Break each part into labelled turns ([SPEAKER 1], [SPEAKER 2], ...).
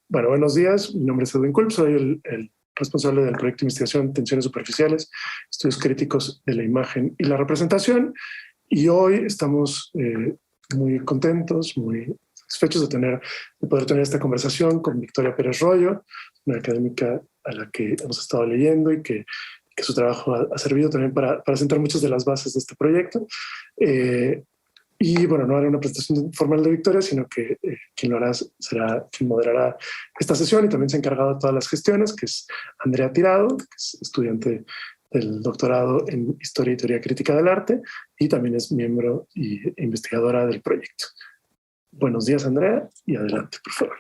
[SPEAKER 1] Bueno, buenos días. Mi nombre es Edwin Kulp, soy el responsable del proyecto de investigación Tensiones Superficiales, Estudios Críticos de la Imagen y la Representación. Y hoy estamos muy contentos, muy satisfechos de poder tener esta conversación con Victoria Pérez Royo, una académica a la que hemos estado leyendo y que su trabajo ha servido también para sentar muchas de las bases de este proyecto. Y bueno, no haré una presentación formal de Victoria, sino que quien lo hará será quien moderará esta sesión y también se ha encargado de todas las gestiones, que es Andrea Tirado, que es estudiante del doctorado en Historia y Teoría Crítica del Arte y también es miembro e investigadora del proyecto. Buenos días, Andrea, y adelante, por favor.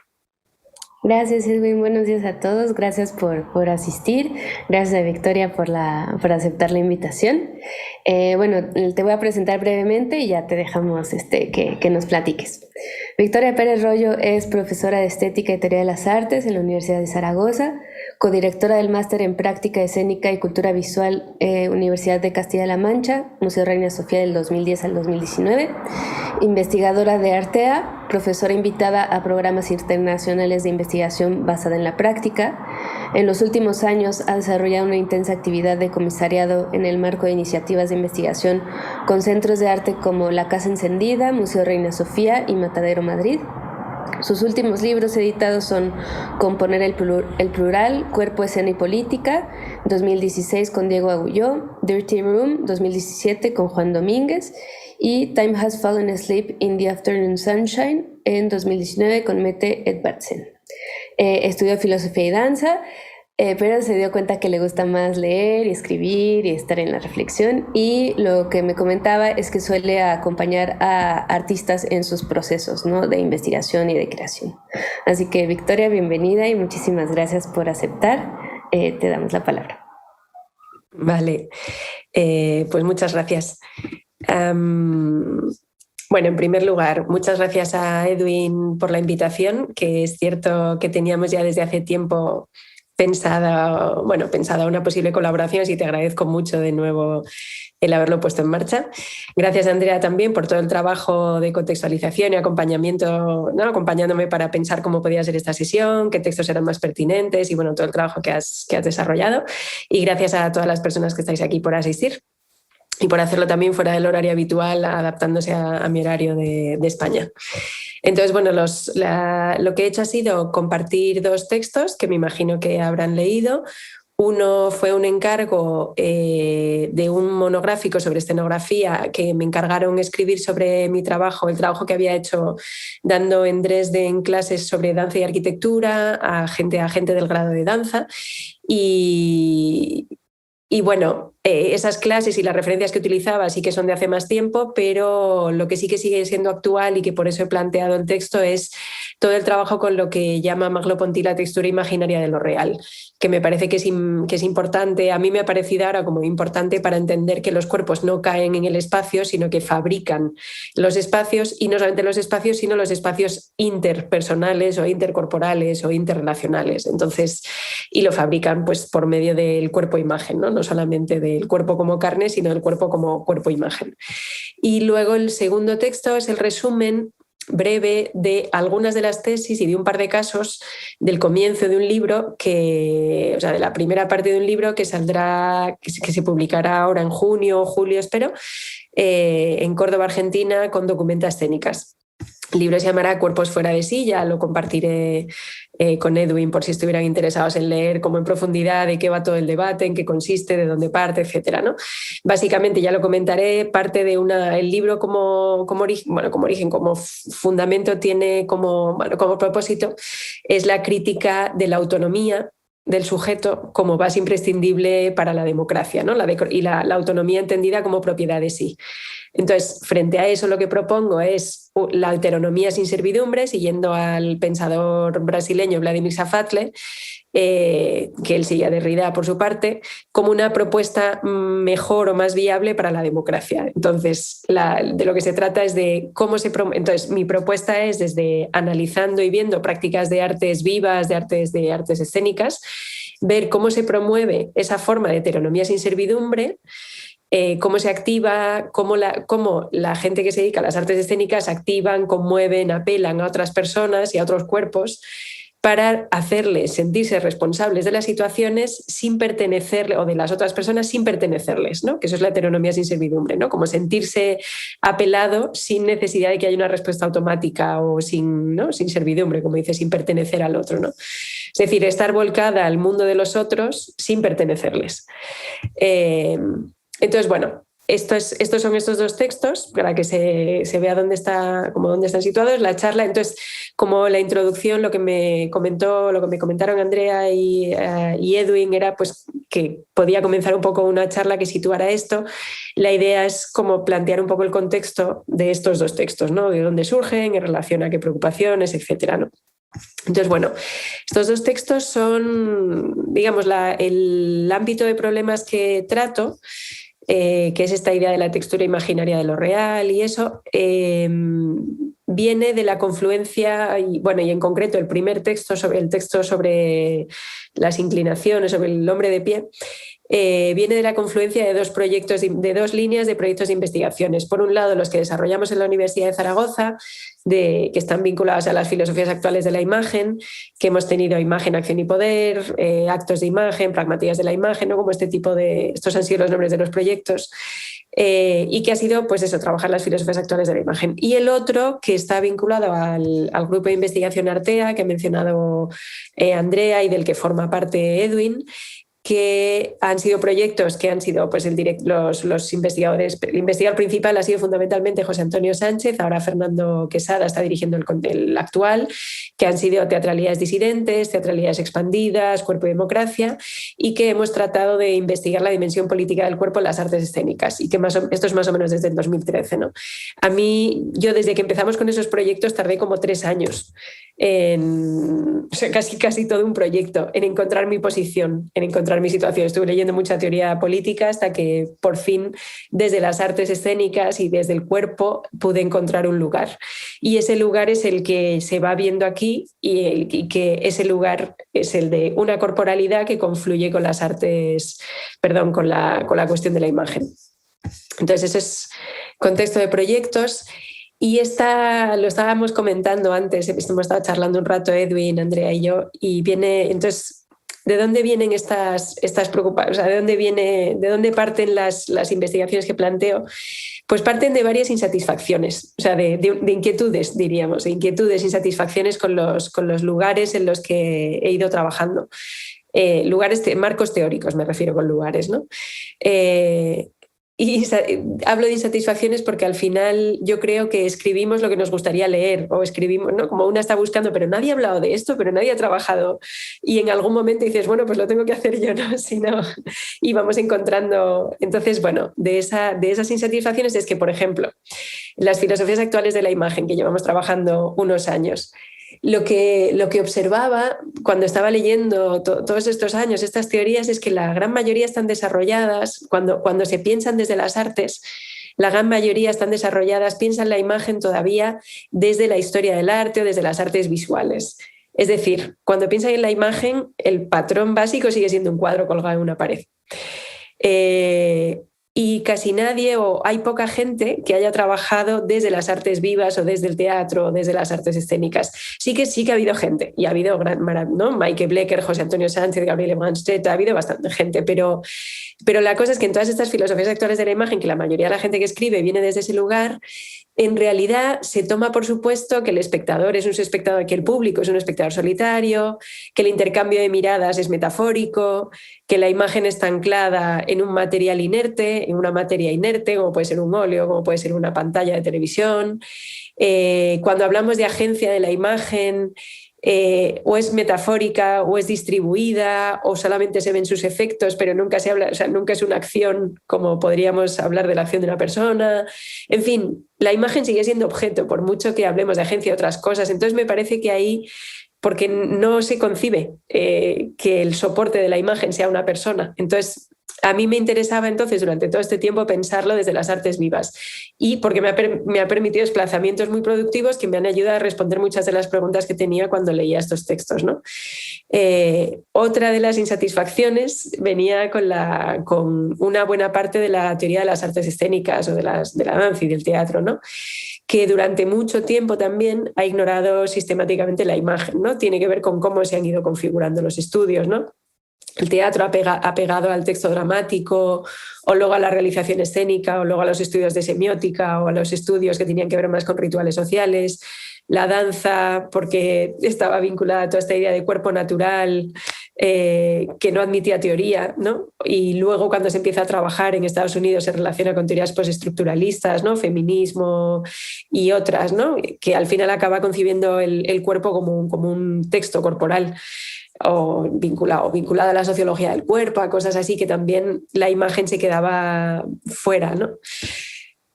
[SPEAKER 2] Gracias, Edwin. Buenos días a todos. Gracias por asistir. Gracias a Victoria por aceptar la invitación. Bueno, te voy a presentar brevemente y ya te dejamos que nos platiques. Victoria Pérez Royo es profesora de Estética y Teoría de las Artes en la Universidad de Zaragoza, codirectora del Máster en Práctica Escénica y Cultura Visual, Universidad de Castilla-La Mancha, Museo Reina Sofía del 2010 al 2019, investigadora de Artea, profesora invitada a programas internacionales de investigación basada en la práctica. En los últimos años ha desarrollado una intensa actividad de comisariado en el marco de iniciativas de investigación con centros de arte como La Casa Encendida, Museo Reina Sofía y Matadero Madrid. Sus últimos libros editados son Componer el plural, Cuerpo, Escena y Política, 2016 con Diego Agulló, Dirty Room, 2017 con Juan Domínguez y Time Has Fallen Asleep in the Afternoon Sunshine en 2019 con Mette Edvardsen. Estudió filosofía y danza, pero se dio cuenta que le gusta más leer y escribir y estar en la reflexión, y lo que me comentaba es que suele acompañar a artistas en sus procesos, ¿no?, de investigación y de creación. Así que, Victoria, bienvenida y muchísimas gracias por aceptar. Te damos la palabra.
[SPEAKER 3] Vale, pues muchas gracias. Bueno, en primer lugar, muchas gracias a Edwin por la invitación, que es cierto que teníamos ya desde hace tiempo pensada una posible colaboración, así que te agradezco mucho de nuevo el haberlo puesto en marcha. Gracias, Andrea, también por todo el trabajo de contextualización y acompañamiento, ¿no?, acompañándome para pensar cómo podía ser esta sesión, qué textos eran más pertinentes y bueno, todo el trabajo que has desarrollado. Y gracias a todas las personas que estáis aquí por asistir y por hacerlo también fuera del horario habitual, adaptándose a mi horario de España. Entonces, bueno, lo que he hecho ha sido compartir dos textos que me imagino que habrán leído. Uno fue un encargo de un monográfico sobre escenografía que me encargaron escribir sobre mi trabajo, el trabajo que había hecho dando en Dresden clases sobre danza y arquitectura a gente del grado de danza. Y bueno, esas clases y las referencias que utilizaba sí que son de hace más tiempo, pero lo que sí que sigue siendo actual y que por eso he planteado el texto es todo el trabajo con lo que llama Merleau-Ponty la textura imaginaria de lo real, que me parece que es importante. A mí me ha parecido ahora como importante para entender que los cuerpos no caen en el espacio, sino que fabrican los espacios, y no solamente los espacios, sino los espacios interpersonales o intercorporales o interrelacionales. Entonces, y lo fabrican pues por medio del cuerpo-imagen, ¿no? No solamente del cuerpo como carne, sino del cuerpo como cuerpo-imagen. Y luego el segundo texto es el resumen breve de algunas de las tesis y de un par de casos del comienzo de un libro de la primera parte de un libro que saldrá, que se publicará ahora en junio o julio, espero, en Córdoba, Argentina, con Documenta Escénicas. El libro se llamará Cuerpos fuera de sí, ya lo compartiré con Edwin por si estuvieran interesados en leer como en profundidad de qué va todo el debate, en qué consiste, de dónde parte, etcétera, ¿no? Básicamente, ya lo comentaré, parte de el libro como fundamento tiene como propósito es la crítica de la autonomía del sujeto como base imprescindible para la democracia, ¿no? La autonomía entendida como propiedad de sí. Entonces, frente a eso, lo que propongo es la heteronomía sin servidumbre, siguiendo al pensador brasileño Vladimir Safatli, que él sigue a Derrida por su parte, como una propuesta mejor o más viable para la democracia. Entonces, de lo que se trata es de cómo se promueve. Entonces, mi propuesta es desde analizando y viendo prácticas de artes vivas, de artes escénicas, ver cómo se promueve esa forma de heteronomía sin servidumbre, cómo se activa, cómo la gente que se dedica a las artes escénicas activan, conmueven, apelan a otras personas y a otros cuerpos para hacerles sentirse responsables de las situaciones sin pertenecer, o de las otras personas sin pertenecerles, ¿no? Que eso es la heteronomía sin servidumbre, ¿no? Como sentirse apelado sin necesidad de que haya una respuesta automática o sin, ¿no? Sin servidumbre, como dice, sin pertenecer al otro, ¿no? Es decir, estar volcada al mundo de los otros sin pertenecerles. Entonces, bueno, estos son estos dos textos para que se vea dónde están situados. La charla, entonces, como la introducción, lo que me comentaron Andrea y Edwin era pues que podía comenzar un poco una charla que situara esto. La idea es como plantear un poco el contexto de estos dos textos, ¿no? De dónde surgen, en relación a qué preocupaciones, etcétera, ¿no? Entonces, bueno, estos dos textos son, digamos, el ámbito de problemas que trato, que es esta idea de la textura imaginaria de lo real y eso, viene de la confluencia, y en concreto el primer texto, el texto sobre las inclinaciones, sobre el hombre de pie, viene de la confluencia de dos proyectos, de dos líneas de proyectos de investigaciones. Por un lado, los que desarrollamos en la Universidad de Zaragoza, que están vinculados a las filosofías actuales de la imagen, que hemos tenido imagen, acción y poder, actos de imagen, pragmáticas de la imagen, ¿no? Como estos han sido los nombres de los proyectos. Y que ha sido, pues eso, trabajar las filosofías actuales de la imagen. Y el otro, que está vinculado al grupo de investigación Artea, que ha mencionado Andrea y del que forma parte Edwin, que han sido proyectos que han sido pues los investigadores. El investigador principal ha sido fundamentalmente José Antonio Sánchez, ahora Fernando Quesada está dirigiendo el actual, que han sido teatralidades disidentes, teatralidades expandidas, cuerpo y democracia, y que hemos tratado de investigar la dimensión política del cuerpo en las artes escénicas, y que esto es más o menos desde el 2013, ¿no? A mí, yo desde que empezamos con esos proyectos tardé como 3 años casi todo un proyecto, en encontrar mi posición, en encontrar mi situación. Estuve leyendo mucha teoría política hasta que por fin desde las artes escénicas y desde el cuerpo pude encontrar un lugar. Y ese lugar es el que se va viendo aquí y que ese lugar es el de una corporalidad que confluye con las artes, con la cuestión de la imagen. Entonces ese es contexto de proyectos. Y lo estábamos comentando antes, hemos estado charlando un rato Edwin, Andrea y yo, y entonces, ¿de dónde vienen estas preocupaciones? O sea, ¿de dónde parten las investigaciones que planteo? Pues parten de varias insatisfacciones, o sea, de inquietudes, diríamos, insatisfacciones con los lugares en los que he ido trabajando. Marcos teóricos, me refiero con lugares, ¿no? Y hablo de insatisfacciones porque al final yo creo que escribimos lo que nos gustaría leer, o escribimos, ¿no? Como una está buscando, pero nadie ha hablado de esto, pero nadie ha trabajado, y en algún momento dices, bueno, pues lo tengo que hacer yo, ¿no? Si no, y vamos encontrando. Entonces, bueno, de esas insatisfacciones es que, por ejemplo, las filosofías actuales de la imagen, que llevamos trabajando unos años, lo que observaba cuando estaba leyendo todos estos años estas teorías es que la gran mayoría están desarrolladas, cuando se piensan desde las artes, la gran mayoría están desarrolladas, piensan la imagen todavía desde la historia del arte o desde las artes visuales. Es decir, cuando piensan en la imagen, el patrón básico sigue siendo un cuadro colgado en una pared. Y casi nadie, o hay poca gente que haya trabajado desde las artes vivas o desde el teatro o desde las artes escénicas. Sí que ha habido gente, y ha habido ¿no? Maike Blecker, José Antonio Sánchez, Gabriele Brandstedt, ha habido bastante gente, pero la cosa es que en todas estas filosofías actuales de la imagen, que la mayoría de la gente que escribe viene desde ese lugar, en realidad se toma por supuesto que el espectador es un espectador, que el público es un espectador solitario, que el intercambio de miradas es metafórico, que la imagen está anclada en un material inerte, en una materia inerte, como puede ser un óleo, como puede ser una pantalla de televisión. Cuando hablamos de agencia de la imagen, o es metafórica, o es distribuida, o solamente se ven sus efectos, pero nunca se habla, o sea, nunca es una acción como podríamos hablar de la acción de una persona. En fin, la imagen sigue siendo objeto, por mucho que hablemos de agencia y otras cosas. Entonces me parece que ahí, porque no se concibe que el soporte de la imagen sea una persona. Entonces a mí me interesaba entonces durante todo este tiempo pensarlo desde las artes vivas y porque me ha permitido desplazamientos muy productivos que me han ayudado a responder muchas de las preguntas que tenía cuando leía estos textos, ¿no? Otra de las insatisfacciones venía con una buena parte de la teoría de las artes escénicas o de la danza y del teatro, ¿no? Que durante mucho tiempo también ha ignorado sistemáticamente la imagen, ¿no? Tiene que ver con cómo se han ido configurando los estudios, ¿no? El teatro ha pegado al texto dramático o luego a la realización escénica o luego a los estudios de semiótica o a los estudios que tenían que ver más con rituales sociales. La danza, porque estaba vinculada a toda esta idea de cuerpo natural, que no admitía teoría, ¿no? Y luego cuando se empieza a trabajar en Estados Unidos se relaciona con teorías postestructuralistas, ¿no? Feminismo y otras, ¿no? Que al final acaba concibiendo el cuerpo como un texto corporal o vinculada a la sociología del cuerpo, a cosas así, que también la imagen se quedaba fuera, ¿no?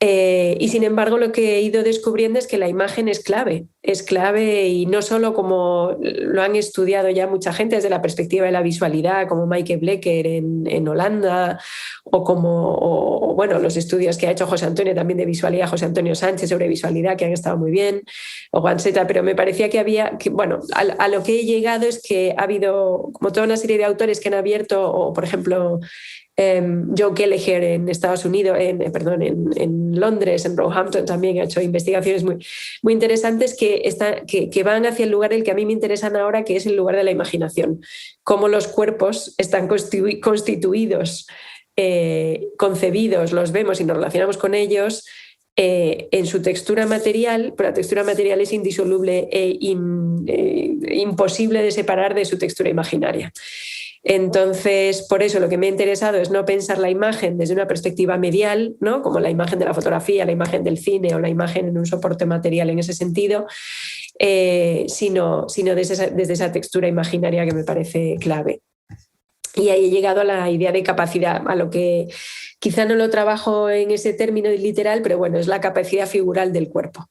[SPEAKER 3] Y sin embargo lo que he ido descubriendo es que la imagen es clave y no solo como lo han estudiado ya mucha gente desde la perspectiva de la visualidad, como Maaike Blecker en Holanda, o bueno, los estudios que ha hecho José Antonio también de visualidad, José Antonio Sánchez sobre visualidad, que han estado muy bien, o Ganseta, pero me parecía bueno, a lo que he llegado es que ha habido como toda una serie de autores que han abierto, o por ejemplo Joe Kelleher en Estados Unidos, en Londres, en Roehampton también ha hecho investigaciones muy, muy interesantes que van hacia el lugar el que a mí me interesan ahora, que es el lugar de la imaginación, cómo los cuerpos están constituidos, concebidos, los vemos y nos relacionamos con ellos en su textura material, pero la textura material es indisoluble e imposible de separar de su textura imaginaria. Entonces, por eso lo que me ha interesado es no pensar la imagen desde una perspectiva medial, ¿no? Como la imagen de la fotografía, la imagen del cine o la imagen en un soporte material en ese sentido, sino desde esa textura imaginaria que me parece clave. Y ahí he llegado a la idea de capacidad, a lo que quizá no lo trabajo en ese término literal, pero bueno, es la capacidad figural del cuerpo.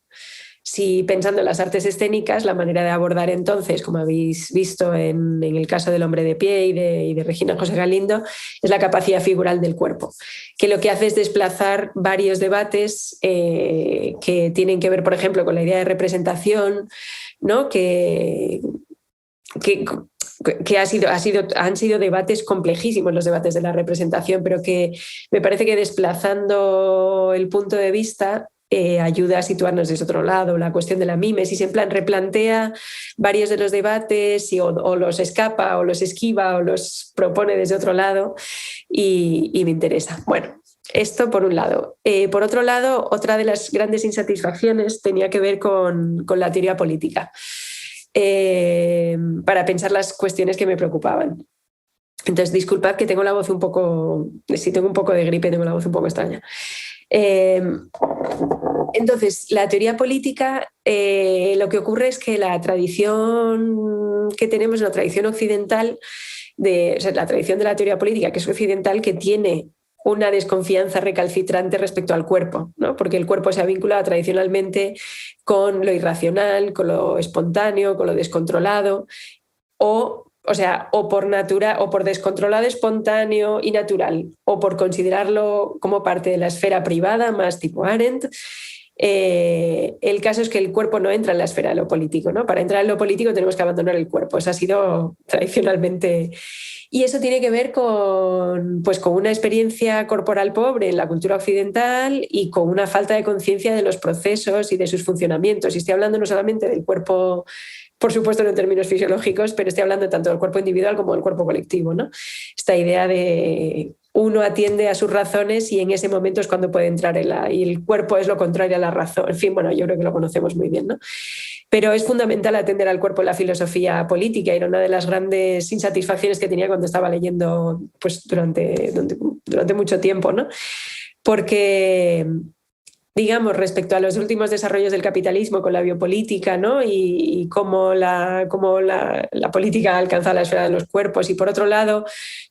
[SPEAKER 3] Si pensando en las artes escénicas, la manera de abordar entonces, como habéis visto en el caso del Hombre de Pie y de Regina José Galindo, es la capacidad figural del cuerpo, que lo que hace es desplazar varios debates que tienen que ver, por ejemplo, con la idea de representación, ¿no? que han sido debates complejísimos los debates de la representación, pero que me parece que desplazando el punto de vista ayuda a situarnos desde otro lado. La cuestión de la mímesis, en plan, replantea varios de los debates o los escapa o los esquiva o los propone desde otro lado y me interesa. Bueno, esto por un lado. Por otro lado, otra de las grandes insatisfacciones tenía que ver con la teoría política, para pensar las cuestiones que me preocupaban. Entonces, disculpad que tengo la voz un poco, si tengo un poco de gripe, tengo la voz un poco extraña. Entonces, la teoría política, lo que ocurre es que la tradición que tenemos es una tradición occidental, la tradición de la teoría política, que es occidental, que tiene una desconfianza recalcitrante respecto al cuerpo, ¿no? Porque el cuerpo se ha vinculado tradicionalmente con lo irracional, con lo espontáneo, con lo descontrolado, o por descontrolado, espontáneo y natural, o por considerarlo como parte de la esfera privada, más tipo Arendt. El caso es que el cuerpo no entra en la esfera de lo político, ¿no? Para entrar en lo político tenemos que abandonar el cuerpo. Eso ha sido tradicionalmente. Y eso tiene que ver con una experiencia corporal pobre en la cultura occidental y con una falta de conciencia de los procesos y de sus funcionamientos. Y estoy hablando no solamente del cuerpo, por supuesto, no en términos fisiológicos, pero estoy hablando tanto del cuerpo individual como del cuerpo colectivo, ¿no? Esta idea de uno atiende a sus razones y en ese momento es cuando puede entrar y el cuerpo es lo contrario a la razón. En fin, bueno, yo creo que lo conocemos muy bien, ¿no? Pero es fundamental atender al cuerpo en la filosofía política y era una de las grandes insatisfacciones que tenía cuando estaba leyendo durante mucho tiempo, ¿no? Porque digamos, respecto a los últimos desarrollos del capitalismo con la biopolítica, ¿no? Y cómo la política ha alcanzado la esfera de los cuerpos, y por otro lado,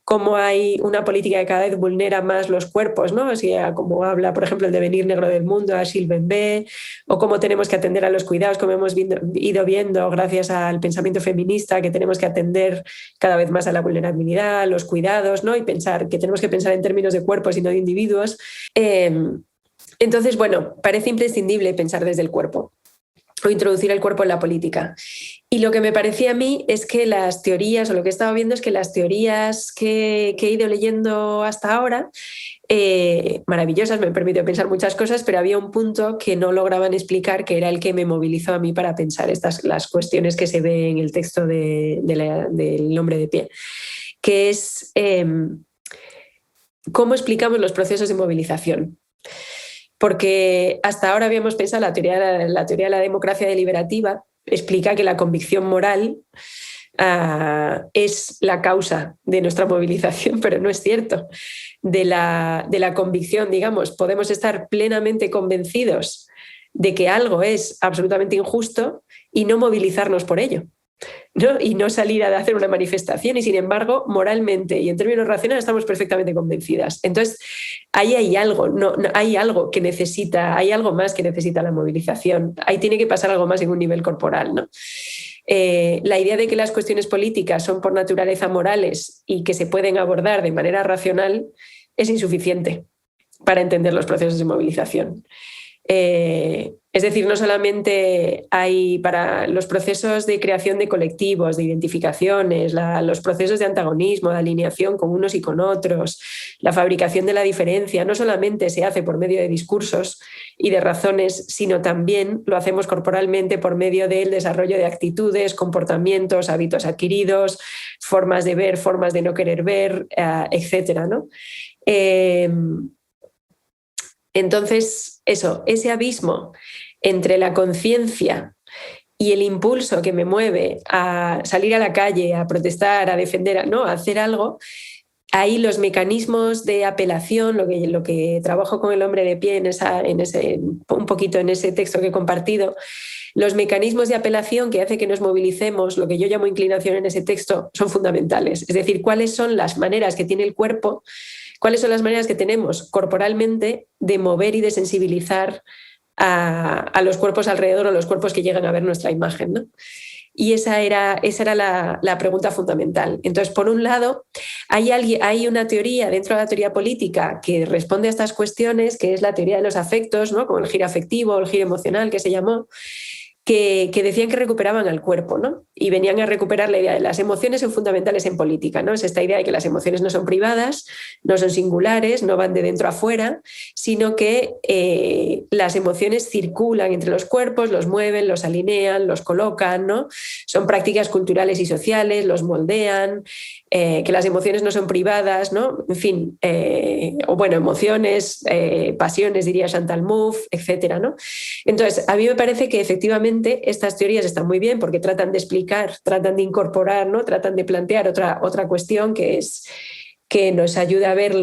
[SPEAKER 3] cómo hay una política que cada vez vulnera más los cuerpos, ¿no? O sea, como habla, por ejemplo, el devenir negro del mundo, Achille Mbembe, o cómo tenemos que atender a los cuidados, como hemos ido viendo gracias al pensamiento feminista, que tenemos que atender cada vez más a la vulnerabilidad, a los cuidados, ¿no? Y pensar que tenemos que pensar en términos de cuerpos y no de individuos. Entonces, bueno, parece imprescindible pensar desde el cuerpo o introducir el cuerpo en la política. Y lo que me parecía a mí es que las teorías, o lo que he estado viendo es que las teorías que he ido leyendo hasta ahora, maravillosas, me han permitido pensar muchas cosas, pero había un punto que no lograban explicar, que era el que me movilizó a mí para pensar las cuestiones que se ve en el texto del hombre de pie, que es cómo explicamos los procesos de movilización. Porque hasta ahora habíamos pensado, la teoría de la democracia deliberativa explica que la convicción moral es la causa de nuestra movilización, pero no es cierto. De la convicción, digamos, podemos estar plenamente convencidos de que algo es absolutamente injusto y no movilizarnos por ello, ¿no? Y no salir a hacer una manifestación, y sin embargo, moralmente y en términos racionales estamos perfectamente convencidas. Entonces, ahí hay algo, hay algo que necesita, hay algo más que necesita la movilización. Ahí tiene que pasar algo más en un nivel corporal, ¿no? La idea de que las cuestiones políticas son por naturaleza morales y que se pueden abordar de manera racional es insuficiente para entender los procesos de movilización. Es decir, no solamente hay para los procesos de creación de colectivos, de identificaciones, los procesos de antagonismo, de alineación con unos y con otros, la fabricación de la diferencia, no solamente se hace por medio de discursos y de razones, sino también lo hacemos corporalmente por medio del desarrollo de actitudes, comportamientos, hábitos adquiridos, formas de ver, formas de no querer ver, etcétera, ¿no? Entonces, ese abismo entre la conciencia y el impulso que me mueve a salir a la calle, a protestar, a defender, ¿no? A hacer algo, ahí los mecanismos de apelación, lo que trabajo con el hombre de pie un poquito en ese texto que he compartido, los mecanismos de apelación que hace que nos movilicemos, lo que yo llamo inclinación en ese texto, son fundamentales. Es decir, cuáles son las maneras que tiene el cuerpo, cuáles son las maneras que tenemos corporalmente de mover y de sensibilizar a los cuerpos alrededor, o los cuerpos que llegan a ver nuestra imagen, ¿no? Y esa era la pregunta fundamental. Entonces, por un lado, hay una teoría dentro de la teoría política que responde a estas cuestiones, que es la teoría de los afectos, ¿no? Como el giro afectivo o el giro emocional, que se llamó, que decían que recuperaban al cuerpo, ¿no? Y venían a recuperar la idea de las emociones son fundamentales en política, ¿no? Es esta idea de que las emociones no son privadas, no son singulares, no van de dentro a fuera, sino que las emociones circulan entre los cuerpos, los mueven, los alinean, los colocan, ¿no? Son prácticas culturales y sociales, los moldean, que las emociones no son privadas, ¿no? En fin, o bueno, emociones, pasiones, diría Chantal Mouffe, etcétera, ¿no? Entonces, a mí me parece que efectivamente estas teorías están muy bien porque tratan de explicar, tratan de incorporar, ¿no? Tratan de plantear otra cuestión, que es que nos ayuda a ver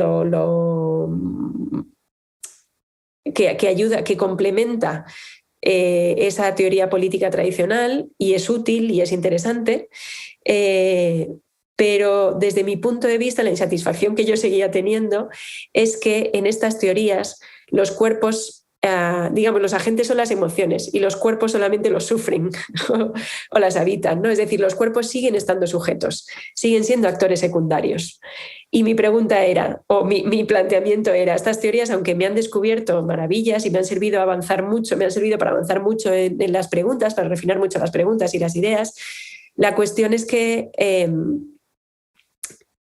[SPEAKER 3] que ayuda, que complementa esa teoría política tradicional, y es útil y es interesante. Pero desde mi punto de vista, la insatisfacción que yo seguía teniendo es que en estas teorías los cuerpos, digamos, los agentes son las emociones y los cuerpos solamente los sufren o las habitan, ¿no? Es decir, los cuerpos siguen estando sujetos, siguen siendo actores secundarios. Y mi pregunta era, o mi planteamiento era, estas teorías, aunque me han descubierto maravillas y me han servido a avanzar mucho, me han servido para avanzar mucho en las preguntas, para refinar mucho las preguntas y las ideas, la cuestión es que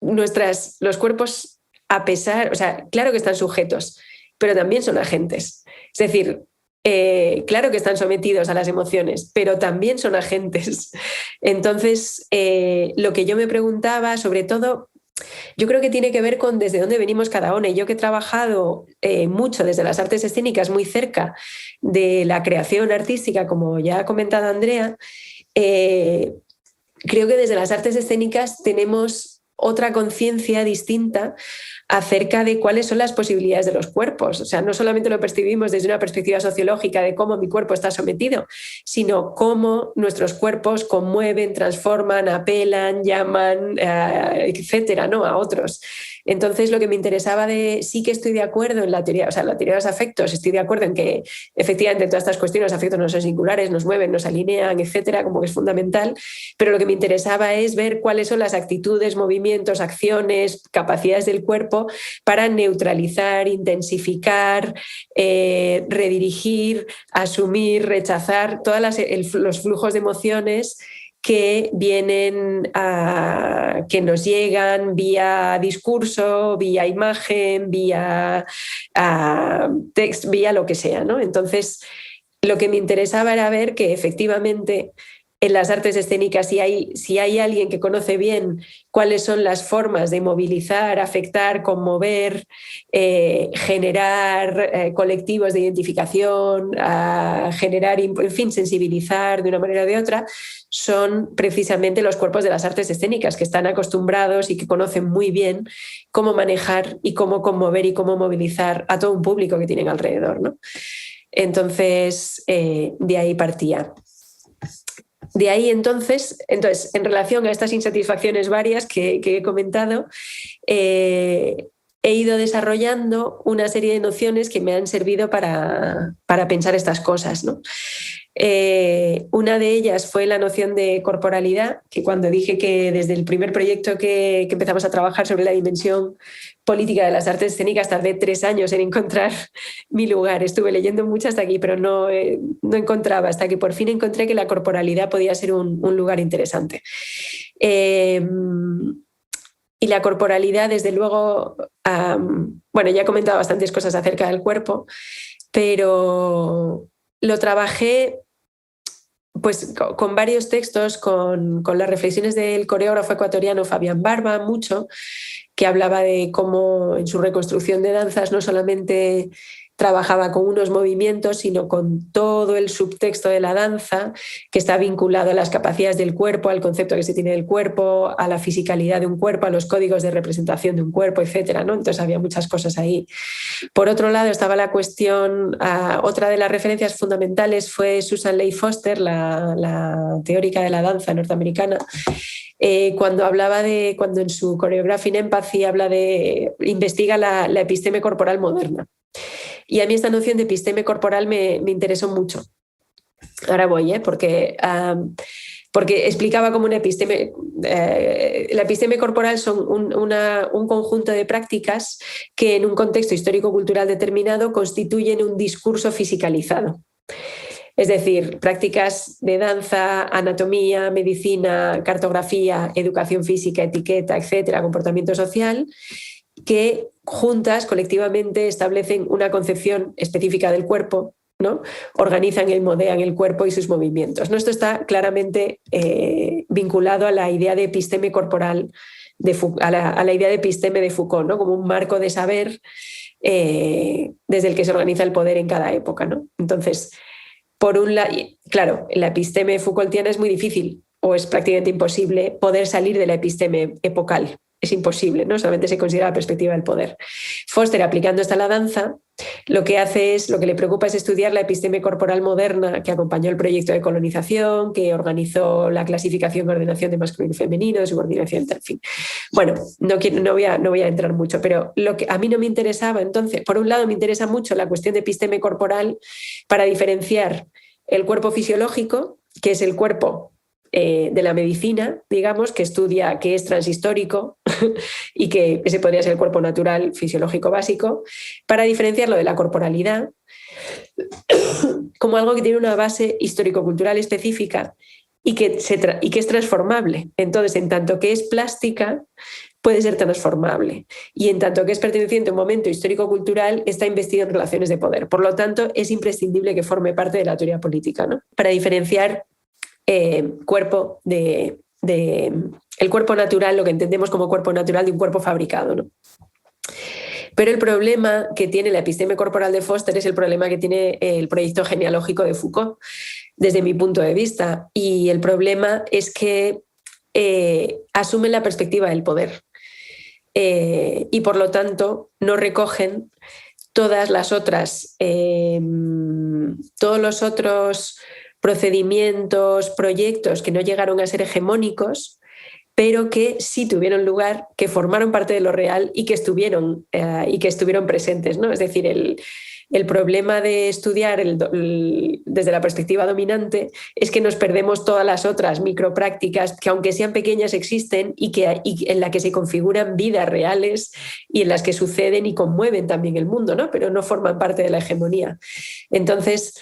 [SPEAKER 3] los cuerpos, a pesar, o sea, claro que están sujetos, pero también son agentes. Es decir, claro que están sometidos a las emociones, pero también son agentes. Entonces, lo que yo me preguntaba, sobre todo, yo creo que tiene que ver con desde dónde venimos cada una. Y yo, que he trabajado mucho desde las artes escénicas, muy cerca de la creación artística, como ya ha comentado Andrea, creo que desde las artes escénicas tenemos otra conciencia distinta acerca de cuáles son las posibilidades de los cuerpos. O sea, no solamente lo percibimos desde una perspectiva sociológica de cómo mi cuerpo está sometido, sino cómo nuestros cuerpos conmueven, transforman, apelan, llaman, etcétera, ¿no? A otros. Entonces, lo que me interesaba sí que estoy de acuerdo en la teoría, o sea, la teoría de los afectos, estoy de acuerdo en que efectivamente todas estas cuestiones, los afectos no son singulares, nos mueven, nos alinean, etcétera, como que es fundamental, pero lo que me interesaba es ver cuáles son las actitudes, movimientos, acciones, capacidades del cuerpo para neutralizar, intensificar, redirigir, asumir, rechazar todos los flujos de emociones que vienen que nos llegan vía discurso, vía imagen, vía texto, vía lo que sea, ¿no? Entonces, lo que me interesaba era ver que efectivamente en las artes escénicas, si hay alguien que conoce bien cuáles son las formas de movilizar, afectar, conmover, generar colectivos de identificación, generar, en fin, sensibilizar de una manera o de otra, son precisamente los cuerpos de las artes escénicas, que están acostumbrados y que conocen muy bien cómo manejar y cómo conmover y cómo movilizar a todo un público que tienen alrededor, ¿no? Entonces, de ahí partía. De ahí entonces, en relación a estas insatisfacciones varias que he comentado, he ido desarrollando una serie de nociones que me han servido para pensar estas cosas, ¿no? Una de ellas fue la noción de corporalidad, que cuando dije que desde el primer proyecto que empezamos a trabajar sobre la dimensión política de las artes escénicas tardé 3 años en encontrar mi lugar. Estuve leyendo mucho hasta aquí, pero no encontraba, hasta que por fin encontré que la corporalidad podía ser un lugar interesante. Y la corporalidad, desde luego, bueno, ya he comentado bastantes cosas acerca del cuerpo, pero lo trabajé pues con varios textos, con las reflexiones del coreógrafo ecuatoriano Fabián Barba, mucho, que hablaba de cómo en su reconstrucción de danzas no solamente trabajaba con unos movimientos, sino con todo el subtexto de la danza, que está vinculado a las capacidades del cuerpo, al concepto que se tiene del cuerpo, a la fisicalidad de un cuerpo, a los códigos de representación de un cuerpo, etcétera, ¿no? Entonces había muchas cosas ahí. Por otro lado estaba la cuestión, otra de las referencias fundamentales fue Susan Leigh Foster, la teórica de la danza norteamericana, cuando en su Choreographing Empathy investiga la episteme corporal moderna. Y a mí esta noción de episteme corporal me interesó mucho. Ahora voy, porque explicaba cómo la episteme corporal son un conjunto de prácticas que en un contexto histórico-cultural determinado constituyen un discurso fisicalizado. Es decir, prácticas de danza, anatomía, medicina, cartografía, educación física, etiqueta, etcétera, comportamiento social, que juntas, colectivamente, establecen una concepción específica del cuerpo, ¿no? Organizan y moldean el cuerpo y sus movimientos, ¿no? Esto está claramente vinculado a la idea de episteme corporal, a la idea de episteme de Foucault, ¿no? Como un marco de saber desde el que se organiza el poder en cada época, ¿no? Entonces, por un lado, claro, la episteme Foucaultiana es muy difícil o es prácticamente imposible poder salir de la episteme epocal. Es imposible, ¿no? Solamente se considera la perspectiva del poder. Foster, aplicando esto a la danza, lo que le preocupa es estudiar la episteme corporal moderna que acompañó el proyecto de colonización, que organizó la clasificación y ordenación de masculino y femenino, de subordinación, en fin. Bueno, no voy a entrar mucho, pero lo que a mí no me interesaba, entonces, por un lado me interesa mucho la cuestión de episteme corporal para diferenciar el cuerpo fisiológico, que es el cuerpo de la medicina, digamos, que estudia, que es transhistórico y que ese podría ser el cuerpo natural fisiológico básico, para diferenciarlo de la corporalidad como algo que tiene una base histórico-cultural específica y que es transformable. Entonces, en tanto que es plástica, puede ser transformable, y en tanto que es perteneciente a un momento histórico-cultural, está investido en relaciones de poder. Por lo tanto, es imprescindible que forme parte de la teoría política, ¿no? Para diferenciar cuerpo el cuerpo natural, lo que entendemos como cuerpo natural, de un cuerpo fabricado, ¿no? Pero el problema que tiene la episteme corporal de Foster es el problema que tiene el proyecto genealógico de Foucault, desde mi punto de vista. Y el problema es que asumen la perspectiva del poder. y por lo tanto no recogen todos los otros procedimientos, proyectos que no llegaron a ser hegemónicos, pero que sí tuvieron lugar, que formaron parte de lo real y que estuvieron presentes, ¿no? Es decir, el problema de estudiar desde la perspectiva dominante es que nos perdemos todas las otras microprácticas que, aunque sean pequeñas, existen y en las que se configuran vidas reales y en las que suceden y conmueven también el mundo, ¿no? Pero no forman parte de la hegemonía. Entonces,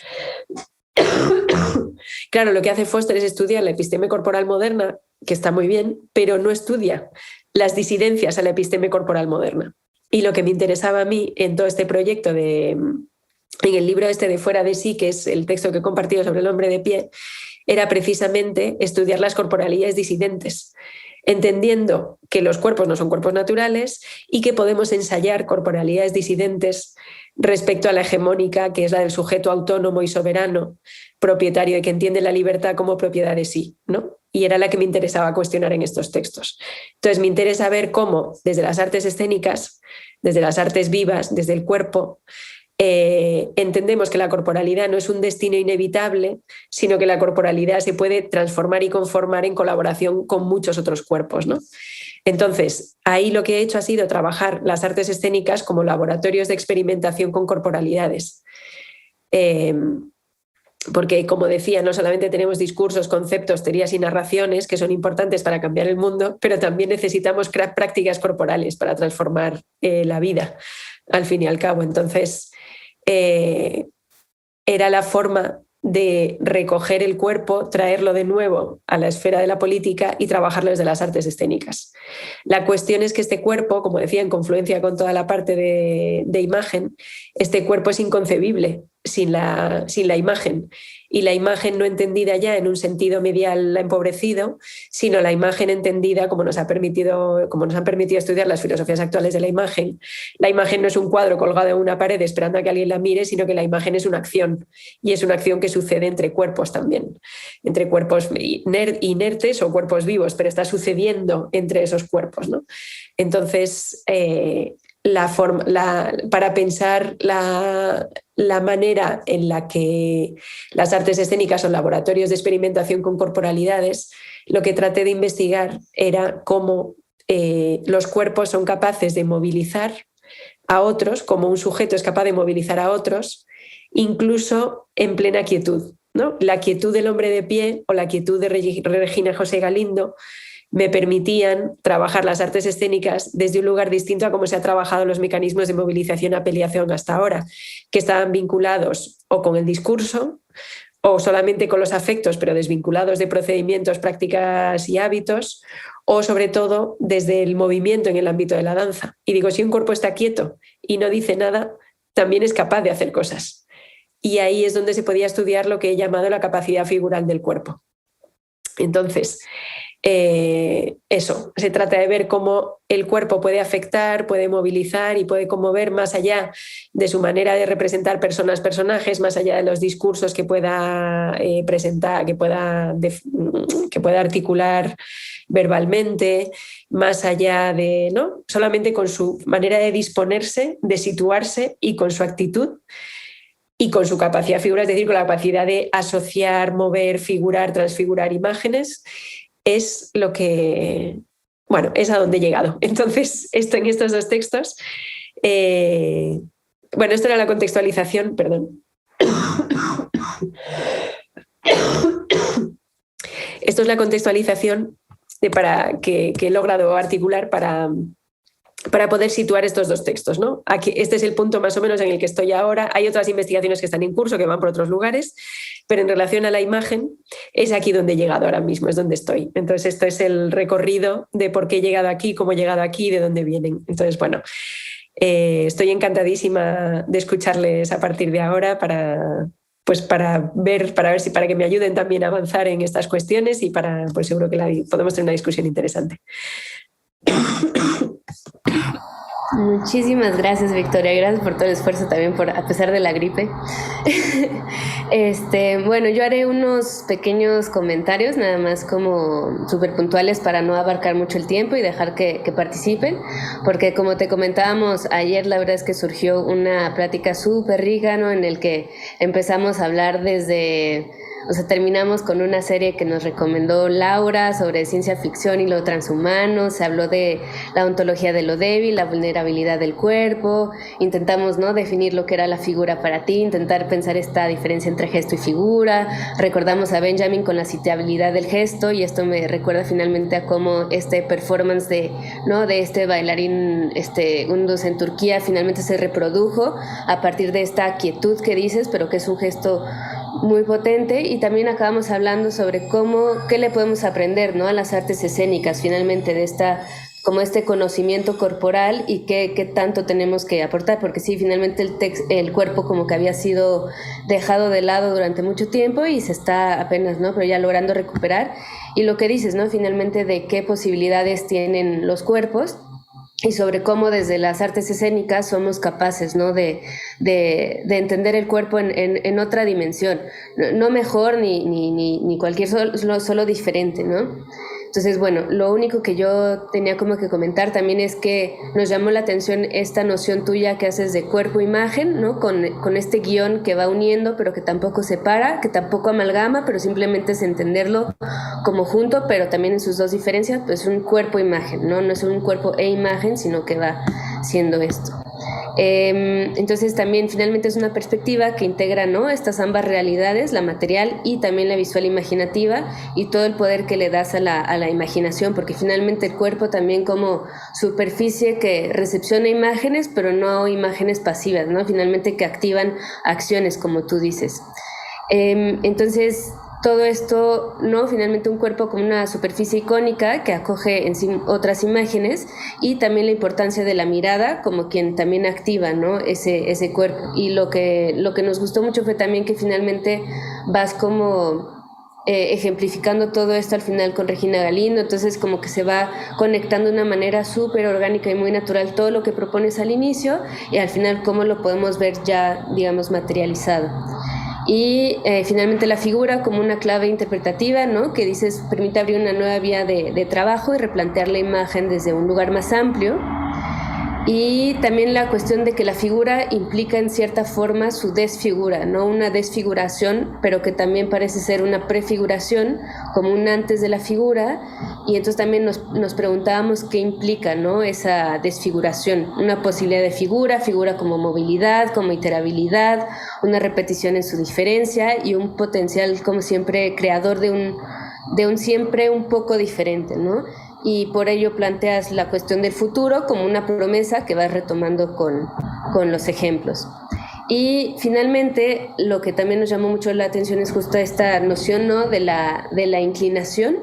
[SPEAKER 3] claro, lo que hace Foster es estudiar la episteme corporal moderna, que está muy bien, pero no estudia las disidencias a la episteme corporal moderna. Y lo que me interesaba a mí en todo este proyecto, en el libro este de Fuera de sí, que es el texto que he compartido sobre el hombre de pie, era precisamente estudiar las corporalidades disidentes, entendiendo que los cuerpos no son cuerpos naturales y que podemos ensayar corporalidades disidentes respecto a la hegemónica, que es la del sujeto autónomo y soberano, propietario y que entiende la libertad como propiedad de sí, ¿no? Y era la que me interesaba cuestionar en estos textos. Entonces me interesa ver cómo desde las artes escénicas, desde las artes vivas, desde el cuerpo, entendemos que la corporalidad no es un destino inevitable, sino que la corporalidad se puede transformar y conformar en colaboración con muchos otros cuerpos, ¿no? Entonces, ahí lo que he hecho ha sido trabajar las artes escénicas como laboratorios de experimentación con corporalidades. Porque, como decía, no solamente tenemos discursos, conceptos, teorías y narraciones que son importantes para cambiar el mundo, pero también necesitamos prácticas corporales para transformar la vida, al fin y al cabo. Entonces, era la forma de recoger el cuerpo, traerlo de nuevo a la esfera de la política y trabajarlo desde las artes escénicas. La cuestión es que este cuerpo, como decía, en confluencia con toda la parte de imagen, este cuerpo es inconcebible sin la imagen. Y la imagen no entendida ya en un sentido medial empobrecido, sino la imagen entendida como nos han permitido estudiar las filosofías actuales de la imagen. La imagen no es un cuadro colgado en una pared esperando a que alguien la mire, sino que la imagen es una acción, y es una acción que sucede entre cuerpos también, entre cuerpos inertes o cuerpos vivos, pero está sucediendo entre esos cuerpos, ¿no? Entonces, para pensar la manera en la que las artes escénicas son laboratorios de experimentación con corporalidades, lo que traté de investigar era cómo los cuerpos son capaces de movilizar a otros, como un sujeto es capaz de movilizar a otros, incluso en plena quietud, ¿no? La quietud del hombre de pie o la quietud de Regina José Galindo me permitían trabajar las artes escénicas desde un lugar distinto a cómo se ha trabajado los mecanismos de movilización y apelación hasta ahora, que estaban vinculados o con el discurso o solamente con los afectos, pero desvinculados de procedimientos, prácticas y hábitos, o sobre todo desde el movimiento en el ámbito de la danza. Y digo, si un cuerpo está quieto y no dice nada, también es capaz de hacer cosas. Y ahí es donde se podía estudiar lo que he llamado la capacidad figural del cuerpo. Entonces, eso, se trata de ver cómo el cuerpo puede afectar, puede movilizar y puede conmover más allá de su manera de representar personajes, más allá de los discursos que pueda presentar, que pueda articular verbalmente, más allá de, ¿no? Solamente con su manera de disponerse, de situarse y con su actitud y con su capacidad figural, es decir, con la capacidad de asociar, mover, figurar, transfigurar imágenes. Es lo que, bueno, es a donde he llegado. Entonces, esto en estos dos textos, bueno, esto era la contextualización, perdón. Esto es la contextualización que he logrado articular para poder situar estos dos textos, ¿no? Aquí, este es el punto más o menos en el que estoy ahora. Hay otras investigaciones que están en curso, que van por otros lugares, pero en relación a la imagen es aquí donde he llegado ahora mismo, es donde estoy. Entonces esto es el recorrido de por qué he llegado aquí, cómo he llegado aquí y de dónde vienen. Entonces, bueno, estoy encantadísima de escucharles a partir de ahora para que me ayuden también a avanzar en estas cuestiones y seguro que podemos tener una discusión interesante.
[SPEAKER 2] Muchísimas gracias, Victoria. Gracias por todo el esfuerzo también, a pesar de la gripe. Bueno, yo haré unos pequeños comentarios, nada más como súper puntuales para no abarcar mucho el tiempo y dejar que participen, porque como te comentábamos ayer, la verdad es que surgió una plática súper rica, ¿no? En el que empezamos a hablar terminamos con una serie que nos recomendó Laura sobre ciencia ficción y lo transhumano. Se habló de la ontología de lo débil, la vulnerabilidad del cuerpo. Intentamos, ¿no?, definir lo que era la figura para ti, intentar pensar esta diferencia entre gesto y figura. Recordamos a Benjamin con la citabilidad del gesto, y esto me recuerda finalmente a cómo este performance de este bailarín Undus en Turquía finalmente se reprodujo a partir de esta quietud que dices, pero que es un gesto muy potente. Y también acabamos hablando sobre qué le podemos aprender, ¿no?, a las artes escénicas, finalmente, de como este conocimiento corporal, y qué tanto tenemos que aportar, porque sí, finalmente el cuerpo como que había sido dejado de lado durante mucho tiempo y se está apenas, ¿no?, pero ya logrando recuperar. Y lo que dices, ¿no?, finalmente de qué posibilidades tienen los cuerpos, y sobre cómo desde las artes escénicas somos capaces, ¿no?, de entender el cuerpo en otra dimensión, no mejor ni cualquier, solo diferente, ¿no? Entonces, bueno, lo único que yo tenía como que comentar también es que nos llamó la atención esta noción tuya que haces de cuerpo-imagen, ¿no?, con este guión que va uniendo, pero que tampoco separa, que tampoco amalgama, pero simplemente es entenderlo como junto, pero también en sus dos diferencias, pues un cuerpo-imagen, ¿no? No es un cuerpo e imagen, sino que va siendo esto. Entonces también finalmente es una perspectiva que integra, ¿no?, estas ambas realidades, la material y también la visual imaginativa, y todo el poder que le das a la imaginación, porque finalmente el cuerpo también como superficie que recepciona imágenes, pero no imágenes pasivas, ¿no?, finalmente que activan acciones, como tú dices. Entonces todo esto, ¿no?, finalmente un cuerpo como una superficie icónica que acoge en sí otras imágenes, y también la importancia de la mirada como quien también activa, ¿no?, ese cuerpo. Y lo que nos gustó mucho fue también que finalmente vas como ejemplificando todo esto al final con Regina Galindo, entonces como que se va conectando de una manera súper orgánica y muy natural todo lo que propones al inicio, y al final cómo lo podemos ver ya, digamos, materializado. Y finalmente la figura como una clave interpretativa, ¿no?, que dices permite abrir una nueva vía de trabajo y replantear la imagen desde un lugar más amplio. Y también la cuestión de que la figura implica en cierta forma su desfigura, no una desfiguración, pero que también parece ser una prefiguración, como un antes de la figura. Y entonces también nos preguntábamos qué implica, ¿no?, esa desfiguración, una posibilidad de figura como movilidad, como iterabilidad, una repetición en su diferencia, y un potencial como siempre creador de un siempre un poco diferente, ¿no? Y por ello planteas la cuestión del futuro como una promesa que vas retomando con los ejemplos. Y finalmente lo que también nos llamó mucho la atención es justo esta noción, ¿no?, de la inclinación.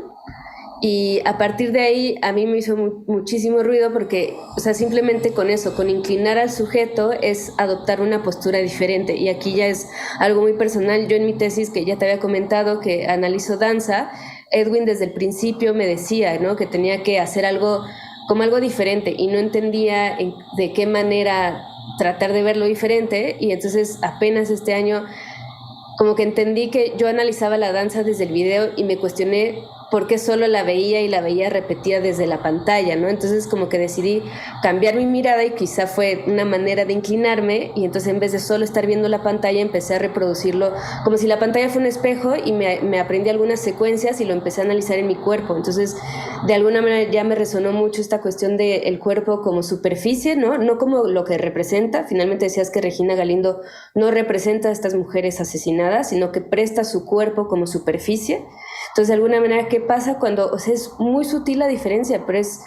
[SPEAKER 2] Y a partir de ahí a mí me hizo muchísimo ruido, porque, o sea, simplemente con eso, con inclinar al sujeto, es adoptar una postura diferente. Y aquí ya es algo muy personal. Yo en mi tesis, que ya te había comentado que analizo danza, Edwin desde el principio me decía, ¿no?, que tenía que hacer algo diferente, y no entendía de qué manera tratar de verlo diferente. Y entonces apenas este año como que entendí que yo analizaba la danza desde el video y me cuestioné por qué solo la veía repetida desde la pantalla, ¿no? Entonces como que decidí cambiar mi mirada, y quizá fue una manera de inclinarme, y entonces en vez de solo estar viendo la pantalla empecé a reproducirlo como si la pantalla fuera un espejo, y me aprendí algunas secuencias y lo empecé a analizar en mi cuerpo. Entonces de alguna manera ya me resonó mucho esta cuestión del cuerpo como superficie, ¿no? No como lo que representa. Finalmente decías que Regina Galindo no representa a estas mujeres asesinadas, sino que presta su cuerpo como superficie. Entonces, de alguna manera, ¿qué pasa cuando, o sea, es muy sutil la diferencia, pero es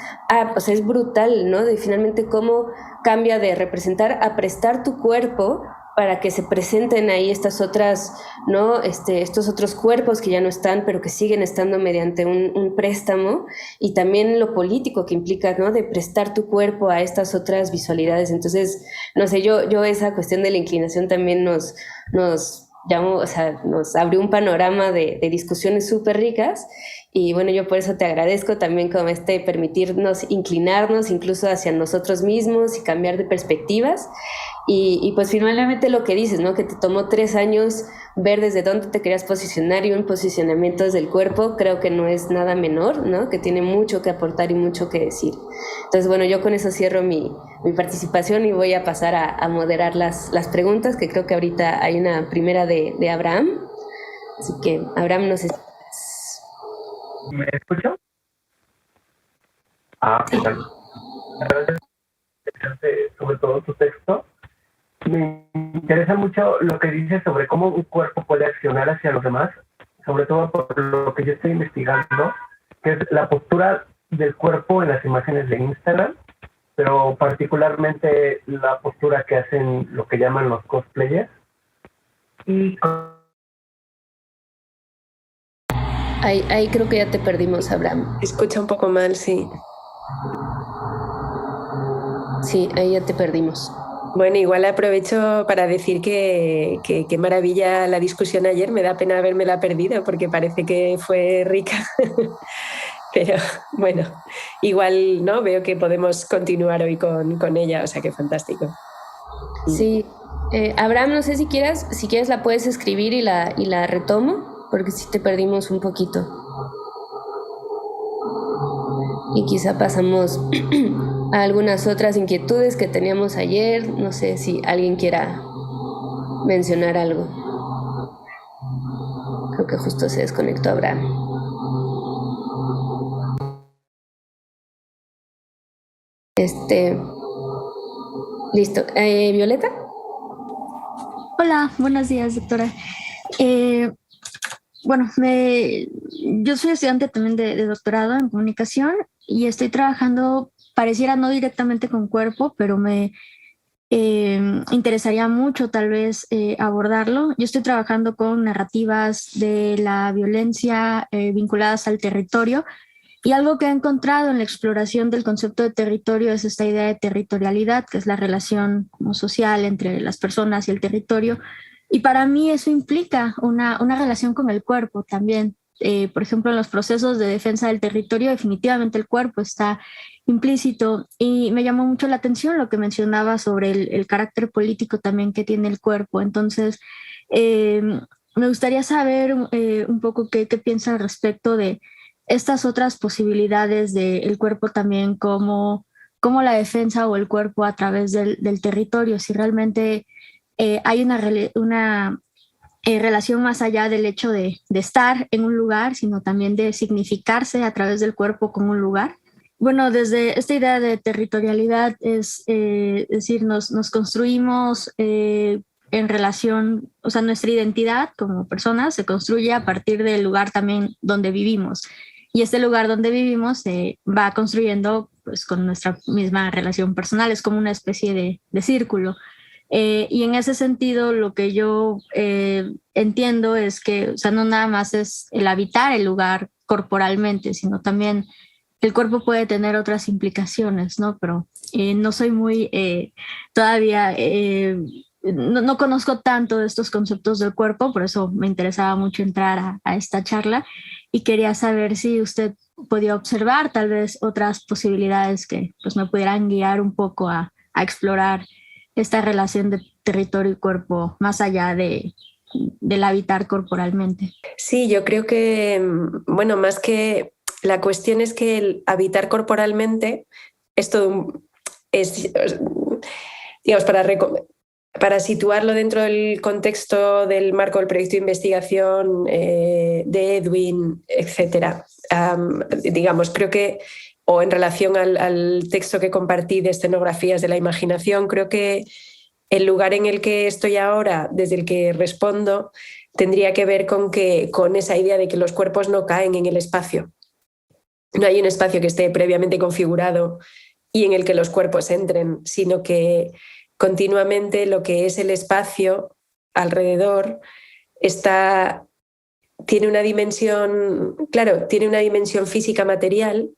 [SPEAKER 2] brutal, ¿no? De finalmente cómo cambia de representar a prestar tu cuerpo para que se presenten ahí estas otras, ¿no? Estos otros cuerpos que ya no están, pero que siguen estando mediante un préstamo, y también lo político que implica, ¿no?, de prestar tu cuerpo a estas otras visualidades. Entonces, no sé, yo esa cuestión de la inclinación también nos abrió un panorama de discusiones súper ricas. Y bueno, yo por eso te agradezco también como permitirnos inclinarnos incluso hacia nosotros mismos y cambiar de perspectivas. Y pues finalmente lo que dices, ¿no? Que te tomó 3 años ver desde dónde te querías posicionar y un posicionamiento desde el cuerpo, creo que no es nada menor, ¿no? Que tiene mucho que aportar y mucho que decir. Entonces, bueno, yo con eso cierro mi participación y voy a pasar a moderar las preguntas, que creo que ahorita hay una primera de Abraham. Así que, Abraham, no sé.
[SPEAKER 4] ¿Me escucho? ¿Qué tal? Sobre todo tu texto. Me interesa mucho lo que dices sobre cómo un cuerpo puede accionar hacia los demás, sobre todo por lo que yo estoy investigando, que es la postura del cuerpo en las imágenes de Instagram, pero particularmente la postura que hacen lo que llaman los cosplayers. Y
[SPEAKER 2] Ahí creo que ya te perdimos, Abraham.
[SPEAKER 3] Escucha un poco mal, sí.
[SPEAKER 2] Sí, ahí ya te perdimos.
[SPEAKER 3] Bueno, igual aprovecho para decir que qué maravilla la discusión ayer. Me da pena habérmela perdido porque parece que fue rica. Pero bueno, igual no veo que podemos continuar hoy con ella, o sea que fantástico.
[SPEAKER 2] Sí, Abraham, no sé si quieres la puedes escribir y la retomo, porque sí te perdimos un poquito. Y quizá pasamos a algunas otras inquietudes que teníamos ayer. No sé si alguien quiera mencionar algo. Creo que justo se desconectó Abraham. Listo. ¿Violeta?
[SPEAKER 5] Hola, buenos días, doctora. Bueno, yo soy estudiante también de doctorado en comunicación y estoy trabajando, pareciera no directamente con cuerpo, pero me interesaría mucho tal vez abordarlo. Yo estoy trabajando con narrativas de la violencia vinculadas al territorio y algo que he encontrado en la exploración del concepto de territorio es esta idea de territorialidad, que es la relación como social entre las personas y el territorio. Y para mí eso implica una relación con el cuerpo también. Por ejemplo, en los procesos de defensa del territorio, definitivamente el cuerpo está implícito. Y me llamó mucho la atención lo que mencionaba sobre el carácter político también que tiene el cuerpo. Entonces, me gustaría saber un poco qué piensa al respecto de estas otras posibilidades del cuerpo también como la defensa o el cuerpo a través del territorio, si realmente hay una relación más allá del hecho de estar en un lugar, sino también de significarse a través del cuerpo como un lugar. Bueno, desde esta idea de territorialidad es decir, nos construimos en relación, o sea, nuestra identidad como personas se construye a partir del lugar también donde vivimos. Y este lugar donde vivimos se va construyendo pues, con nuestra misma relación personal, es como una especie de círculo. Y en ese sentido, lo que yo entiendo es que, o sea, no nada más es el habitar el lugar corporalmente, sino también el cuerpo puede tener otras implicaciones, ¿no? Pero no soy muy todavía, no conozco tanto de estos conceptos del cuerpo, por eso me interesaba mucho entrar a esta charla y quería saber si usted podía observar tal vez otras posibilidades que pues, me pudieran guiar un poco a explorar esta relación de territorio y cuerpo más allá del habitar corporalmente.
[SPEAKER 3] Sí, yo creo que, bueno, más que la cuestión es que el habitar corporalmente es todo digamos, para situarlo dentro del contexto del marco del proyecto de investigación de Edwin, etc. Digamos, creo que, o en relación al texto que compartí de escenografías de la imaginación, creo que el lugar en el que estoy ahora, desde el que respondo, tendría que ver con esa idea de que los cuerpos no caen en el espacio. No hay un espacio que esté previamente configurado y en el que los cuerpos entren, sino que continuamente lo que es el espacio alrededor tiene una dimensión, claro, tiene una dimensión física material,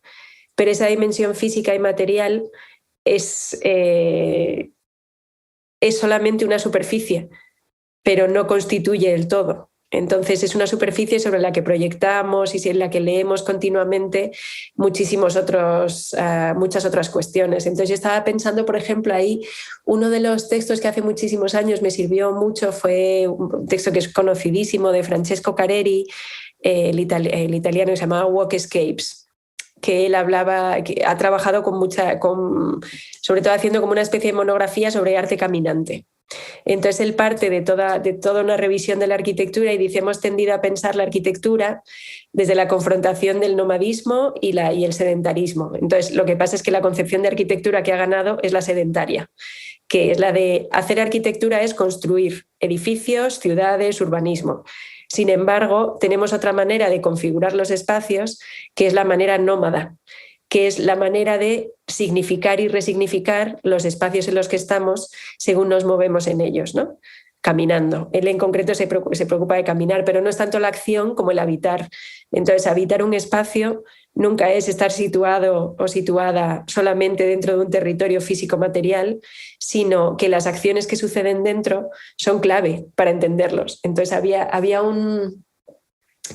[SPEAKER 3] pero esa dimensión física y material es solamente una superficie, pero no constituye el todo. Entonces es una superficie sobre la que proyectamos y en la que leemos continuamente muchas otras cuestiones. Entonces yo estaba pensando, por ejemplo, ahí uno de los textos que hace muchísimos años me sirvió mucho fue un texto que es conocidísimo de Francesco Careri, el italiano, que se llamaba Walkscapes, que él hablaba, que ha trabajado sobre todo haciendo como una especie de monografía sobre arte caminante. Entonces él parte de toda una revisión de la arquitectura y dice: hemos tendido a pensar la arquitectura desde la confrontación del nomadismo y el sedentarismo. Entonces lo que pasa es que la concepción de arquitectura que ha ganado es la sedentaria, que es la de hacer arquitectura es construir edificios, ciudades, urbanismo. Sin embargo, tenemos otra manera de configurar los espacios, que es la manera nómada, que es la manera de significar y resignificar los espacios en los que estamos según nos movemos en ellos, ¿no? Caminando. Él en concreto se preocupa de caminar, pero no es tanto la acción como el habitar. Entonces, habitar un espacio nunca es estar situado o situada solamente dentro de un territorio físico-material, sino que las acciones que suceden dentro son clave para entenderlos. Entonces,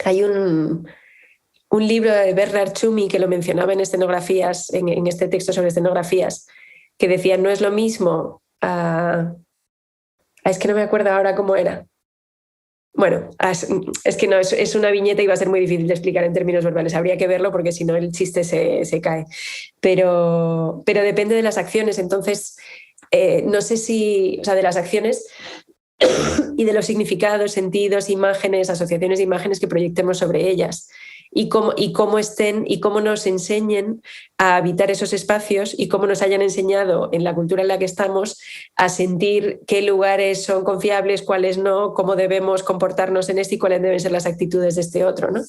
[SPEAKER 3] hay un libro de Bernard Tschumi que lo mencionaba en escenografías, en este texto sobre escenografías, que decía: no es lo mismo es que no me acuerdo ahora cómo era. Bueno, es que no, es una viñeta y va a ser muy difícil de explicar en términos verbales. Habría que verlo porque si no el chiste se cae. Pero depende de las acciones. Entonces, no sé si, o sea, de las acciones y de los significados, sentidos, imágenes, asociaciones de imágenes que proyectemos sobre ellas. Y cómo estén y cómo nos enseñen a habitar esos espacios y cómo nos hayan enseñado en la cultura en la que estamos a sentir qué lugares son confiables, cuáles no, cómo debemos comportarnos en este y cuáles deben ser las actitudes de este otro, ¿no?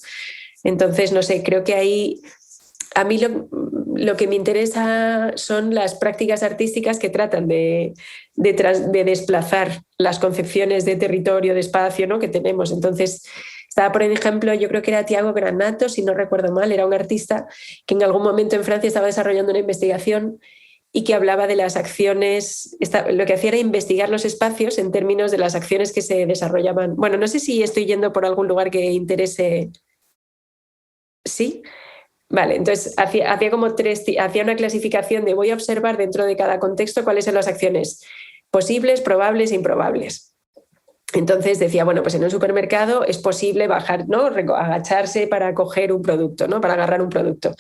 [SPEAKER 3] Entonces, no sé, creo que ahí a mí lo que me interesa son las prácticas artísticas que tratan de desplazar las concepciones de territorio, de espacio, ¿no?, que tenemos. Entonces, estaba, por ejemplo, yo creo que era Tiago Granato, si no recuerdo mal, era un artista que en algún momento en Francia estaba desarrollando una investigación y que hablaba de las acciones, lo que hacía era investigar los espacios en términos de las acciones que se desarrollaban. Bueno, no sé si estoy yendo por algún lugar que interese. ¿Sí? Vale, entonces hacía una clasificación de voy a observar dentro de cada contexto cuáles son las acciones posibles, probables e improbables. Entonces decía, bueno, pues en un supermercado es posible bajar, ¿no?, agacharse para coger un producto, ¿no?, para agarrar un producto.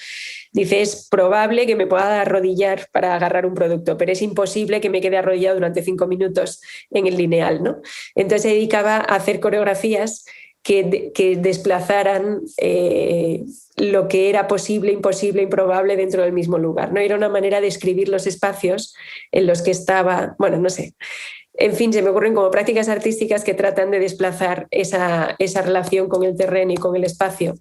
[SPEAKER 3] Dice, es probable que me pueda arrodillar para agarrar un producto, pero es imposible que me quede arrodillado durante 5 minutos en el lineal, ¿no? Entonces se dedicaba a hacer coreografías que desplazaran lo que era posible, imposible, improbable dentro del mismo lugar, ¿no? Era una manera de escribir los espacios en los que estaba, bueno, no sé. En fin, se me ocurren como prácticas artísticas que tratan de desplazar esa relación con el terreno y con el espacio,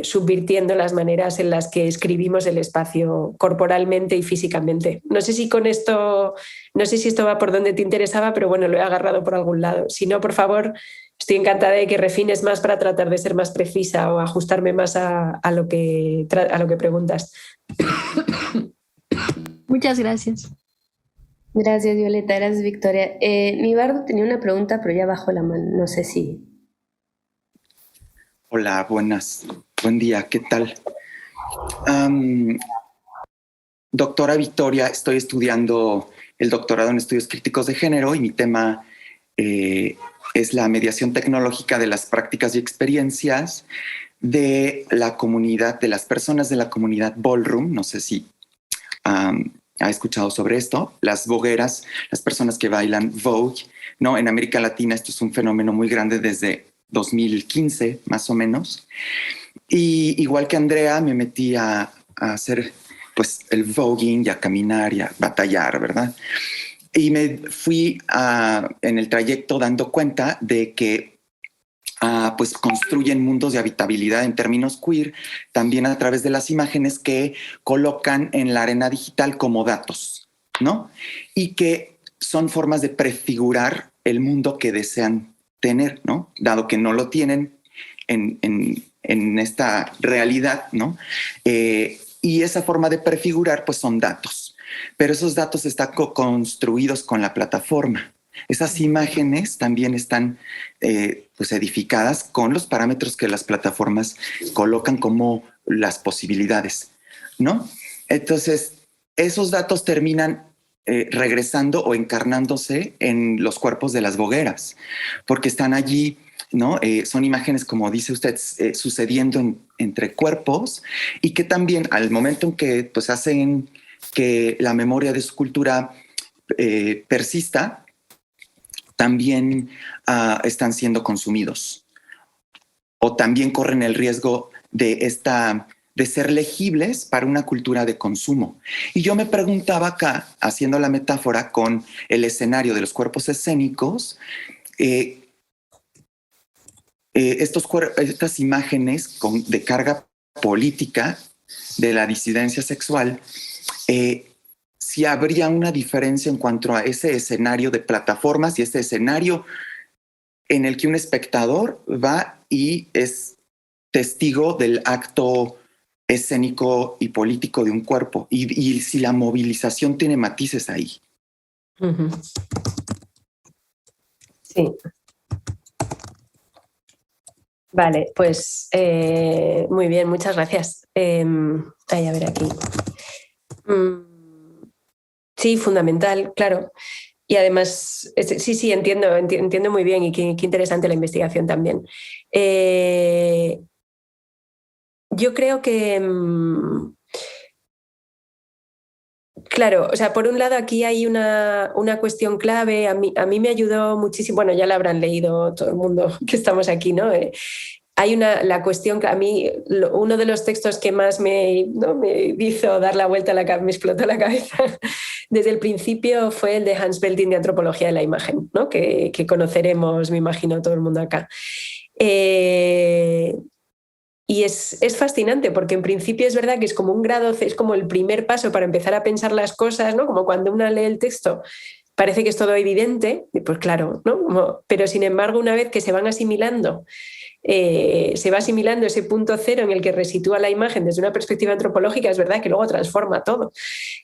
[SPEAKER 3] subvirtiendo las maneras en las que escribimos el espacio corporalmente y físicamente. No sé si esto va por donde te interesaba, pero bueno, lo he agarrado por algún lado. Si no, por favor, estoy encantada de que refines más para tratar de ser más precisa o ajustarme más a lo que preguntas.
[SPEAKER 5] Muchas gracias.
[SPEAKER 2] Gracias, Violeta. Gracias, Victoria. Nibardo tenía una pregunta, pero ya bajó la mano. No sé si...
[SPEAKER 6] Hola, buen día, ¿qué tal? Doctora Victoria, estoy estudiando el doctorado en estudios críticos de género y mi tema es la mediación tecnológica de las prácticas y experiencias de la comunidad, de las personas de la comunidad ballroom. No sé si ha escuchado sobre esto, las vogueras, las personas que bailan Vogue, ¿no? En América Latina esto es un fenómeno muy grande desde 2015, más o menos. Y igual que Andrea, me metí a hacer pues el voguing y a caminar y a batallar, ¿verdad? Y me fui en el trayecto dando cuenta de que pues construyen mundos de habitabilidad en términos queer, también a través de las imágenes que colocan en la arena digital como datos, ¿no? Y que son formas de prefigurar el mundo que desean tener, ¿no? Dado que no lo tienen en esta realidad, ¿no? Y esa forma de prefigurar, pues son datos. Pero esos datos están construidos con la plataforma. Esas imágenes también están pues edificadas con los parámetros que las plataformas colocan como las posibilidades, ¿no? Entonces, esos datos terminan regresando o encarnándose en los cuerpos de las bogueras, porque están allí, ¿no? Son imágenes, como dice usted, sucediendo entre cuerpos, y que también al momento en que pues, hacen que la memoria de su cultura persista, también están siendo consumidos, o también corren el riesgo de ser legibles para una cultura de consumo. Y yo me preguntaba acá, haciendo la metáfora con el escenario de los cuerpos escénicos, estas imágenes de carga política de la disidencia sexual, si habría una diferencia en cuanto a ese escenario de plataformas y este escenario en el que un espectador va y es testigo del acto escénico y político de un cuerpo, y si la movilización tiene matices ahí.
[SPEAKER 3] Uh-huh. Sí. Vale, pues muy bien, muchas gracias. A ver aquí. Sí, fundamental, claro. Y además, sí, entiendo muy bien, y qué interesante la investigación también. Yo creo que, claro, o sea, por un lado aquí hay una cuestión clave, a mí me ayudó muchísimo, bueno, ya la habrán leído todo el mundo que estamos aquí, ¿no? Hay la cuestión que a mí, uno de los textos que más me hizo dar la vuelta me explotó la cabeza desde el principio fue el de Hans Belting de Antropología de la Imagen, ¿no? Que conoceremos, me imagino, todo el mundo acá. Y es fascinante porque en principio es verdad que es como un grado, es como el primer paso para empezar a pensar las cosas, ¿no? Como cuando uno lee el texto parece que es todo evidente, pues claro, ¿no? Pero sin embargo una vez que se van asimilando, se va asimilando ese punto cero en el que resitúa la imagen desde una perspectiva antropológica, es verdad que luego transforma todo.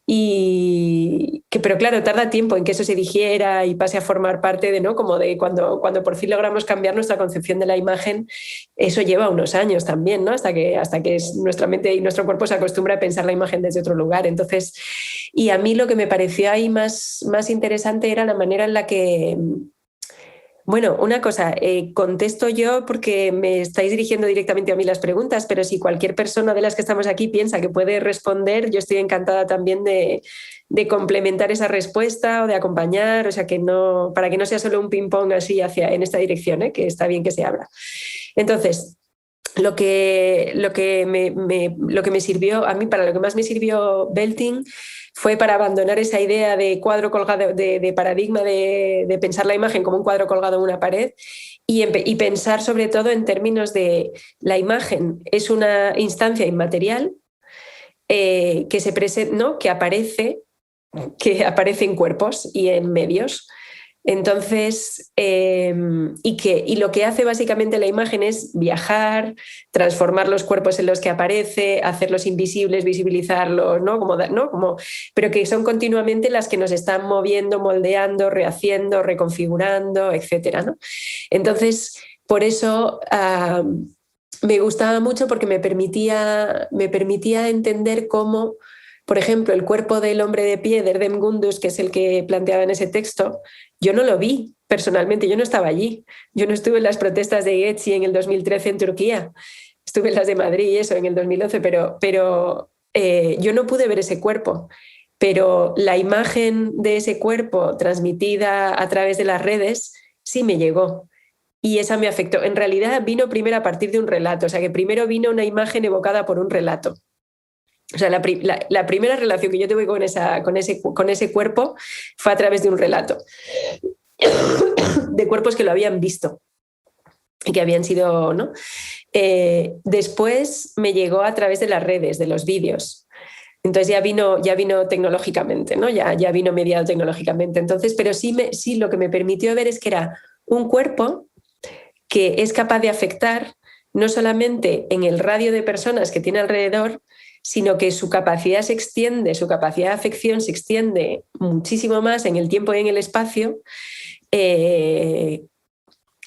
[SPEAKER 3] Pero claro, tarda tiempo en que eso se digiera y pase a formar parte de, ¿no? Como de cuando por fin logramos cambiar nuestra concepción de la imagen, eso lleva unos años también, ¿no? Hasta que nuestra mente y nuestro cuerpo se acostumbra a pensar la imagen desde otro lugar. Entonces, y a mí lo que me pareció ahí más interesante era la manera en la que... Bueno, una cosa, contesto yo porque me estáis dirigiendo directamente a mí las preguntas, pero si cualquier persona de las que estamos aquí piensa que puede responder, yo estoy encantada también de complementar esa respuesta o de acompañar, o sea, para que no sea solo un ping-pong así en esta dirección, que está bien que se abra. Entonces, lo que me sirvió, a mí para lo que más me sirvió Belting fue para abandonar esa idea de cuadro colgado, de paradigma de pensar la imagen como un cuadro colgado en una pared y pensar sobre todo en términos de la imagen es una instancia inmaterial que se presenta, ¿no? que aparece en cuerpos y en medios. Entonces, y lo que hace básicamente la imagen es viajar, transformar los cuerpos en los que aparece, hacerlos invisibles, visibilizarlos, ¿no? Pero que son continuamente las que nos están moviendo, moldeando, rehaciendo, reconfigurando, etcétera, ¿no? Entonces, por eso me gustaba mucho porque me permitía entender cómo, por ejemplo, el cuerpo del hombre de pie de Erdem Gündüz, que es el que planteaba en ese texto, yo no lo vi personalmente, yo no estaba allí. Yo no estuve en las protestas de Gezi en el 2013 en Turquía, estuve en las de Madrid y eso en el 2011, pero yo no pude ver ese cuerpo. Pero la imagen de ese cuerpo transmitida a través de las redes sí me llegó. Y esa me afectó. En realidad vino primero a partir de un relato, o sea que primero vino una imagen evocada por un relato. O sea, la primera relación que yo tuve con ese cuerpo fue a través de un relato de cuerpos que lo habían visto y que habían sido, ¿no? Después me llegó a través de las redes, de los vídeos. Entonces ya vino tecnológicamente, ¿no? Ya vino mediado tecnológicamente. Entonces, pero sí lo que me permitió ver es que era un cuerpo que es capaz de afectar no solamente en el radio de personas que tiene alrededor, sino que su capacidad se extiende, su capacidad de afección se extiende muchísimo más en el tiempo y en el espacio,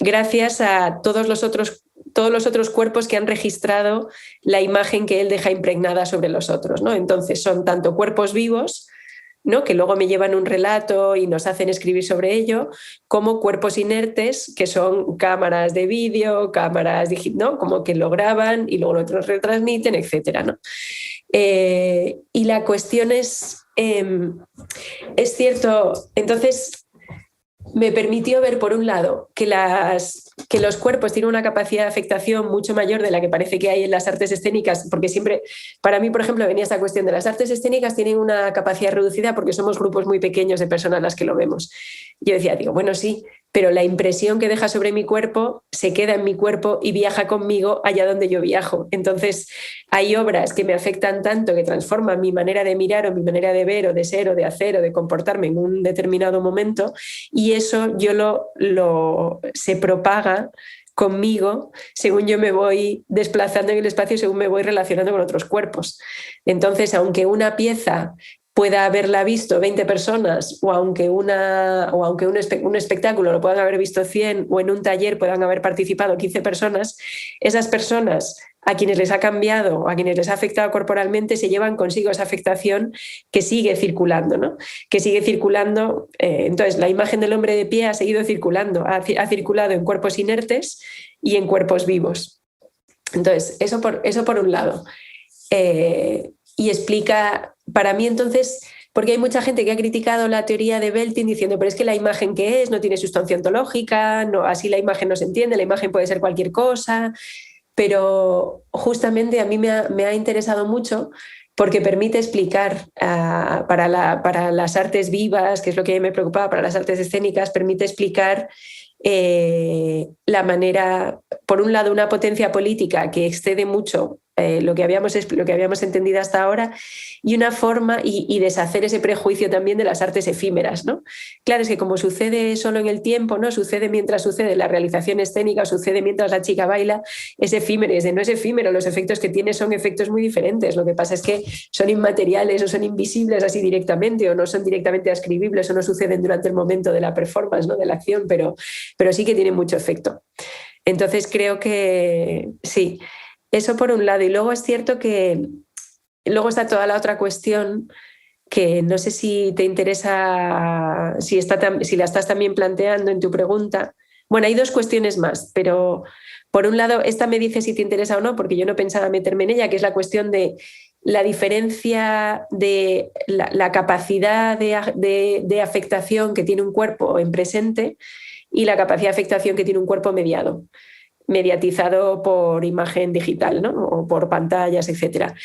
[SPEAKER 3] gracias a todos los otros cuerpos que han registrado la imagen que él deja impregnada sobre los otros, ¿no? Entonces son tanto cuerpos vivos, ¿no?, que luego me llevan un relato y nos hacen escribir sobre ello, como cuerpos inertes, que son cámaras de vídeo, cámaras ¿no?, como que lo graban y luego lo retransmiten, etc., ¿no? Y la cuestión es cierto, entonces me permitió ver, por un lado, que los cuerpos tienen una capacidad de afectación mucho mayor de la que parece que hay en las artes escénicas, porque siempre, para mí, por ejemplo, venía esta cuestión de las artes escénicas tienen una capacidad reducida porque somos grupos muy pequeños de personas las que lo vemos. Yo decía, bueno, sí, pero la impresión que deja sobre mi cuerpo se queda en mi cuerpo y viaja conmigo allá donde yo viajo. Entonces, hay obras que me afectan tanto, que transforman mi manera de mirar o mi manera de ver o de ser o de hacer o de comportarme en un determinado momento, y eso se propaga conmigo según yo me voy desplazando en el espacio, según me voy relacionando con otros cuerpos. Entonces, aunque una pieza pueda haberla visto 20 personas o aunque un espectáculo lo puedan haber visto 100 o en un taller puedan haber participado 15 personas, esas personas a quienes les ha cambiado o a quienes les ha afectado corporalmente se llevan consigo esa afectación que sigue circulando, ¿no? Que sigue circulando. Entonces, la imagen del hombre de pie ha seguido circulando, ha circulado en cuerpos inertes y en cuerpos vivos. Entonces, eso por un lado. Y explica, para mí entonces, porque hay mucha gente que ha criticado la teoría de Belting diciendo, pero es que la imagen que es no tiene sustancia ontológica, no, así la imagen no se entiende, la imagen puede ser cualquier cosa, pero justamente a mí me ha interesado mucho porque permite explicar para las artes vivas, que es lo que me preocupaba, para las artes escénicas, permite explicar la manera, por un lado, una potencia política que excede mucho lo que habíamos entendido hasta ahora, y una forma y deshacer ese prejuicio también de las artes efímeras, ¿no? Claro, es que como sucede solo en el tiempo, ¿no? Sucede mientras sucede la realización escénica, o sucede mientras la chica baila, es efímero, no es efímero, los efectos que tiene son efectos muy diferentes. Lo que pasa es que son inmateriales o son invisibles así directamente, o no son directamente ascribibles, o no suceden durante el momento de la performance, ¿no?, de la acción, pero sí que tienen mucho efecto. Entonces creo que sí, eso por un lado. Y luego es cierto que luego está toda la otra cuestión que no sé si te interesa, si la estás también planteando en tu pregunta. Bueno, hay dos cuestiones más, pero por un lado, esta me dice si te interesa o no, porque yo no pensaba meterme en ella, que es la cuestión de la diferencia de la capacidad de afectación que tiene un cuerpo en presente y la capacidad de afectación que tiene un cuerpo mediatizado por imagen digital, ¿no?, o por pantallas, etcétera.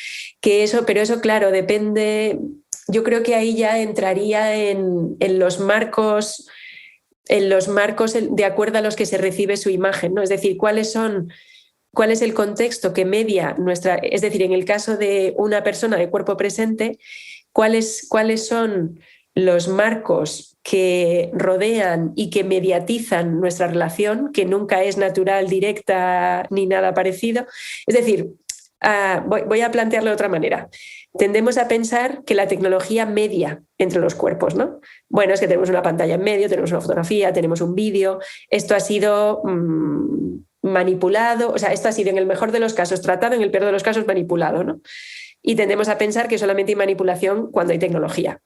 [SPEAKER 3] Pero eso, claro, depende. Yo creo que ahí ya entraría en los marcos de acuerdo a los que se recibe su imagen, ¿no? Es decir, cuál es el contexto que media nuestra, es decir, en el caso de una persona de cuerpo presente, cuáles son los marcos que rodean y que mediatizan nuestra relación, que nunca es natural, directa ni nada parecido. Es decir, voy a plantearlo de otra manera. Tendemos a pensar que la tecnología media entre los cuerpos, ¿no? Bueno, es que tenemos una pantalla en medio, tenemos una fotografía, tenemos un vídeo. Esto ha sido manipulado, o sea, esto ha sido en el mejor de los casos tratado, en el peor de los casos manipulado, ¿no? Y tendemos a pensar que solamente hay manipulación cuando hay tecnología.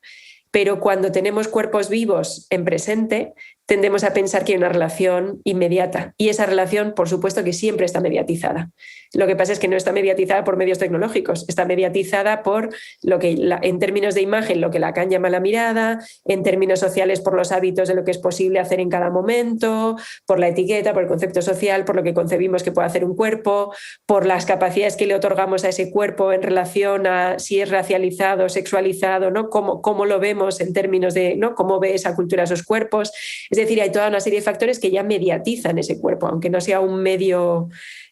[SPEAKER 3] Pero cuando tenemos cuerpos vivos en presente, tendemos a pensar que hay una relación inmediata. Y esa relación, por supuesto, que siempre está mediatizada. Lo que pasa es que no está mediatizada por medios tecnológicos, está mediatizada por lo que, en términos de imagen, lo que Lacan llama la mirada, en términos sociales, por los hábitos de lo que es posible hacer en cada momento, por la etiqueta, por el concepto social, por lo que concebimos que puede hacer un cuerpo, por las capacidades que le otorgamos a ese cuerpo en relación a si es racializado, sexualizado, ¿no? Cómo lo vemos en términos de, ¿no?, cómo ve esa cultura esos cuerpos. Es decir, hay toda una serie de factores que ya mediatizan ese cuerpo, aunque no sea un medio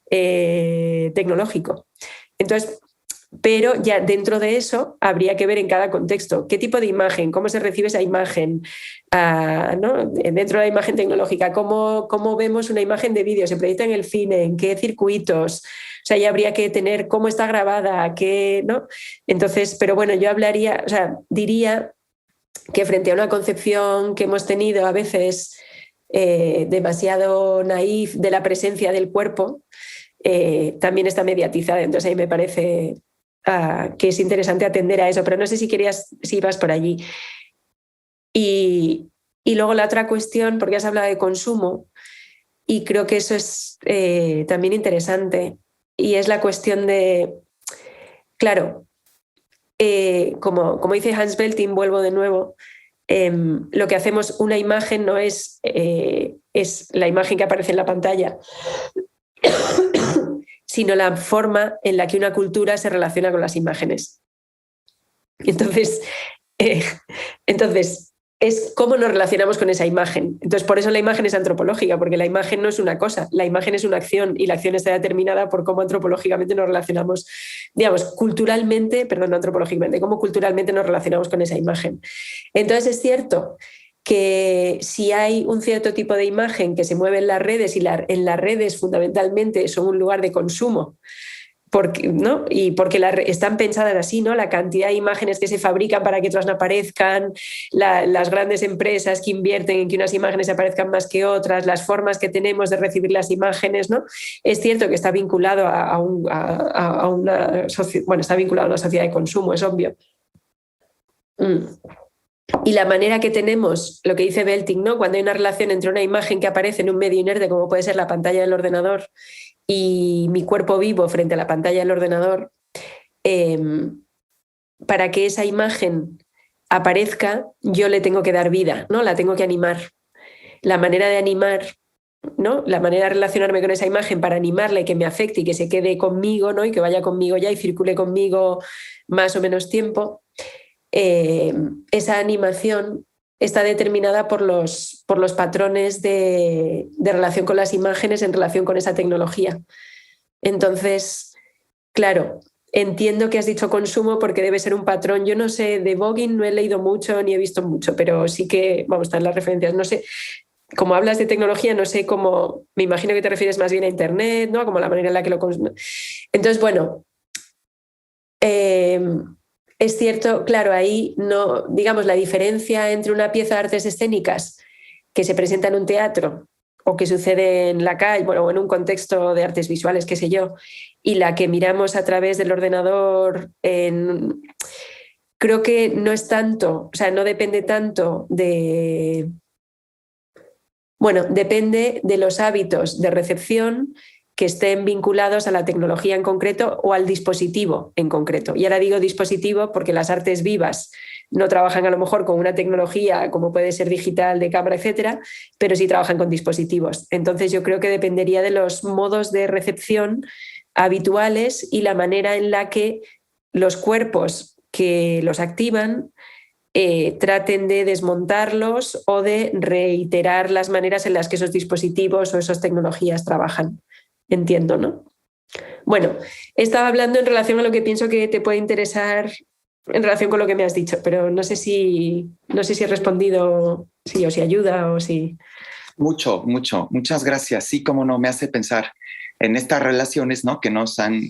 [SPEAKER 3] tecnológico. Entonces, Pero ya dentro de eso habría que ver en cada contexto qué tipo de imagen, cómo se recibe esa imagen, ¿no? Dentro de la imagen tecnológica, cómo vemos una imagen de vídeo, se proyecta en el cine, en qué circuitos, o sea, ya habría que tener cómo está grabada, qué, ¿no? Entonces, pero bueno, yo hablaría, o sea, diría que frente a una concepción que hemos tenido a veces demasiado naif de la presencia del cuerpo, también está mediatizada. Entonces ahí me parece que es interesante atender a eso, pero no sé si ibas por allí. Y luego la otra cuestión, porque has hablado de consumo, y creo que eso es también interesante, y es la cuestión de, claro, como dice Hans Belting, vuelvo de nuevo, lo que hacemos, una imagen no es la imagen que aparece en la pantalla, sino la forma en la que una cultura se relaciona con las imágenes. Entonces, es cómo nos relacionamos con esa imagen. Entonces, por eso la imagen es antropológica, porque la imagen no es una cosa, la imagen es una acción, y la acción está determinada por cómo antropológicamente nos relacionamos, digamos, cómo culturalmente nos relacionamos con esa imagen. Entonces, es cierto que si hay un cierto tipo de imagen que se mueve en las redes, y en las redes fundamentalmente son un lugar de consumo, ¿no? Y porque están pensadas así, ¿no? La cantidad de imágenes que se fabrican para que otras no aparezcan, las grandes empresas que invierten en que unas imágenes aparezcan más que otras, las formas que tenemos de recibir las imágenes, ¿no? Es cierto que está vinculado a una está vinculado a una sociedad de consumo, es obvio. Y la manera que tenemos, lo que dice Belting, ¿no? Cuando hay una relación entre una imagen que aparece en un medio inerte, como puede ser la pantalla del ordenador, y mi cuerpo vivo frente a la pantalla del ordenador, para que esa imagen aparezca, yo le tengo que dar vida, ¿no? La tengo que animar. La manera de animar, ¿no? La manera de relacionarme con esa imagen para animarla y que me afecte y que se quede conmigo, ¿no? Y que vaya conmigo ya y circule conmigo más o menos tiempo, esa animación está determinada por los patrones de relación con las imágenes en relación con esa tecnología. Entonces, claro, entiendo que has dicho consumo porque debe ser un patrón. Yo no sé, de Voguing no he leído mucho ni he visto mucho, pero sí que, vamos, están las referencias. No sé, como hablas de tecnología, no sé cómo, me imagino que te refieres más bien a Internet, ¿no? Como la manera en la que lo consumo. Entonces, bueno, es cierto, claro, ahí no, digamos, la diferencia entre una pieza de artes escénicas que se presenta en un teatro o que sucede en la calle, bueno, o en un contexto de artes visuales, qué sé yo, y la que miramos a través del ordenador, creo que no es tanto, o sea, no depende tanto de... Bueno, depende de los hábitos de recepción que estén vinculados a la tecnología en concreto o al dispositivo en concreto. Y ahora digo dispositivo porque las artes vivas no trabajan a lo mejor con una tecnología como puede ser digital, de cámara, etcétera, pero sí trabajan con dispositivos. Entonces yo creo que dependería de los modos de recepción habituales y la manera en la que los cuerpos que los activan traten de desmontarlos o de reiterar las maneras en las que esos dispositivos o esas tecnologías trabajan. Entiendo, ¿no? Bueno, estaba hablando en relación a lo que pienso que te puede interesar en relación con lo que me has dicho, pero no sé si he respondido, sí, o si ayuda o si...
[SPEAKER 6] Mucho. Muchas gracias. Sí, cómo no, me hace pensar en estas relaciones, ¿no? Que no están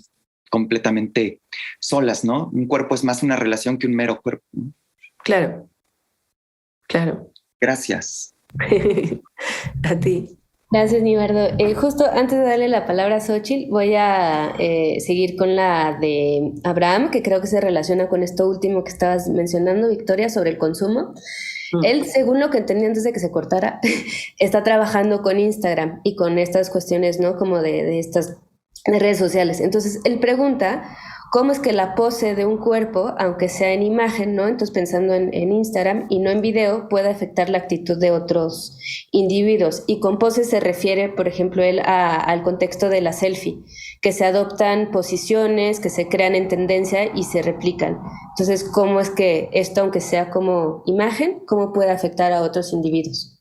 [SPEAKER 6] completamente solas, ¿no? Un cuerpo es más una relación que un mero cuerpo, ¿no?
[SPEAKER 3] Claro.
[SPEAKER 6] Gracias.
[SPEAKER 3] A ti.
[SPEAKER 2] Gracias, Nibardo. Justo antes de darle la palabra a Xochitl, voy a seguir con la de Abraham, que creo que se relaciona con esto último que estabas mencionando, Victoria, sobre el consumo. Él, según lo que entendí antes de que se cortara, está trabajando con Instagram y con estas cuestiones, ¿no? Como de estas de redes sociales. Entonces, él pregunta cómo es que la pose de un cuerpo, aunque sea en imagen, ¿no? Entonces, pensando en Instagram y no en video, puede afectar la actitud de otros individuos. Y con pose se refiere, por ejemplo, él al contexto de la selfie, que se adoptan posiciones, que se crean en tendencia y se replican. Entonces, ¿cómo es que esto, aunque sea como imagen, cómo puede afectar a otros individuos?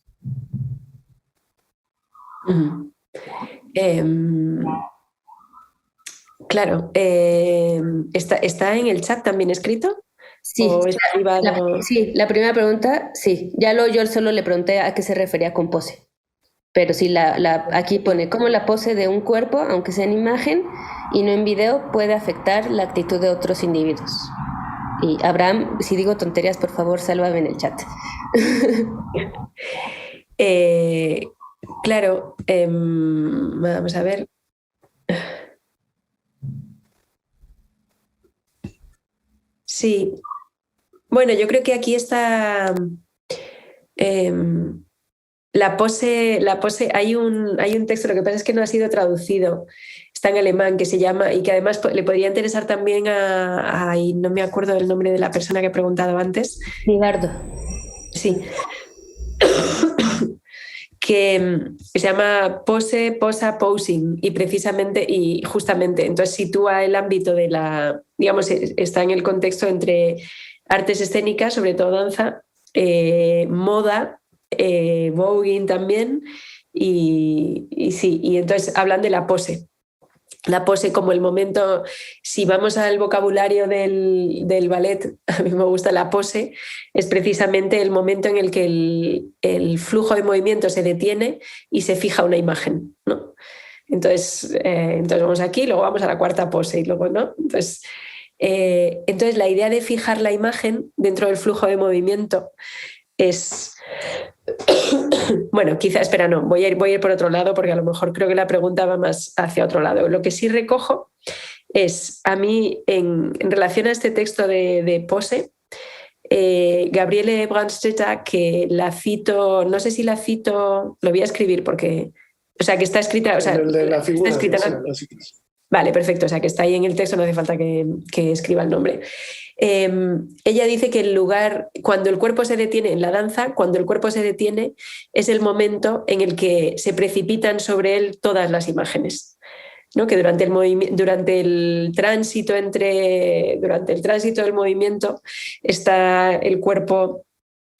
[SPEAKER 3] Claro. ¿Está en el chat también escrito?
[SPEAKER 2] Sí,
[SPEAKER 3] ¿O es privado?
[SPEAKER 2] sí, la primera pregunta, sí. Ya yo solo le pregunté a qué se refería con pose. Pero sí, aquí pone cómo la pose de un cuerpo, aunque sea en imagen y no en video, puede afectar la actitud de otros individuos. Y Abraham, si digo tonterías, por favor, sálvame en el chat.
[SPEAKER 3] Claro, vamos a ver. Sí. Bueno, yo creo que aquí está la pose, hay un texto, lo que pasa es que no ha sido traducido, está en alemán, que se llama, y que además le podría interesar también y no me acuerdo del nombre de la persona que he preguntado antes.
[SPEAKER 2] Ligardo.
[SPEAKER 3] Sí. que se llama posa, posing, y precisamente, y justamente, entonces sitúa el ámbito de digamos, está en el contexto entre artes escénicas, sobre todo danza, moda, voguing también, y sí, y entonces hablan de la pose. La pose como el momento, si vamos al vocabulario del ballet, a mí me gusta la pose, es precisamente el momento en el que el flujo de movimiento se detiene y se fija una imagen, ¿no? Entonces vamos aquí, luego vamos a la cuarta pose y luego, ¿no? Entonces la idea de fijar la imagen dentro del flujo de movimiento es... Bueno, quizá, espera, no, voy a ir por otro lado porque a lo mejor creo que la pregunta va más hacia otro lado. Lo que sí recojo es, a mí, en relación a este texto de pose, Gabriele Brandstätter, que la cito, no sé si la cito, lo voy a escribir porque, o sea, que está escrita, o sea,
[SPEAKER 1] El de la figura,
[SPEAKER 3] está escrita, ¿no? Vale, perfecto, o sea, que está ahí en el texto, no hace falta que escriba el nombre. Ella dice que el lugar, cuando el cuerpo se detiene en la danza, cuando el cuerpo se detiene, es el momento en el que se precipitan sobre él todas las imágenes, ¿no? Que durante el tránsito del movimiento está el cuerpo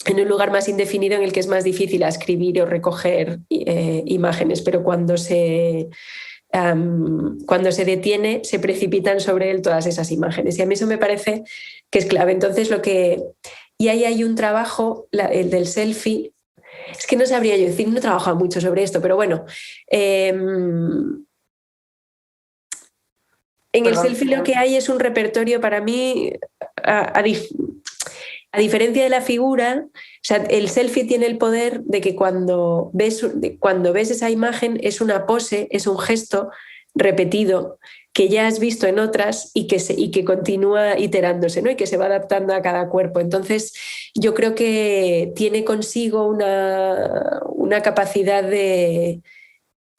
[SPEAKER 3] en un lugar más indefinido en el que es más difícil escribir o recoger imágenes, pero cuando se detiene, se precipitan sobre él todas esas imágenes. Y a mí eso me parece que es clave. Entonces, y ahí hay un trabajo, el del selfie. Es que no sabría yo decir, no he trabajado mucho sobre esto, pero bueno. En el selfie lo que hay es un repertorio para mí, a diferencia de la figura, o sea, el selfie tiene el poder de que cuando ves esa imagen es una pose, es un gesto repetido que ya has visto en otras y que continúa iterándose, ¿no? Y que se va adaptando a cada cuerpo. Entonces, yo creo que tiene consigo una capacidad de,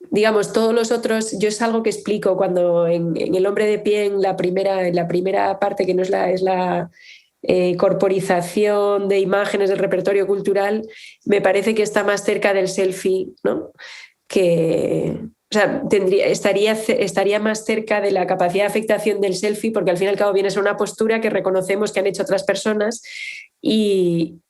[SPEAKER 3] digamos, todos los otros, yo es algo que explico cuando en El hombre de pie, en la primera parte, que no es la corporización de imágenes del repertorio cultural, me parece que está más cerca del selfie, ¿no? O sea, estaría más cerca de la capacidad de afectación del selfie, porque al fin y al cabo viene a ser una postura que reconocemos que han hecho otras personas y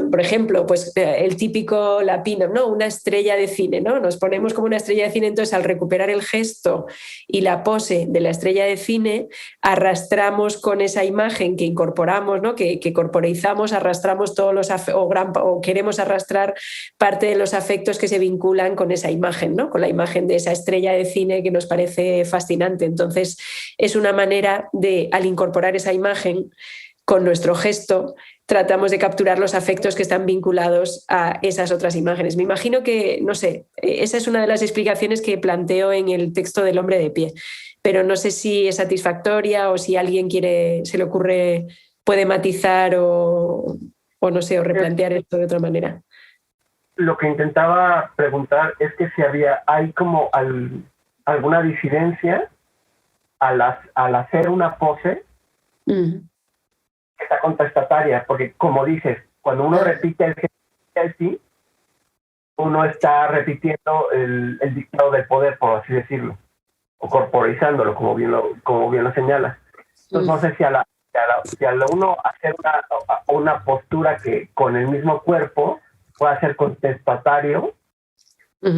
[SPEAKER 3] por ejemplo, pues el típico la pin-up, ¿no? Una estrella de cine, ¿no? Nos ponemos como una estrella de cine, entonces al recuperar el gesto y la pose de la estrella de cine, arrastramos con esa imagen que incorporamos, ¿no? Que corporizamos, arrastramos todos los o queremos arrastrar parte de los afectos que se vinculan con esa imagen, ¿no? Con la imagen de esa estrella de cine que nos parece fascinante. Entonces, es una manera de, al incorporar esa imagen, con nuestro gesto tratamos de capturar los afectos que están vinculados a esas otras imágenes. Me imagino que, no sé, esa es una de las explicaciones que planteo en el texto del hombre de pie, pero no sé si es satisfactoria o si alguien se le ocurre, puede matizar o no sé, o replantear esto de otra manera.
[SPEAKER 4] Lo que intentaba preguntar es que si hay como alguna disidencia al hacer una pose que está contestataria, porque como dices, cuando uno repite el selfie, uno está repitiendo el dictado del poder, por así decirlo, o corporizándolo, como bien lo señalas. Entonces no sé si a uno hacer una postura que con el mismo cuerpo pueda ser contestatario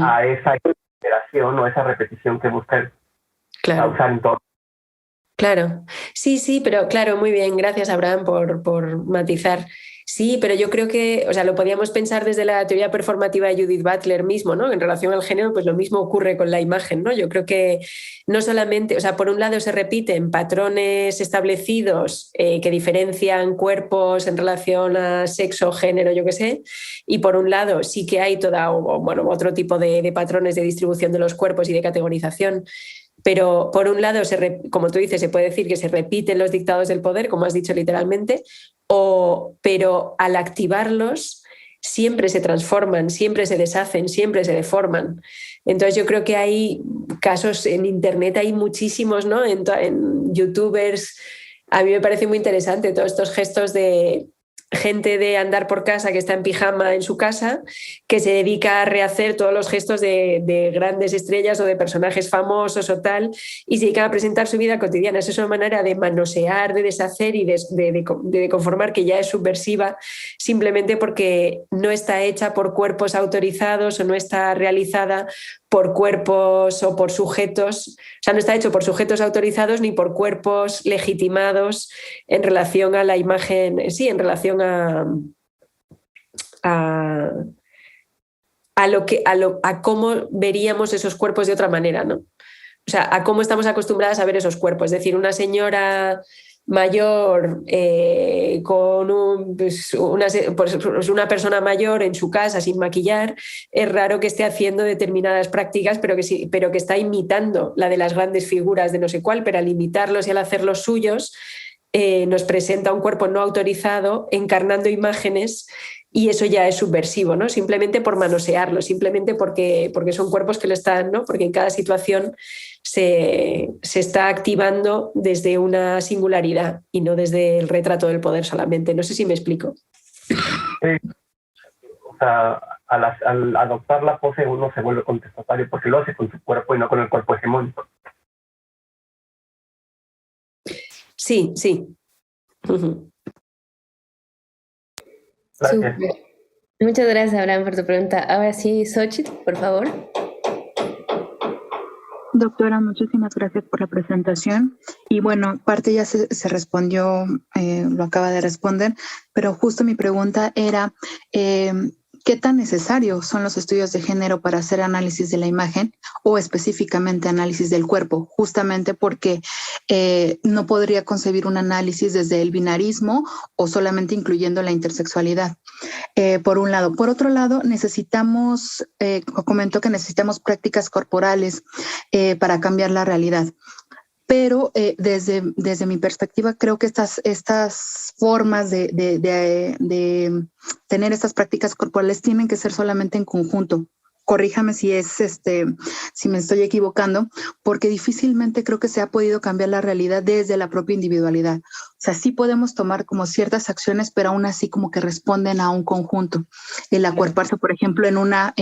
[SPEAKER 4] a esa iteración o esa repetición que busca él.
[SPEAKER 3] claro.
[SPEAKER 4] a usar en todo.
[SPEAKER 3] Claro, sí, pero claro, muy bien, gracias Abraham por matizar. Sí, pero yo creo que, o sea, lo podíamos pensar desde la teoría performativa de Judith Butler mismo, ¿no? En relación al género, pues lo mismo ocurre con la imagen, ¿no? Yo creo que no solamente, o sea, por un lado se repiten patrones establecidos que diferencian cuerpos en relación a sexo, género, yo qué sé, y por un lado sí que hay bueno, otro tipo de patrones de distribución de los cuerpos y de categorización. Pero por un lado, como tú dices, se puede decir que se repiten los dictados del poder, como has dicho literalmente, pero al activarlos siempre se transforman, siempre se deshacen, siempre se deforman. Entonces yo creo que hay casos en Internet, hay muchísimos, ¿no? En youtubers. A mí me parece muy interesante todos estos gestos de gente de andar por casa que está en pijama en su casa, que se dedica a rehacer todos los gestos de grandes estrellas o de personajes famosos o tal, y se dedica a presentar su vida cotidiana. Eso es una manera de manosear, de deshacer y de conformar, que ya es subversiva, simplemente porque no está hecha por cuerpos autorizados o no está realizada por cuerpos o por sujetos, o sea, no está hecho por sujetos autorizados ni por cuerpos legitimados en relación a la imagen, sí, en relación a cómo veríamos esos cuerpos de otra manera, ¿no? O sea, a cómo estamos acostumbradas a ver esos cuerpos. Es decir, una señora mayor con una persona mayor en su casa sin maquillar, es raro que esté haciendo determinadas prácticas, pero que está imitando la de las grandes figuras de no sé cuál, pero al imitarlos y al hacerlos suyos nos presenta un cuerpo no autorizado encarnando imágenes, y eso ya es subversivo, ¿no? Simplemente por manosearlo, simplemente porque son cuerpos que lo están, ¿no? Porque en cada situación se está activando desde una singularidad y no desde el retrato del poder solamente. No sé si me explico.
[SPEAKER 4] Sí. O sea, al adoptar la pose uno se vuelve contestatario porque lo hace con su cuerpo y no con el cuerpo hegemónico.
[SPEAKER 3] Sí. Uh-huh.
[SPEAKER 4] Gracias.
[SPEAKER 2] Muchas gracias, Abraham, por tu pregunta. Ahora sí, Xochitl, por favor.
[SPEAKER 7] Doctora, muchísimas gracias por la presentación. Y bueno, parte ya se respondió, lo acaba de responder, pero justo mi pregunta era, ¿qué tan necesarios son los estudios de género para hacer análisis de la imagen o específicamente análisis del cuerpo? Justamente porque no podría concebir un análisis desde el binarismo o solamente incluyendo la intersexualidad. Por un lado. Por otro lado, comentó que necesitamos prácticas corporales para cambiar la realidad. Pero desde mi perspectiva, creo que estas formas de tener estas prácticas corporales tienen que ser solamente en conjunto. Corríjame si me estoy equivocando, porque difícilmente creo que se ha podido cambiar la realidad desde la propia individualidad. O sea, sí podemos tomar como ciertas acciones, pero aún así como que responden a un conjunto. El acuerparse, por ejemplo, en una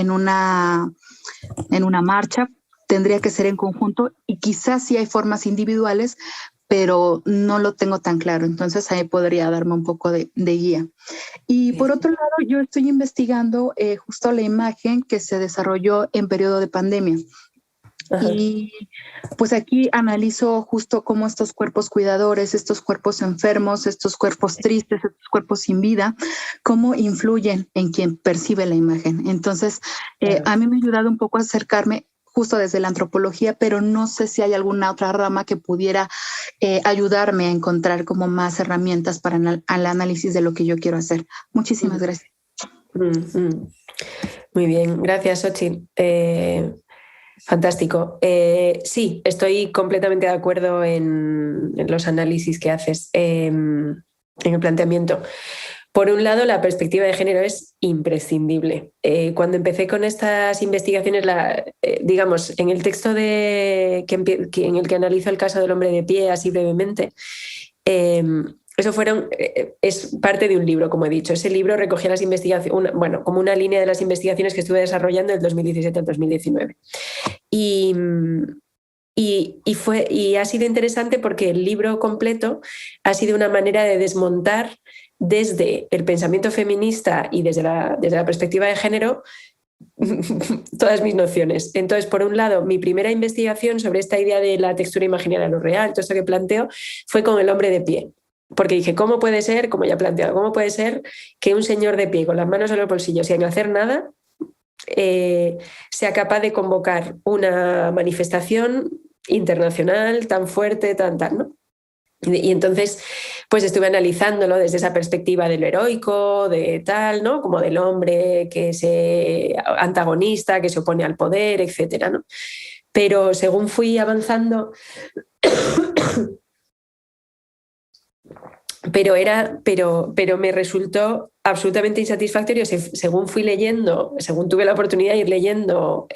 [SPEAKER 7] marcha tendría que ser en conjunto, y quizás sí hay formas individuales, pero no lo tengo tan claro. Entonces ahí podría darme un poco de guía. Y por otro lado, yo estoy investigando justo la imagen que se desarrolló en periodo de pandemia. Ajá. Y pues aquí analizo justo cómo estos cuerpos cuidadores, estos cuerpos enfermos, estos cuerpos tristes, estos cuerpos sin vida, cómo influyen en quien percibe la imagen. Entonces, a mí me ha ayudado un poco a acercarme justo desde la antropología, pero no sé si hay alguna otra rama que pudiera ayudarme a encontrar como más herramientas para el análisis de lo que yo quiero hacer. Muchísimas gracias.
[SPEAKER 3] Muy bien, gracias, Xochitl. Fantástico. Sí, estoy completamente de acuerdo en los análisis que haces, en el planteamiento. Por un lado, la perspectiva de género es imprescindible. Cuando empecé con estas investigaciones, digamos, en el texto en el que analizo el caso del hombre de pie, así brevemente, es parte de un libro, como he dicho. Ese libro recogía las investigaciones, como una línea de las investigaciones que estuve desarrollando del 2017 al 2019. Y ha sido interesante porque el libro completo ha sido una manera de desmontar desde el pensamiento feminista y desde la perspectiva de género todas mis nociones. Entonces, por un lado, mi primera investigación sobre esta idea de la textura imaginaria a lo real, todo esto que planteo, fue con el hombre de pie. Porque dije, ¿cómo puede ser, como ya he planteado, cómo puede ser que un señor de pie con las manos en los bolsillos y sin hacer nada sea capaz de convocar una manifestación internacional tan fuerte, tan, ¿no? Y entonces, pues estuve analizándolo desde esa perspectiva de lo heroico, de tal, ¿no? Como del hombre que es antagonista, que se opone al poder, etcétera, ¿no? Pero según fui avanzando, pero me resultó absolutamente insatisfactorio según fui leyendo, según tuve la oportunidad de ir leyendo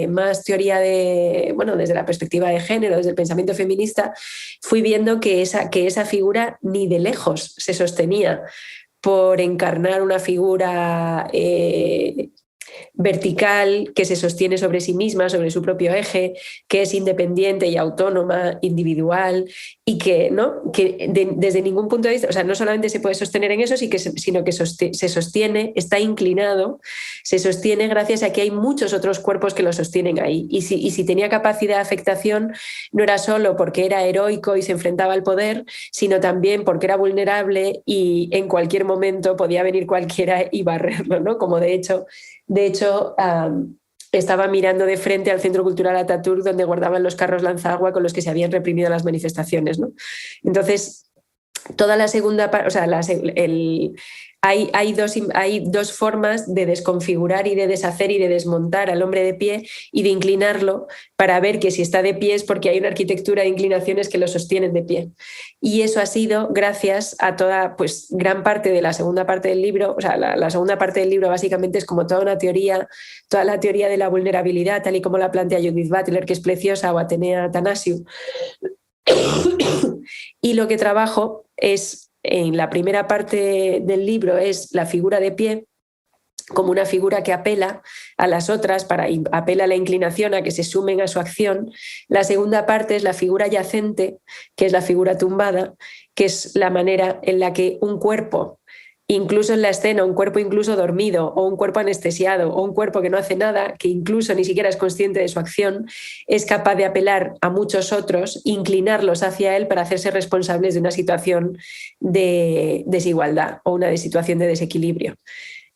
[SPEAKER 3] más teoría desde la perspectiva de género, desde el pensamiento feminista, fui viendo que esa figura ni de lejos se sostenía por encarnar una figura vertical que se sostiene sobre sí misma, sobre su propio eje, que es independiente y autónoma, individual, y que, ¿no? Desde ningún punto de vista, o sea, no solamente se puede sostener en eso, sino que se sostiene, está inclinado, se sostiene gracias a que hay muchos otros cuerpos que lo sostienen ahí. Y si tenía capacidad de afectación, no era solo porque era heroico y se enfrentaba al poder, sino también porque era vulnerable y en cualquier momento podía venir cualquiera y barrerlo, ¿no? Como de hecho, estaba mirando de frente al Centro Cultural Atatürk, donde guardaban los carros lanzagua con los que se habían reprimido las manifestaciones, ¿no? Entonces, toda la segunda parte, o sea, hay dos formas de desconfigurar y de deshacer y de desmontar al hombre de pie y de inclinarlo para ver que si está de pie es porque hay una arquitectura de inclinaciones que lo sostienen de pie. Y eso ha sido gracias a toda, pues, gran parte de la segunda parte del libro. O sea, la segunda parte del libro básicamente es como toda la teoría de la vulnerabilidad, tal y como la plantea Judith Butler, que es preciosa, o Atenea Athanasiou. Y lo que trabajo es, en la primera parte del libro, es la figura de pie como una figura que apela a las otras, apela a la inclinación, a que se sumen a su acción. La segunda parte es la figura yacente, que es la figura tumbada, que es la manera en la que un cuerpo, incluso en la escena, un cuerpo incluso dormido, o un cuerpo anestesiado, o un cuerpo que no hace nada, que incluso ni siquiera es consciente de su acción, es capaz de apelar a muchos otros, inclinarlos hacia él para hacerse responsables de una situación de desigualdad o una situación de desequilibrio.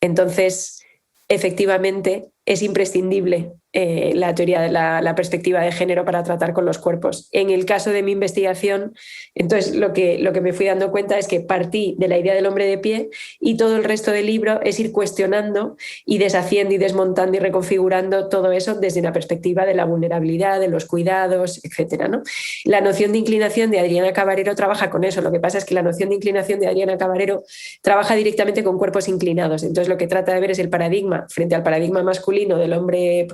[SPEAKER 3] Entonces, efectivamente, es imprescindible la teoría de la perspectiva de género para tratar con los cuerpos. En el caso de mi investigación, entonces lo que me fui dando cuenta es que partí de la idea del hombre de pie y todo el resto del libro es ir cuestionando y deshaciendo y desmontando y reconfigurando todo eso desde una perspectiva de la vulnerabilidad, de los cuidados, etcétera, ¿no? La noción de inclinación de Adriana Cabarero trabaja con eso. Lo que pasa es que la noción de inclinación de Adriana Cabarero trabaja directamente con cuerpos inclinados. Entonces lo que trata de ver es el paradigma frente al paradigma masculino del hombre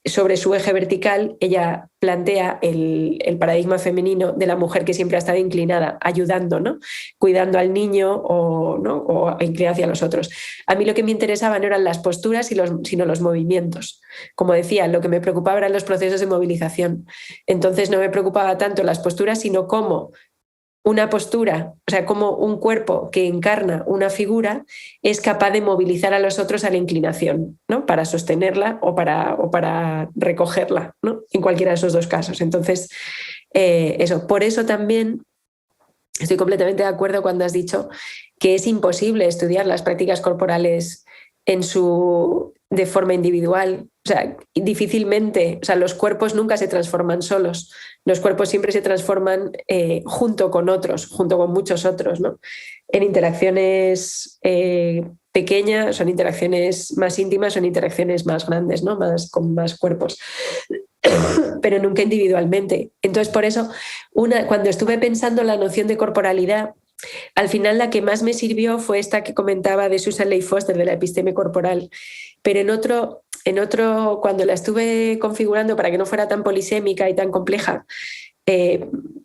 [SPEAKER 3] sobre su eje vertical. Ella plantea el paradigma femenino de la mujer que siempre ha estado inclinada, ayudando, ¿no? Cuidando al niño o inclinada hacia los otros. A mí lo que me interesaba no eran las posturas, sino los movimientos. Como decía, lo que me preocupaba eran los procesos de movilización. Entonces no me preocupaba tanto las posturas, sino cómo una postura, o sea, como un cuerpo que encarna una figura es capaz de movilizar a los otros a la inclinación, ¿no? Para sostenerla o para recogerla, ¿no? En cualquiera de esos dos casos. Entonces, eso. Por eso también estoy completamente de acuerdo cuando has dicho que es imposible estudiar las prácticas corporales de forma individual. O sea, difícilmente, o sea, los cuerpos nunca se transforman solos. Los cuerpos siempre se transforman junto con otros, junto con muchos otros, ¿no? En interacciones pequeñas, son interacciones más íntimas, son interacciones más grandes, ¿no? Con más cuerpos, pero nunca individualmente. Entonces, por eso, cuando estuve pensando la noción de corporalidad, al final la que más me sirvió fue esta que comentaba de Susan Leigh Foster, de la episteme corporal. Pero en otro, cuando la estuve configurando para que no fuera tan polisémica y tan compleja,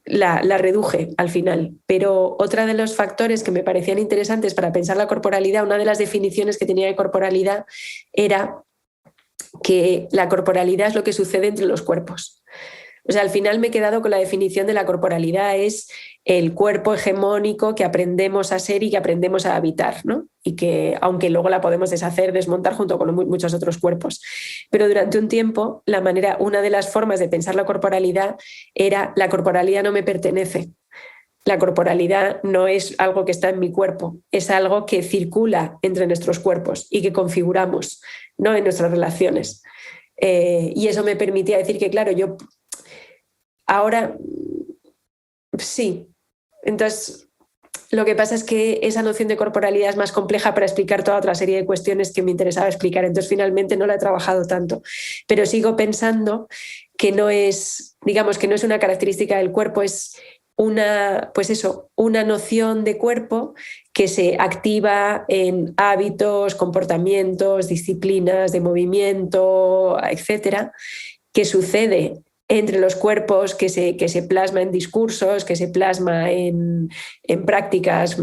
[SPEAKER 3] la reduje al final. Pero otro de los factores que me parecían interesantes para pensar la corporalidad, una de las definiciones que tenía de corporalidad era que la corporalidad es lo que sucede entre los cuerpos. O sea, al final me he quedado con la definición de la corporalidad, es el cuerpo hegemónico que aprendemos a ser y que aprendemos a habitar, ¿no? Y que, aunque luego la podemos deshacer, desmontar junto con muchos otros cuerpos. Pero durante un tiempo, una de las formas de pensar la corporalidad era: la corporalidad no me pertenece. La corporalidad no es algo que está en mi cuerpo, es algo que circula entre nuestros cuerpos y que configuramos, ¿no?, en nuestras relaciones. Y eso me permitía decir que, claro, yo ahora sí. Entonces, lo que pasa es que esa noción de corporalidad es más compleja para explicar toda otra serie de cuestiones que me interesaba explicar. Entonces, finalmente no la he trabajado tanto. Pero sigo pensando que no es, digamos, que no es una característica del cuerpo, es una noción de cuerpo que se activa en hábitos, comportamientos, disciplinas de movimiento, etcétera, que sucede entre los cuerpos, que se plasma en discursos, que se plasma en prácticas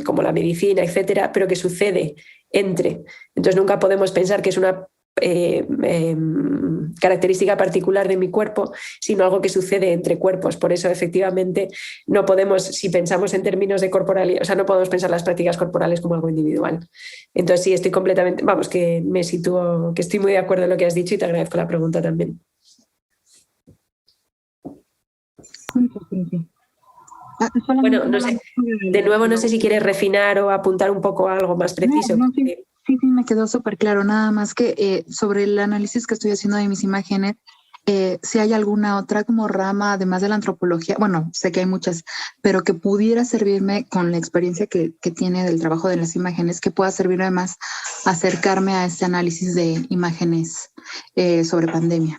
[SPEAKER 3] como la medicina, etcétera, pero que sucede entre. Entonces nunca podemos pensar que es una característica particular de mi cuerpo, sino algo que sucede entre cuerpos. Por eso, efectivamente, no podemos, si pensamos en términos de corporalidad, o sea, no podemos pensar las prácticas corporales como algo individual. Entonces sí, estoy completamente, vamos, que me sitúo, que estoy muy de acuerdo en lo que has dicho y te agradezco la pregunta también. Bueno, no sé, de nuevo no sé si quieres refinar o apuntar un poco a algo más preciso.
[SPEAKER 7] Sí, me quedó súper claro. Nada más que sobre el análisis que estoy haciendo de mis imágenes, si hay alguna otra como rama, además de la antropología, bueno, sé que hay muchas, pero que pudiera servirme con la experiencia que tiene del trabajo de las imágenes, que pueda servirme más acercarme a este análisis de imágenes sobre pandemia.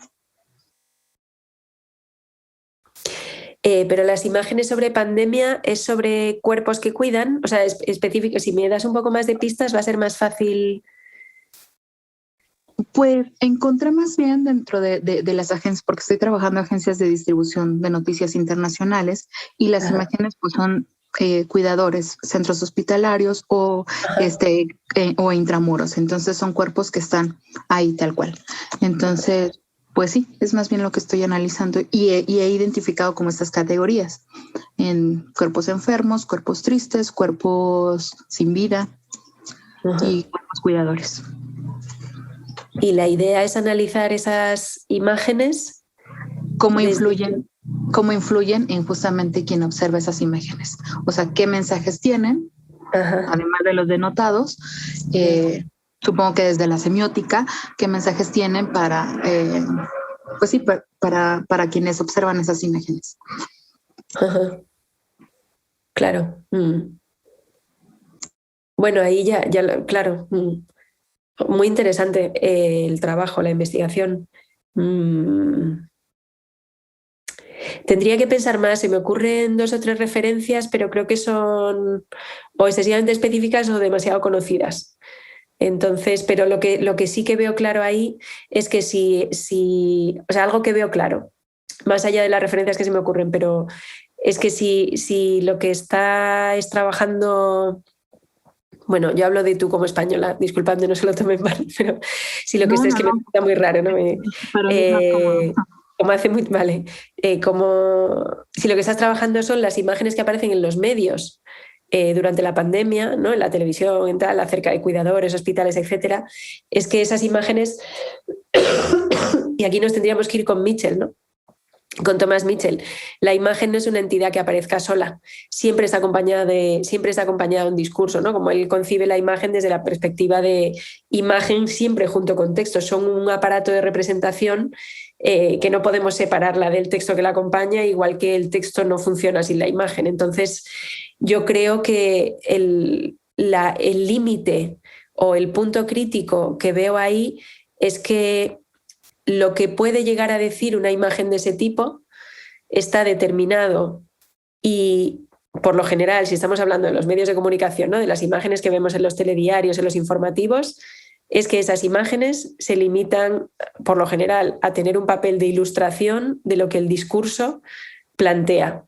[SPEAKER 3] Pero las imágenes sobre pandemia es sobre cuerpos que cuidan, o sea, es específico. Si me das un poco más de pistas va a ser más fácil.
[SPEAKER 7] Pues encontré más bien dentro de las agencias, porque estoy trabajando en agencias de distribución de noticias internacionales, y las imágenes pues son cuidadores, centros hospitalarios o intramuros. Entonces son cuerpos que están ahí tal cual. Entonces, pues sí, es más bien lo que estoy analizando y he identificado como estas categorías en cuerpos enfermos, cuerpos tristes, cuerpos sin vida y cuerpos cuidadores.
[SPEAKER 3] Y la idea es analizar esas imágenes.
[SPEAKER 7] ¿Cómo influyen en justamente quien observa esas imágenes? O sea, ¿qué mensajes tienen? Además de los denotados, supongo que desde la semiótica, ¿qué mensajes tienen para quienes observan esas imágenes?
[SPEAKER 3] Claro. Bueno, ahí ya claro. Muy interesante el trabajo, la investigación. Tendría que pensar más, se me ocurren 2 o 3 referencias, pero creo que son o excesivamente específicas o demasiado conocidas. Entonces, pero lo que sí que veo claro ahí es que o sea, algo que veo claro, más allá de las referencias que se me ocurren, pero es que si lo que está es trabajando. Bueno, yo hablo de tú como española, disculpadme, no se lo tomen mal, pero si lo que me resulta muy raro, ¿no? Como hace muy. Vale. Como si lo que estás trabajando son las imágenes que aparecen en los medios durante la pandemia, ¿no? En la televisión, en tal, acerca de cuidadores, hospitales, etcétera, es que esas imágenes. Y aquí nos tendríamos que ir con Mitchell, ¿no? Con Thomas Mitchell, la imagen no es una entidad que aparezca sola, siempre está acompañada de un discurso, ¿no? Como él concibe la imagen desde la perspectiva de imagen siempre junto con texto, son un aparato de representación que no podemos separarla del texto que la acompaña, igual que el texto no funciona sin la imagen. Entonces, yo creo que el límite o el punto crítico que veo ahí es que lo que puede llegar a decir una imagen de ese tipo está determinado y, por lo general, si estamos hablando de los medios de comunicación, ¿no? De las imágenes que vemos en los telediarios, en los informativos, es que esas imágenes se limitan, por lo general, a tener un papel de ilustración de lo que el discurso plantea.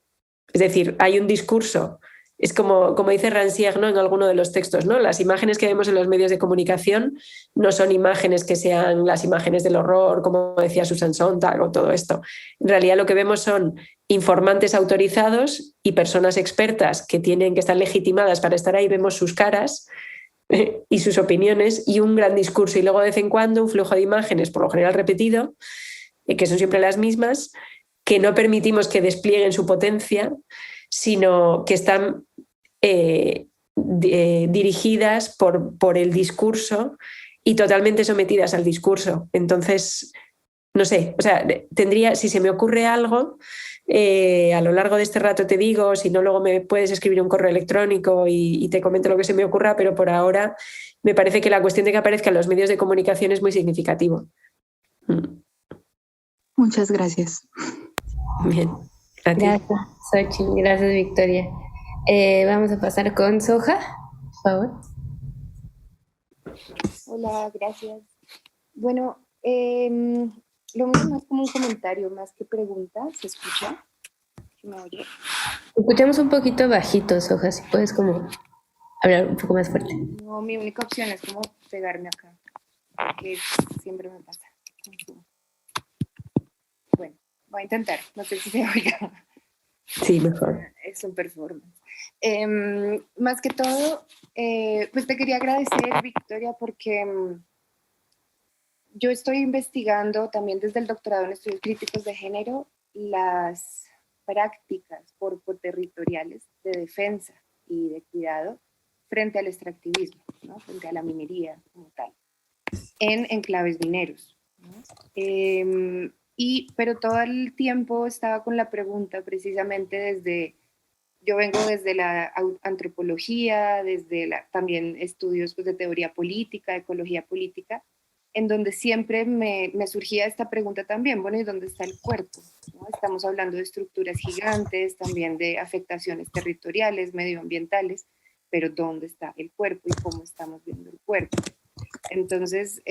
[SPEAKER 3] Es decir, hay un discurso es como dice Rancière, ¿no?, en alguno de los textos, ¿no? Las imágenes que vemos en los medios de comunicación no son imágenes que sean las imágenes del horror, como decía Susan Sontag o todo esto. En realidad lo que vemos son informantes autorizados y personas expertas que tienen que estar legitimadas para estar ahí, vemos sus caras y sus opiniones y un gran discurso, y luego de vez en cuando un flujo de imágenes, por lo general repetido, que son siempre las mismas, que no permitimos que desplieguen su potencia, sino que están dirigidas por el discurso y totalmente sometidas al discurso. Entonces, no sé, o sea, si se me ocurre algo, a lo largo de este rato te digo, si no luego me puedes escribir un correo electrónico y te comento lo que se me ocurra, pero por ahora me parece que la cuestión de que aparezcan los medios de comunicación es muy significativo.
[SPEAKER 7] Muchas gracias.
[SPEAKER 3] Bien, a ti.
[SPEAKER 2] Gracias, Xochitl. Gracias, Victoria. Vamos a pasar con Soja, por favor.
[SPEAKER 8] Hola, gracias. Bueno, lo mismo es como un comentario más que pregunta. ¿Se escucha? ¿Me oye?
[SPEAKER 2] Escuchamos un poquito bajito, Soja, si puedes como hablar un poco más fuerte.
[SPEAKER 8] No, mi única opción es como pegarme acá, que siempre me pasa. Bueno, voy a intentar, no sé si se oiga.
[SPEAKER 3] Sí, mejor.
[SPEAKER 8] Es un performance. Más que todo, pues te quería agradecer, Victoria, porque yo estoy investigando también desde el doctorado en estudios críticos de género las prácticas territoriales de defensa y de cuidado frente al extractivismo, ¿no? Frente a la minería como tal, en enclaves mineros, ¿no? Pero todo el tiempo estaba con la pregunta precisamente yo vengo desde la antropología, también estudios pues, de teoría política, ecología política, en donde siempre me surgía esta pregunta también, bueno, ¿y dónde está el cuerpo? ¿No? Estamos hablando de estructuras gigantes, también de afectaciones territoriales, medioambientales, pero ¿dónde está el cuerpo y cómo estamos viendo el cuerpo? Entonces,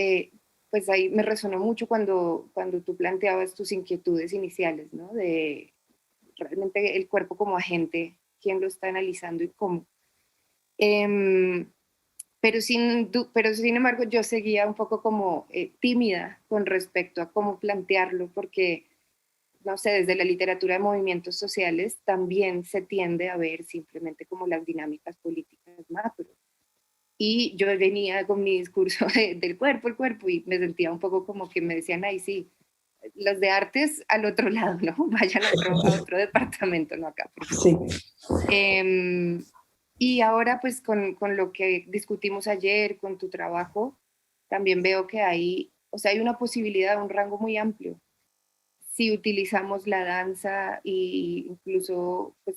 [SPEAKER 8] pues ahí me resonó mucho cuando tú planteabas tus inquietudes iniciales, ¿no? De realmente el cuerpo como agente, quién lo está analizando y cómo. Pero sin embargo yo seguía un poco como tímida con respecto a cómo plantearlo, porque, no sé, desde la literatura de movimientos sociales también se tiende a ver simplemente como las dinámicas políticas macro. Y yo venía con mi discurso del cuerpo, el cuerpo, y me sentía un poco como que me decían, ay, sí, los de artes al otro lado, ¿no? Vayan a otro departamento, no acá.
[SPEAKER 3] Sí.
[SPEAKER 8] Y ahora, pues, con lo que discutimos ayer, con tu trabajo, también veo que hay una posibilidad, un rango muy amplio. Si utilizamos la danza e incluso pues,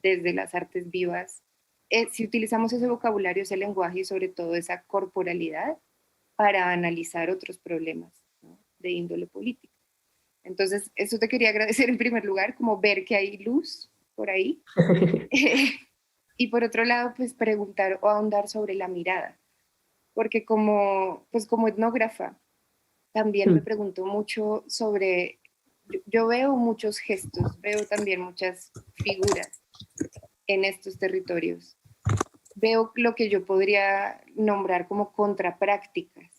[SPEAKER 8] desde las artes vivas, si utilizamos ese vocabulario, ese lenguaje y sobre todo esa corporalidad para analizar otros problemas, ¿no? De índole política. Entonces, eso te quería agradecer en primer lugar, como ver que hay luz por ahí. Y por otro lado, pues preguntar o ahondar sobre la mirada, porque como etnógrafa también me pregunto mucho sobre, yo veo muchos gestos, veo también muchas figuras en estos territorios. Veo lo que yo podría nombrar como contraprácticas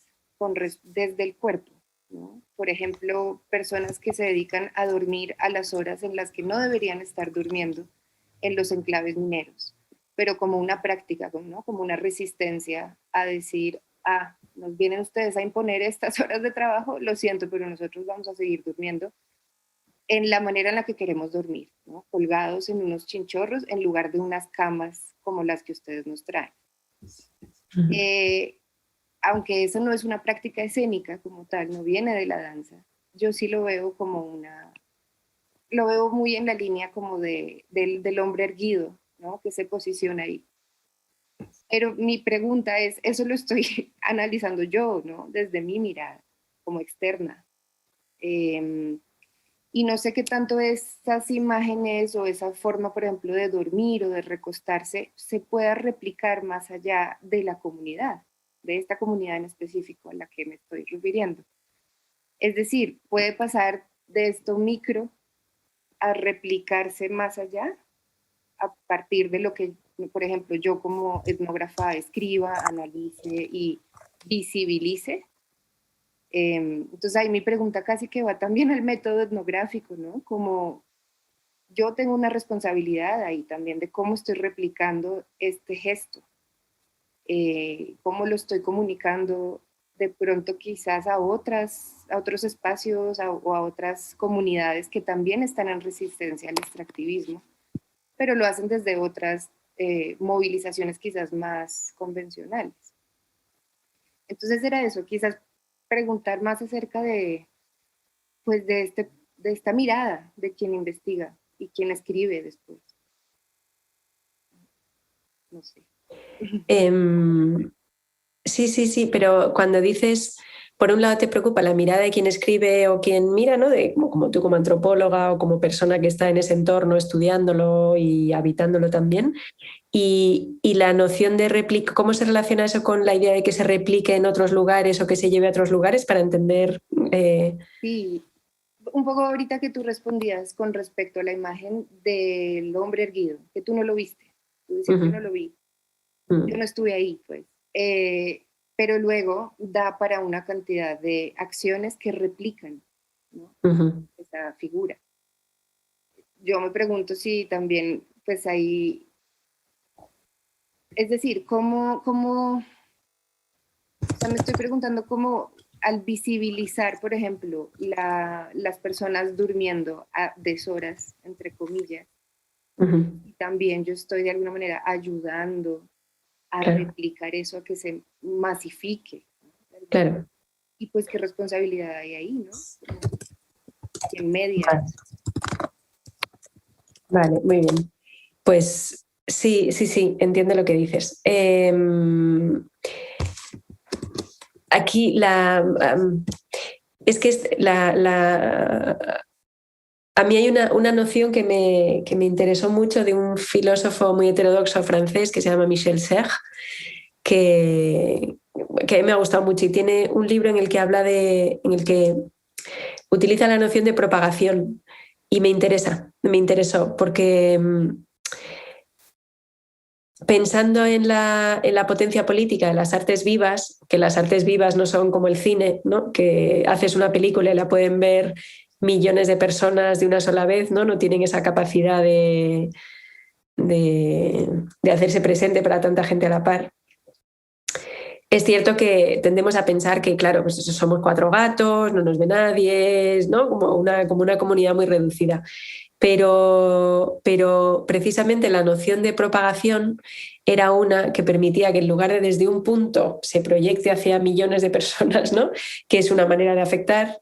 [SPEAKER 8] desde el cuerpo, ¿no? Por ejemplo, personas que se dedican a dormir a las horas en las que no deberían estar durmiendo en los enclaves mineros, pero como una práctica, ¿no? Como una resistencia a decir, nos vienen ustedes a imponer estas horas de trabajo, lo siento, pero nosotros vamos a seguir durmiendo en la manera en la que queremos dormir, ¿no? Colgados en unos chinchorros en lugar de unas camas como las que ustedes nos traen. Aunque eso no es una práctica escénica como tal, no viene de la danza, yo sí lo veo como lo veo muy en la línea como del hombre erguido, ¿no? Que se posiciona ahí. Pero mi pregunta es, eso lo estoy analizando yo, ¿no? Desde mi mirada, como externa. Y no sé qué tanto esas imágenes o esa forma, por ejemplo, de dormir o de recostarse se pueda replicar más allá de la comunidad, de esta comunidad en específico a la que me estoy refiriendo. Es decir, puede pasar de esto micro a replicarse más allá a partir de lo que por ejemplo, yo como etnógrafa escriba, analice y visibilice. Entonces ahí mi pregunta casi que va también al método etnográfico, ¿no? Como yo tengo una responsabilidad ahí también de cómo estoy replicando este gesto, cómo lo estoy comunicando de pronto quizás a otros espacios o a otras comunidades que también están en resistencia al extractivismo, pero lo hacen desde otras movilizaciones quizás más convencionales. Entonces era eso, quizás preguntar más acerca de, pues de esta mirada de quien investiga y quien escribe después. No sé.
[SPEAKER 3] Sí, pero cuando dices, por un lado te preocupa la mirada de quien escribe o quien mira, ¿no? Como tú como antropóloga o como persona que está en ese entorno estudiándolo y habitándolo también, y la noción de réplica, ¿cómo se relaciona eso con la idea de que se replique en otros lugares o que se lleve a otros lugares para entender?
[SPEAKER 8] Sí, un poco ahorita que tú respondías con respecto a la imagen del hombre erguido, que tú no lo viste, tú dices que no lo vi, yo no estuve ahí, pues. Pero luego da para una cantidad de acciones que replican, ¿no? Esa figura. Yo me pregunto si también, pues ahí, es decir, o sea, me estoy preguntando cómo al visibilizar, por ejemplo, las personas durmiendo a deshoras, entre comillas, y también yo estoy de alguna manera ayudando a replicar eso, a que se masifique.
[SPEAKER 3] Claro.
[SPEAKER 8] Y pues qué responsabilidad hay ahí, ¿no? ¿Quién media?
[SPEAKER 3] Vale, muy bien. Pues sí, entiendo lo que dices. Aquí es que a mí hay una noción que me interesó mucho de un filósofo muy heterodoxo francés que se llama Michel Serres, que a mí me ha gustado mucho y tiene un libro en el que en el que utiliza la noción de propagación y me interesó porque pensando en la potencia política de las artes vivas, que las artes vivas no son como el cine, ¿no? Que haces una película y la pueden ver millones de personas de una sola vez, ¿no? No tienen esa capacidad de hacerse presente para tanta gente a la par. Es cierto que tendemos a pensar que, claro, pues somos 4 gatos, no nos ve nadie, ¿no? Como una comunidad muy reducida. Pero precisamente la noción de propagación era una que permitía que en lugar de desde un punto se proyecte hacia millones de personas, ¿no? Que es una manera de afectar.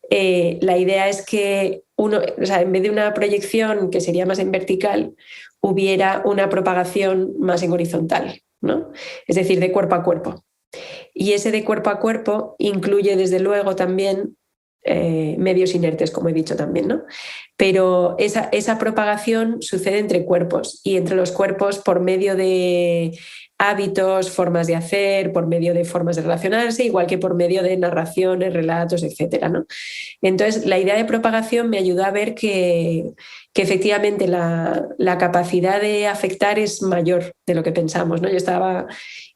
[SPEAKER 3] La idea es que en vez de una proyección que sería más en vertical, hubiera una propagación más en horizontal, ¿no? Es decir, de cuerpo a cuerpo. Y ese de cuerpo a cuerpo incluye desde luego también medios inertes, como he dicho también, ¿no? Pero esa propagación sucede entre cuerpos y entre los cuerpos por medio de hábitos, formas de hacer, por medio de formas de relacionarse, igual que por medio de narraciones, relatos, etcétera, ¿no? Entonces, la idea de propagación me ayudó a ver que efectivamente la capacidad de afectar es mayor de lo que pensamos, ¿no?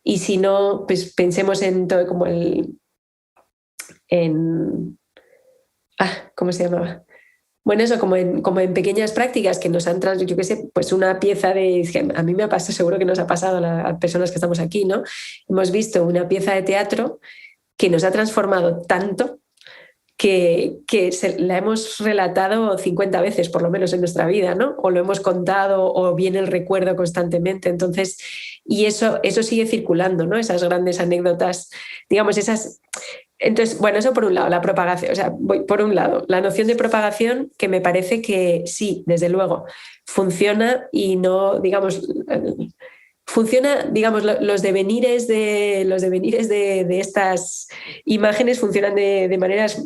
[SPEAKER 3] Y si no, pues pensemos en todo como ¿cómo se llamaba? Bueno, eso como en pequeñas prácticas que nos han traído, yo qué sé, pues una pieza a mí me ha pasado, seguro que nos ha pasado a las personas que estamos aquí, ¿no? Hemos visto una pieza de teatro que nos ha transformado tanto que la hemos relatado 50 veces por lo menos en nuestra vida, ¿no? O lo hemos contado o viene el recuerdo constantemente. Entonces, y eso sigue circulando, ¿no? Esas grandes anécdotas, digamos, esas... Entonces, bueno, eso por un lado, la propagación, o sea, por un lado, la noción de propagación que me parece que sí, desde luego, funciona y no, digamos, funciona, digamos, los devenires de estas imágenes funcionan de maneras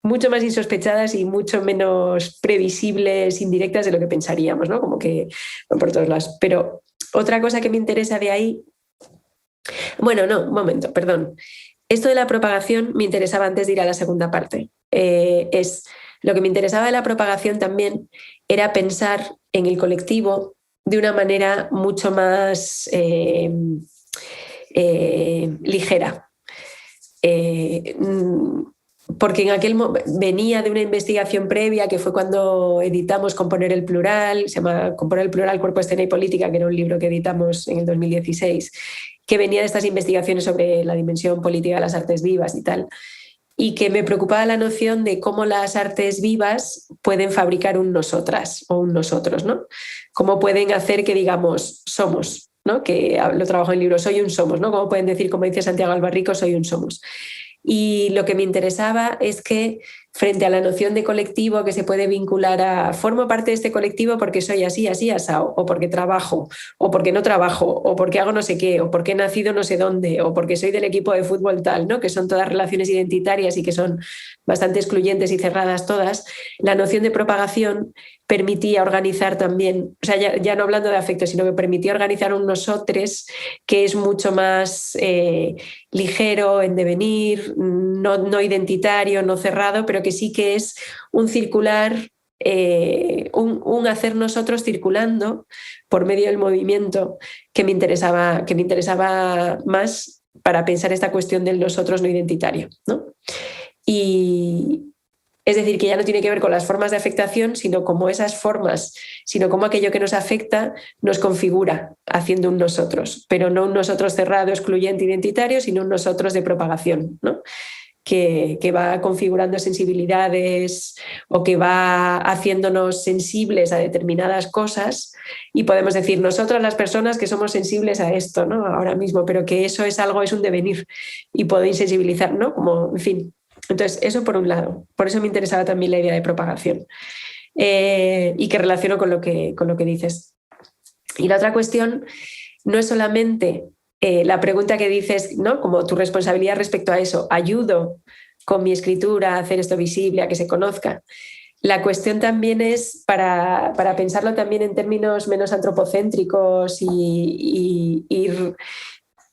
[SPEAKER 3] mucho más insospechadas y mucho menos previsibles, indirectas de lo que pensaríamos, ¿no? Como que por todos lados. Pero otra cosa que me interesa de ahí... Bueno, no, un momento, perdón. Esto de la propagación me interesaba antes de ir a la segunda parte. Lo que me interesaba de la propagación también era pensar en el colectivo de una manera mucho más ligera. Porque en aquel venía de una investigación previa que fue cuando editamos Componer el Plural, se llama Componer el Plural, Cuerpo, Escena y Política, que era un libro que editamos en el 2016, que venía de estas investigaciones sobre la dimensión política de las artes vivas y tal, y que me preocupaba la noción de cómo las artes vivas pueden fabricar un nosotras o un nosotros, ¿no? Cómo pueden hacer que digamos somos, ¿no? Que lo trabajo en el libro, soy un somos, ¿no? Cómo pueden decir, como dice Santiago Albarrico, soy un somos. Y lo que me interesaba es que frente a la noción de colectivo que se puede vincular a formo parte de este colectivo porque soy así, así, asao, o porque trabajo, o porque no trabajo, o porque hago no sé qué, o porque he nacido no sé dónde, o porque soy del equipo de fútbol tal, ¿no? Que son todas relaciones identitarias y que son bastante excluyentes y cerradas todas. La noción de propagación permitía organizar también, o sea, ya no hablando de afecto, sino que permitía organizar un nosotres que es mucho más ligero en devenir, no identitario, no cerrado, pero que sí que es un circular, un hacer nosotros circulando por medio del movimiento que me interesaba más para pensar esta cuestión del nosotros no identitario, ¿no? Y es decir, que ya no tiene que ver con las formas de afectación, sino como esas formas, sino como aquello que nos afecta nos configura haciendo un nosotros, pero no un nosotros cerrado, excluyente, identitario, sino un nosotros de propagación, ¿no? Que va configurando sensibilidades o que va haciéndonos sensibles a determinadas cosas, y podemos decir nosotras las personas que somos sensibles a esto, ¿no? Ahora mismo, pero que eso es algo, es un devenir y puedo insensibilizar, ¿no? Como, en fin. Entonces, eso por un lado. Por eso me interesaba también la idea de propagación y que relaciono con lo que dices. Y la otra cuestión no es solamente la pregunta que dices, ¿no? Como tu responsabilidad respecto a eso, ayudo con mi escritura a hacer esto visible, a que se conozca. La cuestión también es para pensarlo también en términos menos antropocéntricos y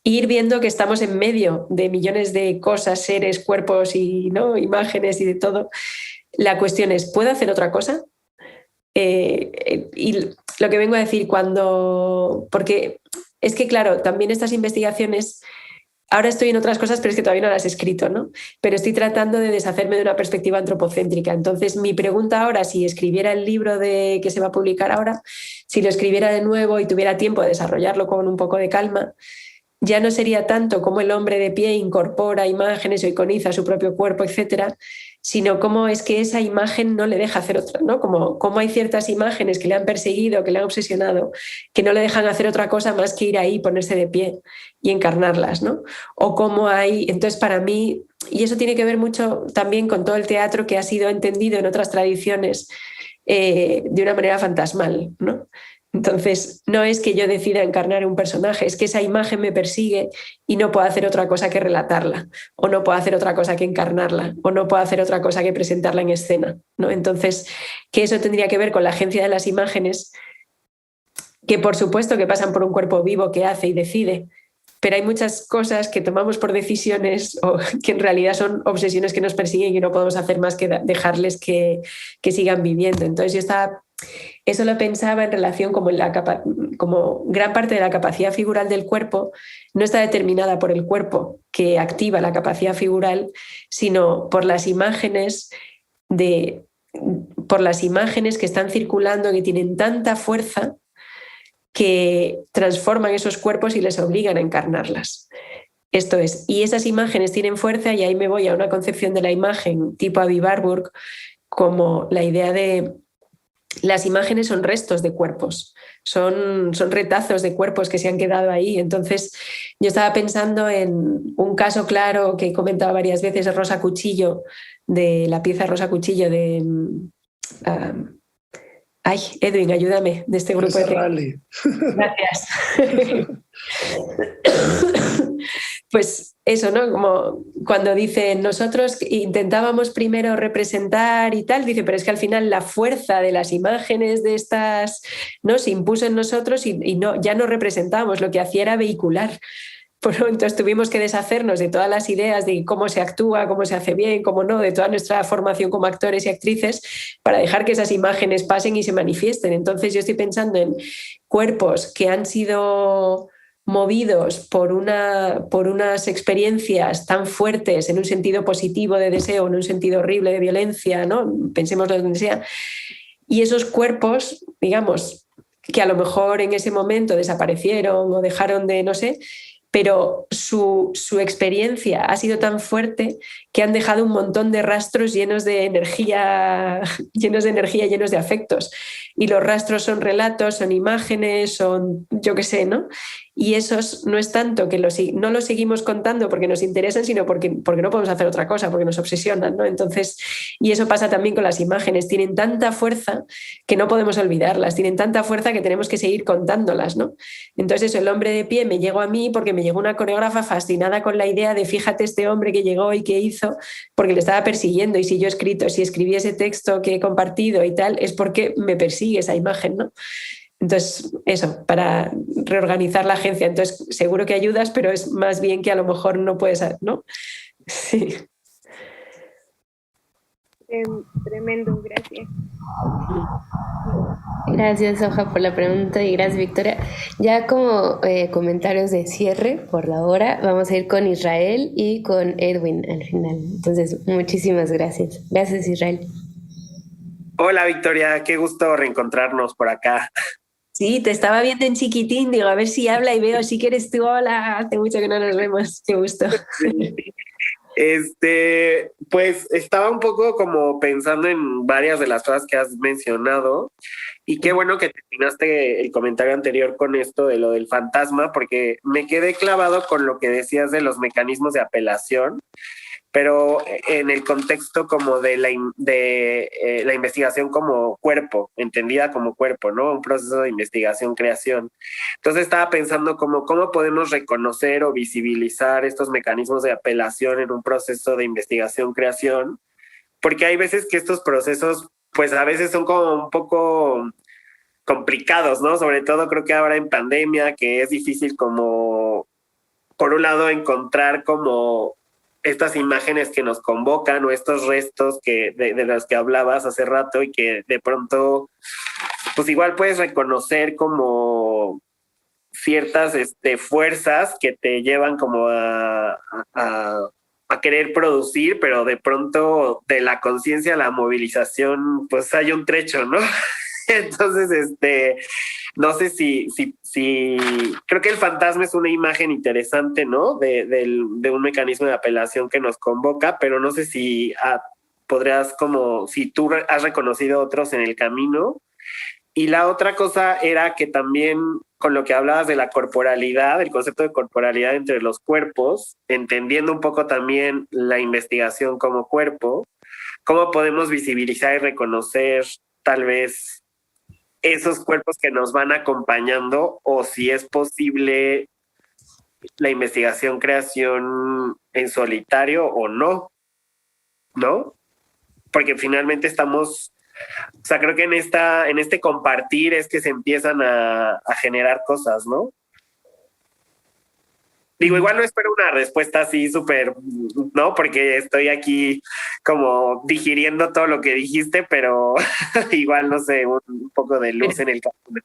[SPEAKER 3] ir viendo que estamos en medio de millones de cosas, seres, cuerpos y, ¿no? Imágenes y de todo. La cuestión es, ¿puedo hacer otra cosa? Y lo que vengo a decir porque es que, claro, también estas investigaciones, ahora estoy en otras cosas, pero es que todavía no las he escrito, ¿no? Pero estoy tratando de deshacerme de una perspectiva antropocéntrica. Entonces, mi pregunta ahora, si escribiera el libro que se va a publicar ahora, si lo escribiera de nuevo y tuviera tiempo de desarrollarlo con un poco de calma, ya no sería tanto cómo el hombre de pie incorpora imágenes o iconiza su propio cuerpo, etcétera, sino cómo es que esa imagen no le deja hacer otra, ¿no? Como hay ciertas imágenes que le han perseguido, que le han obsesionado, que no le dejan hacer otra cosa más que ir ahí, ponerse de pie y encarnarlas, ¿no? O cómo hay, entonces para mí, y eso tiene que ver mucho también con todo el teatro que ha sido entendido en otras tradiciones de una manera fantasmal, ¿no? Entonces, no es que yo decida encarnar un personaje, es que esa imagen me persigue y no puedo hacer otra cosa que relatarla, o no puedo hacer otra cosa que encarnarla, o no puedo hacer otra cosa que presentarla en escena, ¿no? Entonces, que eso tendría que ver con la agencia de las imágenes, que por supuesto que pasan por un cuerpo vivo que hace y decide, pero hay muchas cosas que tomamos por decisiones o que en realidad son obsesiones que nos persiguen y no podemos hacer más que dejarles que sigan viviendo. Entonces, eso lo pensaba en relación como gran parte de la capacidad figural del cuerpo no está determinada por el cuerpo que activa la capacidad figural, sino por las imágenes que están circulando, que tienen tanta fuerza que transforman esos cuerpos y les obligan a encarnarlas. Esto es, y esas imágenes tienen fuerza, y ahí me voy a una concepción de la imagen tipo Avi Warburg, como la idea de las imágenes son restos de cuerpos, son retazos de cuerpos que se han quedado ahí. Entonces, yo estaba pensando en un caso claro que he comentado varias veces, Rosa Cuchillo, de la pieza Rosa Cuchillo de... Edwin, ayúdame, de este grupo de...
[SPEAKER 1] Rally.
[SPEAKER 3] Gracias. Pues eso, ¿no? Como cuando dice, nosotros intentábamos primero representar y tal, dice, pero es que al final la fuerza de las imágenes de estas, ¿no? Se impuso en nosotros y ya no representamos, lo que hacía era vehicular. Entonces tuvimos que deshacernos de todas las ideas de cómo se actúa, cómo se hace bien, cómo no, de toda nuestra formación como actores y actrices, para dejar que esas imágenes pasen y se manifiesten. Entonces yo estoy pensando en cuerpos que han sido movidos por unas experiencias tan fuertes en un sentido positivo de deseo, en un sentido horrible de violencia, ¿no? Pensemos donde sea. Y esos cuerpos, digamos, que a lo mejor en ese momento desaparecieron o dejaron de, no sé, pero su experiencia ha sido tan fuerte que han dejado un montón de rastros llenos de energía, llenos de afectos. Y los rastros son relatos, son imágenes, son yo qué sé, ¿no? Y esos no es tanto que no los seguimos contando porque nos interesan, sino porque no podemos hacer otra cosa, porque nos obsesionan, ¿no? Entonces, y eso pasa también con las imágenes. Tienen tanta fuerza que no podemos olvidarlas, tienen tanta fuerza que tenemos que seguir contándolas, ¿no? Entonces eso, El hombre de pie me llegó a mí porque me llegó una coreógrafa fascinada con la idea de fíjate este hombre que llegó y que hizo, porque le estaba persiguiendo, y si escribí ese texto que he compartido y tal, es porque me persigue esa imagen, ¿no? Entonces, eso, para reorganizar la agencia. Entonces, seguro que ayudas, pero es más bien que a lo mejor no puedes, ¿no? Sí.
[SPEAKER 8] Tremendo, gracias.
[SPEAKER 2] Gracias, Soja, por la pregunta y gracias, Victoria. Ya como comentarios de cierre por la hora, vamos a ir con Israel y con Edwin al final. Entonces, muchísimas gracias. Gracias, Israel.
[SPEAKER 9] Hola, Victoria, qué gusto reencontrarnos por acá.
[SPEAKER 3] Sí, te estaba viendo en chiquitín, digo, a ver si habla y veo si quieres tú. Hola, hace mucho que no nos vemos, qué gusto.
[SPEAKER 9] Pues estaba un poco como pensando en varias de las cosas que has mencionado, y qué bueno que terminaste el comentario anterior con esto de lo del fantasma, porque me quedé clavado con lo que decías de los mecanismos de apelación, pero en el contexto como de la investigación como cuerpo, entendida como cuerpo, ¿no? Un proceso de investigación-creación. Entonces estaba pensando cómo podemos reconocer o visibilizar estos mecanismos de apelación en un proceso de investigación-creación, porque hay veces que estos procesos, pues a veces son como un poco complicados, ¿no? Sobre todo creo que ahora en pandemia, que es difícil como, por un lado, encontrar como estas imágenes que nos convocan o estos restos de los que hablabas hace rato, y que de pronto pues igual puedes reconocer como ciertas fuerzas que te llevan como a querer producir, pero de pronto de la conciencia a la movilización pues hay un trecho, ¿no? Entonces, no sé si creo que el fantasma es una imagen interesante, ¿no? De un mecanismo de apelación que nos convoca, pero no sé si podrías como, si tú has reconocido otros en el camino. Y la otra cosa era que también con lo que hablabas de la corporalidad, el concepto de corporalidad entre los cuerpos, entendiendo un poco también la investigación como cuerpo, cómo podemos visibilizar y reconocer tal vez esos cuerpos que nos van acompañando, o si es posible la investigación-creación en solitario o no, ¿no? Porque finalmente estamos, o sea, creo que en este compartir es que se empiezan a generar cosas, ¿no? Digo, igual no espero una respuesta así súper, ¿no? Porque estoy aquí como digiriendo todo lo que dijiste, pero igual, no sé, un poco de luz en el camino.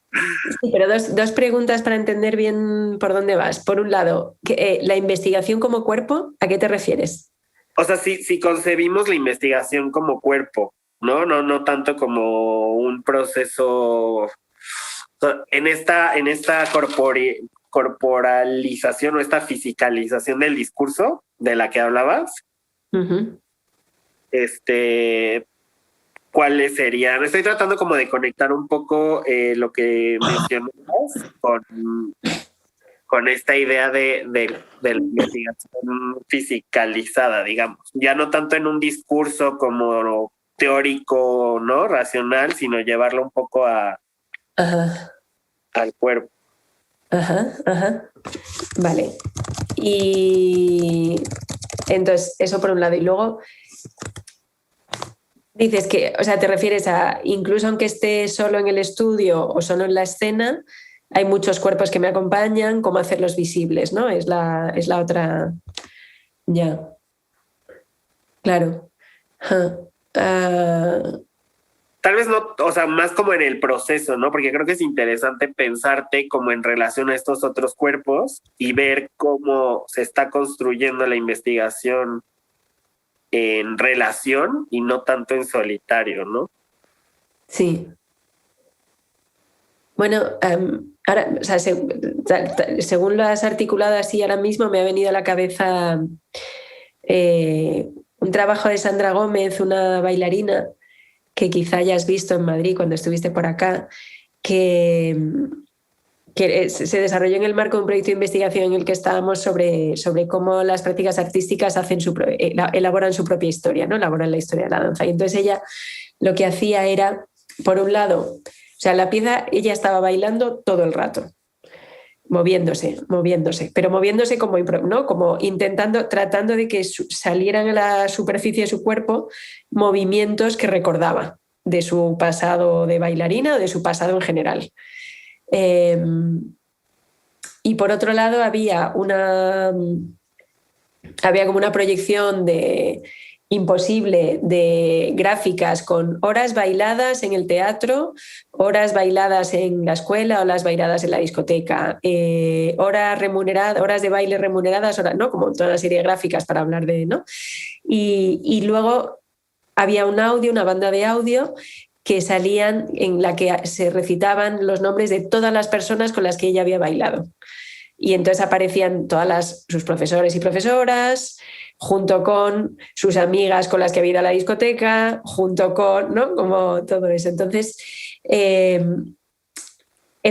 [SPEAKER 3] Sí, pero dos preguntas para entender bien por dónde vas. Por un lado, la investigación como cuerpo, ¿a qué te refieres?
[SPEAKER 9] O sea, si concebimos la investigación como cuerpo, ¿no? No tanto como un proceso en esta corporalización o esta fisicalización del discurso de la que hablabas.
[SPEAKER 3] Uh-huh.
[SPEAKER 9] ¿Cuáles serían? Estoy tratando como de conectar un poco lo que mencionabas con esta idea de la investigación fisicalizada, digamos. Ya no tanto en un discurso como teórico, ¿no? Racional, sino llevarlo un poco al cuerpo.
[SPEAKER 3] Ajá. Vale. Y entonces, eso por un lado. Y luego dices que, o sea, te refieres a, incluso aunque esté solo en el estudio o solo en la escena, hay muchos cuerpos que me acompañan, cómo hacerlos visibles, ¿no? Es la otra... Ya. Claro.
[SPEAKER 9] Tal vez no, o sea, más como en el proceso, ¿no? Porque creo que es interesante pensarte como en relación a estos otros cuerpos y ver cómo se está construyendo la investigación en relación y no tanto en solitario, ¿no?
[SPEAKER 3] Sí. Bueno, ahora, o sea, según lo has articulado así ahora mismo, me ha venido a la cabeza un trabajo de Sandra Gómez, una bailarina que quizá hayas visto en Madrid cuando estuviste por acá, que se desarrolló en el marco de un proyecto de investigación en el que estábamos sobre cómo las prácticas artísticas elaboran su propia historia, ¿no? Elaboran la historia de la danza. Y entonces ella lo que hacía era, por un lado, o sea, la pieza, ella estaba bailando todo el rato, moviéndose, pero moviéndose como, ¿no? Como tratando de que salieran a la superficie de su cuerpo movimientos que recordaba de su pasado de bailarina o de su pasado en general. Y por otro lado había como una proyección imposible de gráficas con horas bailadas en el teatro, horas bailadas en la escuela, horas bailadas en la discoteca, horas de baile remuneradas, ¿no? Como toda una serie de gráficas para hablar de... ¿no? Y luego había una banda de audio que salían en la que se recitaban los nombres de todas las personas con las que ella había bailado. Y entonces aparecían sus profesores y profesoras, junto con sus amigas con las que había ido a la discoteca, junto con, ¿no? Como todo eso. Entonces, era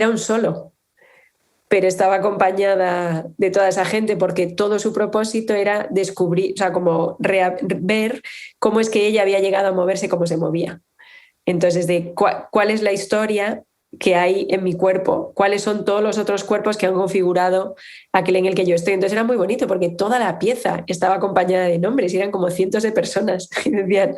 [SPEAKER 3] un solo, pero estaba acompañada de toda esa gente porque todo su propósito era descubrir, o sea, como ver cómo es que ella había llegado a moverse, cómo se movía. Entonces, cuál es la historia que hay en mi cuerpo, cuáles son todos los otros cuerpos que han configurado aquel en el que yo estoy. Entonces era muy bonito porque toda la pieza estaba acompañada de nombres y eran como cientos de personas que decían,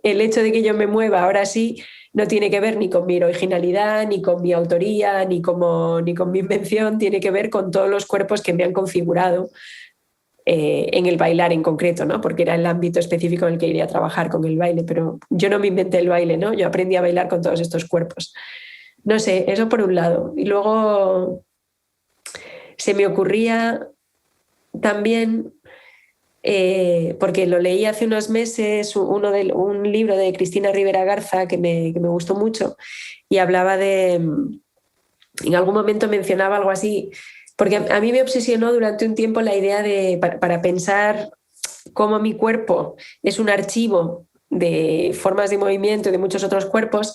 [SPEAKER 3] el hecho de que yo me mueva ahora sí no tiene que ver ni con mi originalidad, ni con mi autoría, ni con mi invención, tiene que ver con todos los cuerpos que me han configurado en el bailar en concreto, ¿no? Porque era el ámbito específico en el que iría a trabajar con el baile, pero yo no me inventé el baile, ¿no? Yo aprendí a bailar con todos estos cuerpos. No sé, eso por un lado. Y luego se me ocurría también, porque lo leí hace unos meses, un libro de Cristina Rivera Garza que me gustó mucho y hablaba en algún momento mencionaba algo así, porque a mí me obsesionó durante un tiempo la idea para pensar cómo mi cuerpo es un archivo de formas de movimiento y de muchos otros cuerpos.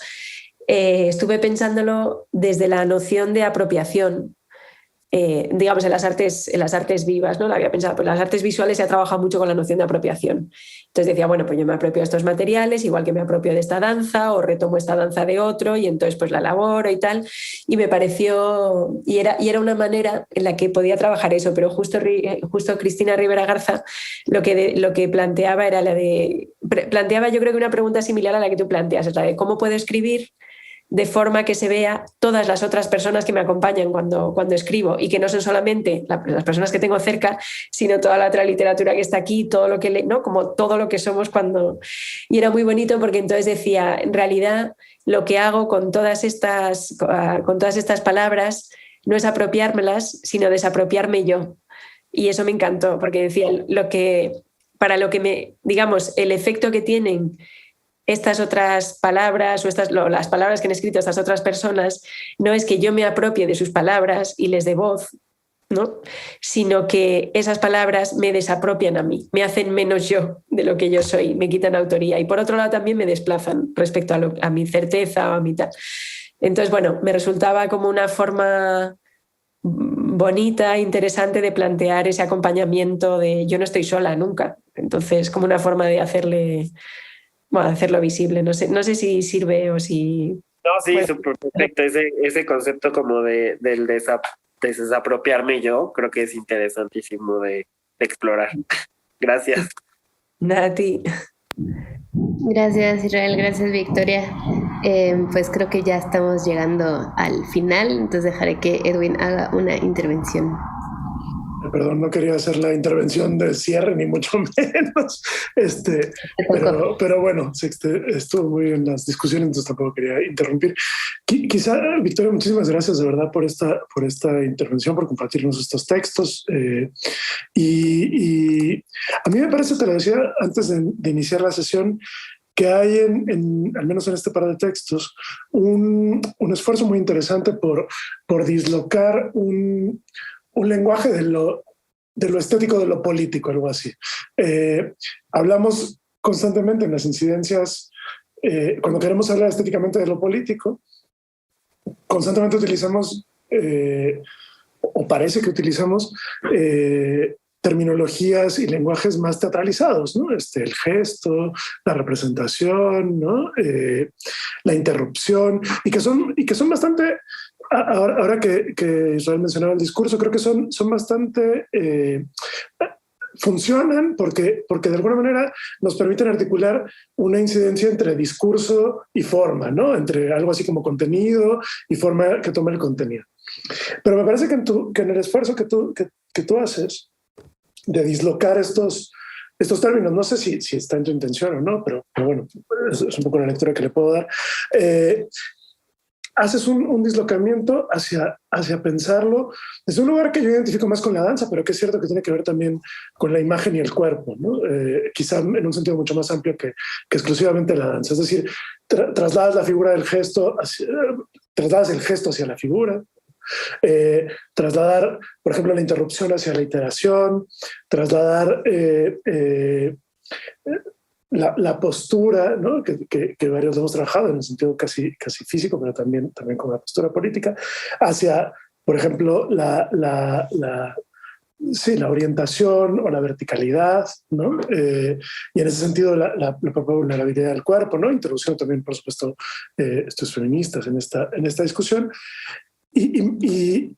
[SPEAKER 3] Estuve pensándolo desde la noción de apropiación, digamos, en las artes vivas, ¿no? Lo había pensado, pues las artes visuales se ha trabajado mucho con la noción de apropiación. Entonces decía, bueno, pues yo me apropio de estos materiales, igual que me apropio de esta danza, o retomo esta danza de otro, y entonces pues la elaboro y tal. Y me pareció, y era una manera en la que podía trabajar eso, pero justo Cristina Rivera Garza lo que planteaba era planteaba yo creo que una pregunta similar a la que tú planteas, es la de cómo puedo escribir de forma que se vea todas las otras personas que me acompañan cuando escribo y que no son solamente las personas que tengo cerca, sino toda la otra literatura que está aquí, todo lo que ¿no? Como todo lo que somos cuando... Y era muy bonito porque entonces decía, en realidad lo que hago con todas estas palabras no es apropiármelas, sino desapropiarme yo. Y eso me encantó porque decía, digamos, el efecto que tienen estas otras palabras o las palabras que han escrito estas otras personas, no es que yo me apropie de sus palabras y les dé voz, ¿no? Sino que esas palabras me desapropian a mí, me hacen menos yo de lo que yo soy, me quitan autoría y por otro lado también me desplazan respecto a mi certeza o a mi tal. Entonces, bueno, me resultaba como una forma bonita, interesante de plantear ese acompañamiento de yo no estoy sola nunca. Entonces, como una forma de hacerlo visible. No sé si sirve o si...
[SPEAKER 9] No, sí, súper perfecto. Ese concepto como del desapropiarme yo, creo que es interesantísimo de explorar. Gracias.
[SPEAKER 3] Nada, a ti.
[SPEAKER 2] Gracias, Israel. Gracias, Victoria. Pues creo que ya estamos llegando al final, entonces dejaré que Edwin haga una intervención.
[SPEAKER 1] Perdón, no quería hacer la intervención de cierre, ni mucho menos. Pero bueno, estuvo muy bien las discusiones, entonces tampoco quería interrumpir. Quizá, Victoria, muchísimas gracias de verdad por esta intervención, por compartirnos estos textos. Y a mí me parece, te lo decía antes de iniciar la sesión, que hay al menos en este par de textos, un esfuerzo muy interesante por dislocar un lenguaje de lo estético de lo político, algo así. Hablamos constantemente en las incidencias, cuando queremos hablar estéticamente de lo político, constantemente utilizamos, o parece que utilizamos, terminologías y lenguajes más teatralizados, ¿no? El gesto, la representación, ¿no? La interrupción, y que son bastante, ahora que Israel mencionaba el discurso, creo que son bastante, funcionan porque de alguna manera nos permiten articular una incidencia entre discurso y forma, ¿no? Entre algo así como contenido y forma que toma el contenido. Pero me parece que en el esfuerzo que tú haces de dislocar estos términos, no sé si está en tu intención o no, pero bueno, es un poco la lectura que le puedo dar. Haces un dislocamiento hacia pensarlo desde un lugar que yo identifico más con la danza, pero que es cierto que tiene que ver también con la imagen y el cuerpo, ¿no? Quizá en un sentido mucho más amplio que exclusivamente la danza. Es decir, trasladas la figura del gesto, trasladas el gesto hacia la figura, trasladar, por ejemplo, la interrupción hacia la iteración, trasladar la postura, ¿no? que varios hemos trabajado en el sentido casi físico, pero también con la postura política, hacia, por ejemplo, la orientación o la verticalidad, ¿no? Y en ese sentido la propia vulnerabilidad del cuerpo, ¿no? Introduciendo también, por supuesto, estos feministas en esta discusión. E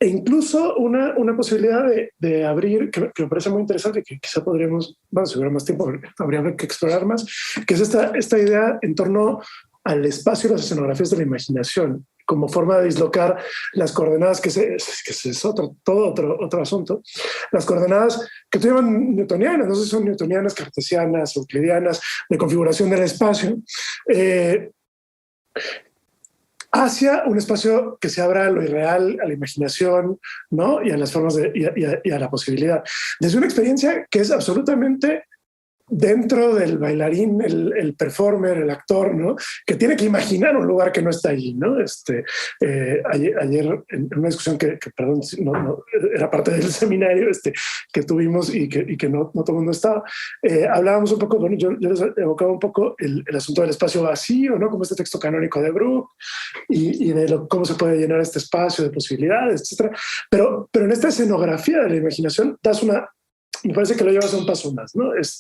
[SPEAKER 1] incluso una posibilidad de abrir, que me parece muy interesante, que quizá podríamos, si hubiera más tiempo, habría que explorar más, que es esta idea en torno al espacio y las escenografías de la imaginación, como forma de dislocar las coordenadas, que es todo otro asunto, las coordenadas que tú llaman newtonianas, no sé si son newtonianas, cartesianas, euclidianas, de configuración del espacio, hacia un espacio que se abra a lo irreal, a la imaginación, ¿no? Y a las formas y a la posibilidad. Desde una experiencia que es absolutamente dentro del bailarín, el performer, el actor, ¿no? Que tiene que imaginar un lugar que no está allí, ¿no? Ayer en una discusión que perdón, no, era parte del seminario que tuvimos y que no todo el mundo estaba, hablábamos un poco, bueno, yo les evocaba un poco el asunto del espacio vacío, ¿no? Como este texto canónico de Brooke y de cómo se puede llenar este espacio de posibilidades, etcétera. Pero en esta escenografía de la imaginación me parece que lo llevas a un paso más, ¿no? Es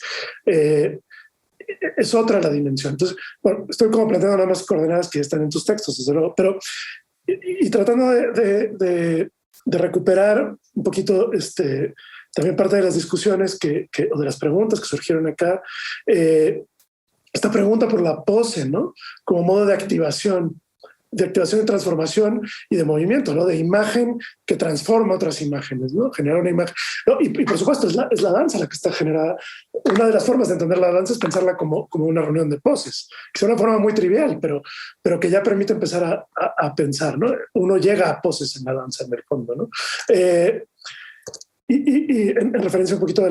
[SPEAKER 1] otra la dimensión. Entonces, bueno, estoy como planteando nada más coordenadas que están en tus textos, desde luego, pero y tratando de recuperar un poquito también parte de las discusiones o de las preguntas que surgieron acá, esta pregunta por la pose, ¿no? Como modo de activación y transformación y de movimiento, ¿no? De imagen que transforma otras imágenes, ¿no? Genera una imagen. No, y por supuesto, es la danza la que está generada. Una de las formas de entender la danza es pensarla como una reunión de poses, que es una forma muy trivial, pero que ya permite empezar a pensar, ¿no? Uno llega a poses en la danza, en el fondo, ¿no? Y en referencia un poquito a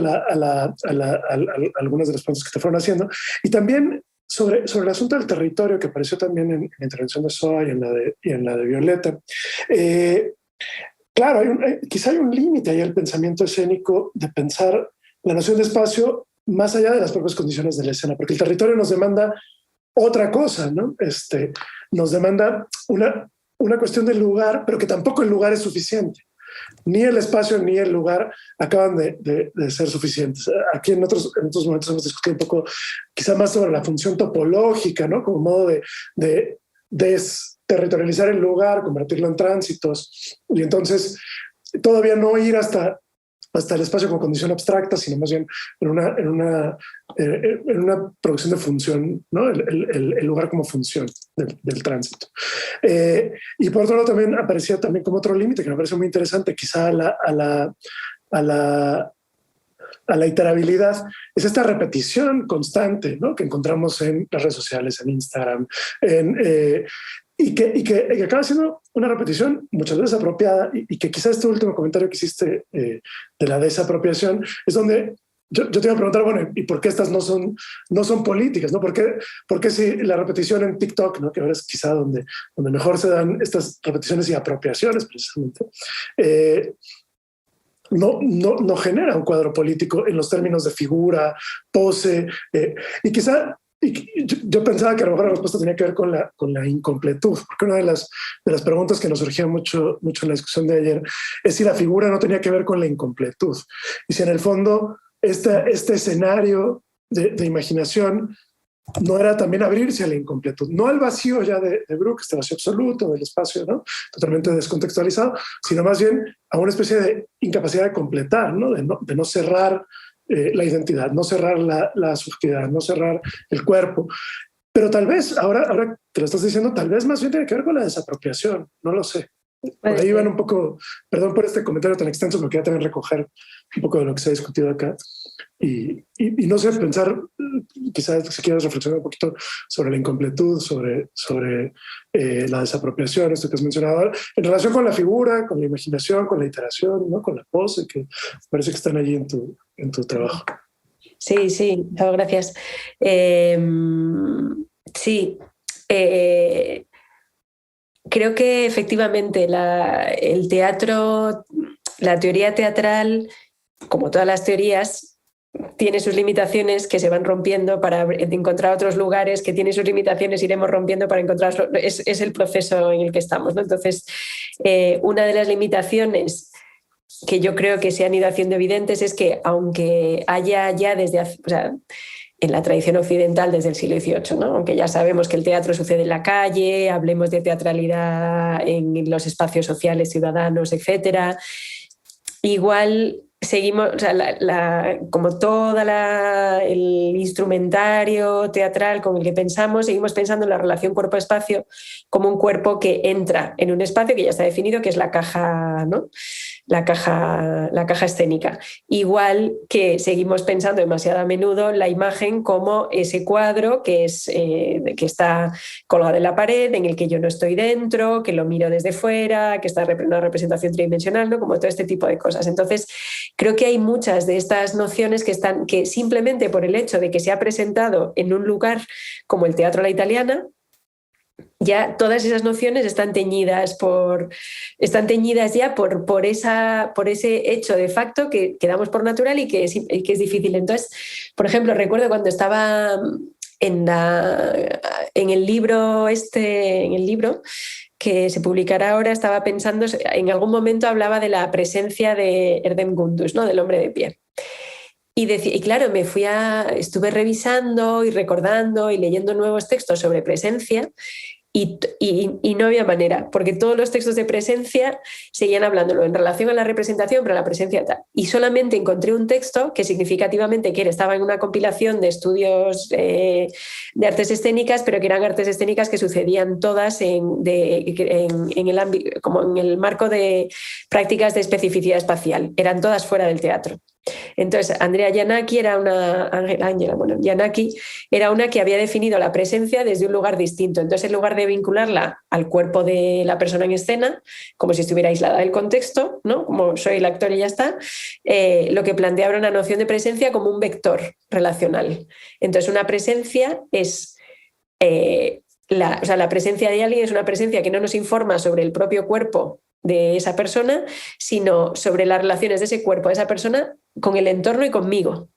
[SPEAKER 1] algunas de las preguntas que te fueron haciendo, y también sobre el asunto del territorio que apareció también en la intervención de Zoe y en la de Violeta. Claro, quizá hay un límite ahí al pensamiento escénico de pensar la noción de espacio más allá de las propias condiciones de la escena, porque el territorio nos demanda otra cosa, ¿no? Nos demanda una cuestión del lugar, pero que tampoco el lugar es suficiente. Ni el espacio ni el lugar acaban de ser suficientes. Aquí en otros momentos hemos discutido un poco, quizá más sobre la función topológica, ¿no? Como modo de desterritorializar el lugar, convertirlo en tránsitos, y entonces todavía no ir hasta hasta el espacio como condición abstracta, sino más bien en una producción de función, ¿no? El lugar como función del tránsito. Y por otro lado también aparecía también como otro límite que me parece muy interesante, quizá a la iterabilidad, es esta repetición constante, ¿no? Que encontramos en las redes sociales, en Instagram, y que acaba siendo una repetición muchas veces apropiada, y que quizá este último comentario que hiciste de la desapropiación es donde yo te iba a preguntar, bueno, ¿y por qué estas no son políticas? ¿No? ¿Por qué si la repetición en TikTok, ¿no? Que ahora es quizá donde mejor se dan estas repeticiones y apropiaciones precisamente, no genera un cuadro político en los términos de figura, pose, y quizá yo pensaba que a lo mejor la respuesta tenía que ver con la incompletud, porque una de las preguntas que nos surgía mucho en la discusión de ayer es si la figura no tenía que ver con la incompletud, y si en el fondo este escenario de imaginación no era también abrirse a la incompletud, no al vacío ya de Brooke, este vacío absoluto del espacio, ¿no? Totalmente descontextualizado, sino más bien a una especie de incapacidad de completar, ¿no? De no cerrar la identidad, no cerrar la subjetividad, no cerrar el cuerpo. Pero tal vez, ahora te lo estás diciendo, tal vez más bien tiene que ver con la desapropiación, no lo sé. Por ahí van un poco, perdón por este comentario tan extenso, pero quería también recoger un poco de lo que se ha discutido acá. Y no sé, pensar, quizás si quieres reflexionar un poquito sobre la incompletud, sobre la desapropiación, esto que has mencionado, en relación con la figura, con la imaginación, con la iteración, ¿no? Con la pose, que parece que están allí en tu trabajo.
[SPEAKER 3] Sí, gracias. Sí. Creo que efectivamente el teatro, la teoría teatral, como todas las teorías, tiene sus limitaciones que se van rompiendo para encontrar otros lugares, que tiene sus limitaciones, iremos rompiendo para encontrar... Es el proceso en el que estamos, ¿no? Entonces, una de las limitaciones que yo creo que se han ido haciendo evidentes es que, aunque haya ya en la tradición occidental desde el siglo XVIII, ¿no? Aunque ya sabemos que el teatro sucede en la calle, hablemos de teatralidad en los espacios sociales, ciudadanos, etc. Igual seguimos, como todo el instrumentario teatral con el que pensamos, seguimos pensando en la relación cuerpo-espacio como un cuerpo que entra en un espacio que ya está definido, que es la caja, ¿no? La caja escénica. Igual que seguimos pensando demasiado a menudo la imagen como ese cuadro que está colgado en la pared, en el que yo no estoy dentro, que lo miro desde fuera, que está una representación tridimensional, ¿no? Como todo este tipo de cosas. Entonces, creo que hay muchas de estas nociones que simplemente por el hecho de que se ha presentado en un lugar como el Teatro a la Italiana, ya todas esas nociones están teñidas ya por ese hecho de facto que damos por natural y que es difícil. Entonces, por ejemplo, recuerdo cuando estaba en el libro que se publicará ahora, estaba pensando, en algún momento hablaba de la presencia de Erdem Gunduz, ¿no? Del hombre de pie. Y claro, estuve revisando y recordando y leyendo nuevos textos sobre presencia y no había manera, porque todos los textos de presencia seguían hablándolo en relación a la representación, pero la presencia tal. Y solamente encontré un texto que significativamente estaba en una compilación de estudios de artes escénicas, pero que eran artes escénicas que sucedían todas en el marco de prácticas de especificidad espacial. Eran todas fuera del teatro. Entonces, Andrea Yanaki era una que había definido la presencia desde un lugar distinto. Entonces, en lugar de vincularla al cuerpo de la persona en escena, como si estuviera aislada del contexto, ¿no? Como soy el actor y ya está, lo que planteaba era una noción de presencia como un vector relacional. Entonces, una presencia es... la presencia de alguien es una presencia que no nos informa sobre el propio cuerpo de esa persona, sino sobre las relaciones de ese cuerpo, de esa persona, con el entorno y conmigo.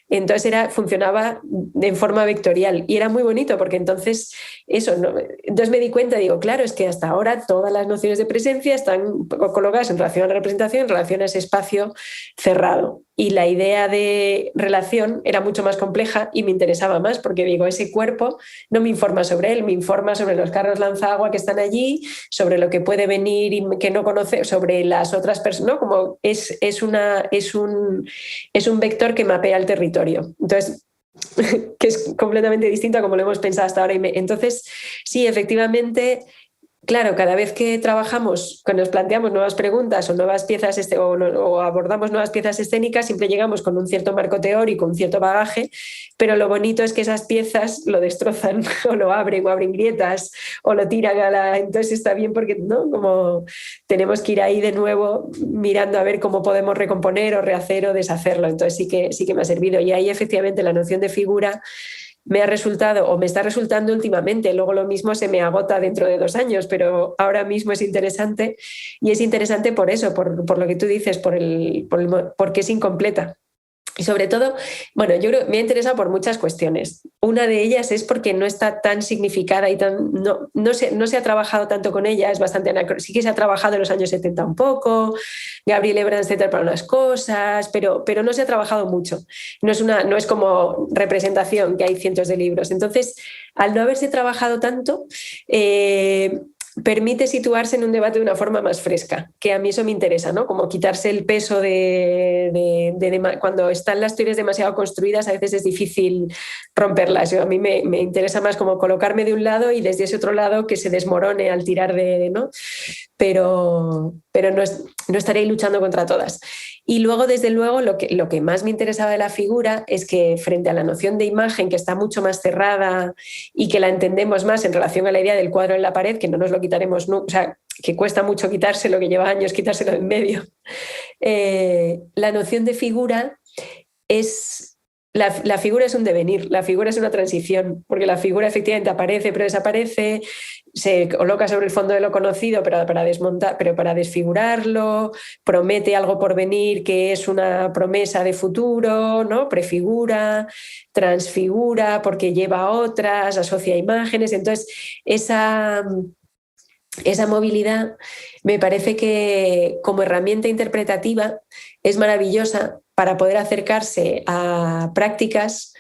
[SPEAKER 3] Entonces funcionaba de forma vectorial y era muy bonito porque entonces me di cuenta, digo, claro, es que hasta ahora todas las nociones de presencia están colocadas en relación a la representación, en relación a ese espacio cerrado. y la idea de relación era mucho más compleja y me interesaba más porque digo, ese cuerpo no me informa sobre él, me informa sobre los carros lanzagua que están allí, sobre lo que puede venir y que no conoce, sobre las otras personas, ¿no? Como es un vector que mapea el territorio. Entonces, que es completamente distinto a como lo hemos pensado hasta ahora. Entonces, sí, efectivamente, claro, cada vez que trabajamos, cuando nos planteamos nuevas preguntas o nuevas piezas o abordamos nuevas piezas escénicas, siempre llegamos con un cierto marco teórico, un cierto bagaje, pero lo bonito es que esas piezas lo destrozan o lo abren o abren grietas o lo tiran Entonces está bien porque, ¿no? Como tenemos que ir ahí de nuevo mirando a ver cómo podemos recomponer o rehacer o deshacerlo. Entonces sí que me ha servido. Y ahí efectivamente la noción de figura me ha resultado o me está resultando últimamente, luego lo mismo se me agota dentro de 2 años, pero ahora mismo es interesante y es interesante por eso, por lo que tú dices, porque es incompleta. Y sobre todo, bueno, yo creo que me ha interesado por muchas cuestiones. Una de ellas es porque no está tan significada y no se ha trabajado tanto con ella, es bastante anacrónica. Sí que se ha trabajado en los años 70 un poco, Gabriel Ebranstetter para unas cosas, pero no se ha trabajado mucho. No es como representación, que hay cientos de libros. Entonces, al no haberse trabajado tanto, permite situarse en un debate de una forma más fresca, que a mí eso me interesa, ¿no? Como quitarse el peso cuando están las teorías demasiado construidas, a veces es difícil romperlas. A mí me interesa más como colocarme de un lado y desde ese otro lado que se desmorone al tirar ¿no? Pero no estaré luchando contra todas. Y luego, desde luego, lo que más me interesaba de la figura es que frente a la noción de imagen, que está mucho más cerrada y que la entendemos más en relación a la idea del cuadro en la pared, que no nos lo quitaremos nunca, o sea, que cuesta mucho quitárselo, que lleva años quitárselo en medio, la noción de figura es... La figura es un devenir, la figura es una transición, porque la figura efectivamente aparece pero desaparece, se coloca sobre el fondo de lo conocido pero para desfigurarlo, promete algo por venir que es una promesa de futuro, ¿no? Prefigura, transfigura porque lleva a otras, asocia imágenes. Entonces esa movilidad me parece que como herramienta interpretativa es maravillosa para poder acercarse a prácticas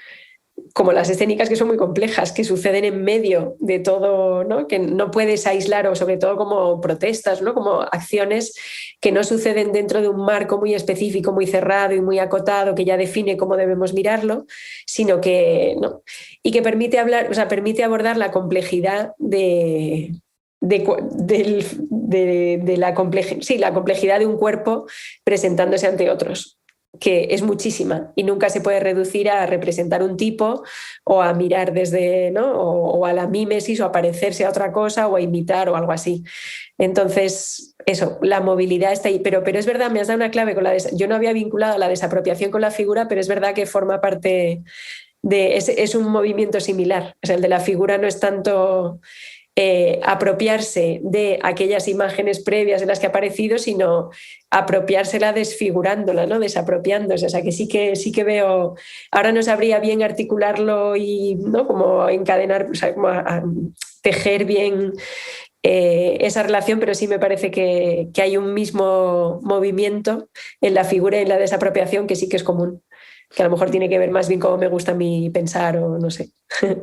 [SPEAKER 3] como las escénicas, que son muy complejas, que suceden en medio de todo, ¿no? Que no puedes aislar, o sobre todo como protestas, ¿no? Como acciones que no suceden dentro de un marco muy específico, muy cerrado y muy acotado, que ya define cómo debemos mirarlo, sino que no. Y que permite abordar la complejidad la complejidad de un cuerpo presentándose ante otros, que es muchísima y nunca se puede reducir a representar un tipo o a mirar desde, ¿no? o a la mímesis o a parecerse a otra cosa o a imitar o algo así. Entonces, eso, la movilidad está ahí, pero es verdad, me has dado una clave yo no había vinculado la desapropiación con la figura, pero es verdad que forma parte es un movimiento similar. O sea, el de la figura no es tanto apropiarse de aquellas imágenes previas en las que ha aparecido, sino apropiársela desfigurándola, ¿no? Desapropiándose. O sea, que sí que veo, ahora no sabría bien articularlo y, ¿no? Como encadenar, o sea, como a tejer bien esa relación, pero sí me parece que hay un mismo movimiento en la figura y en la desapropiación que sí que es común, que a lo mejor tiene que ver más bien cómo me gusta a mí pensar o no sé.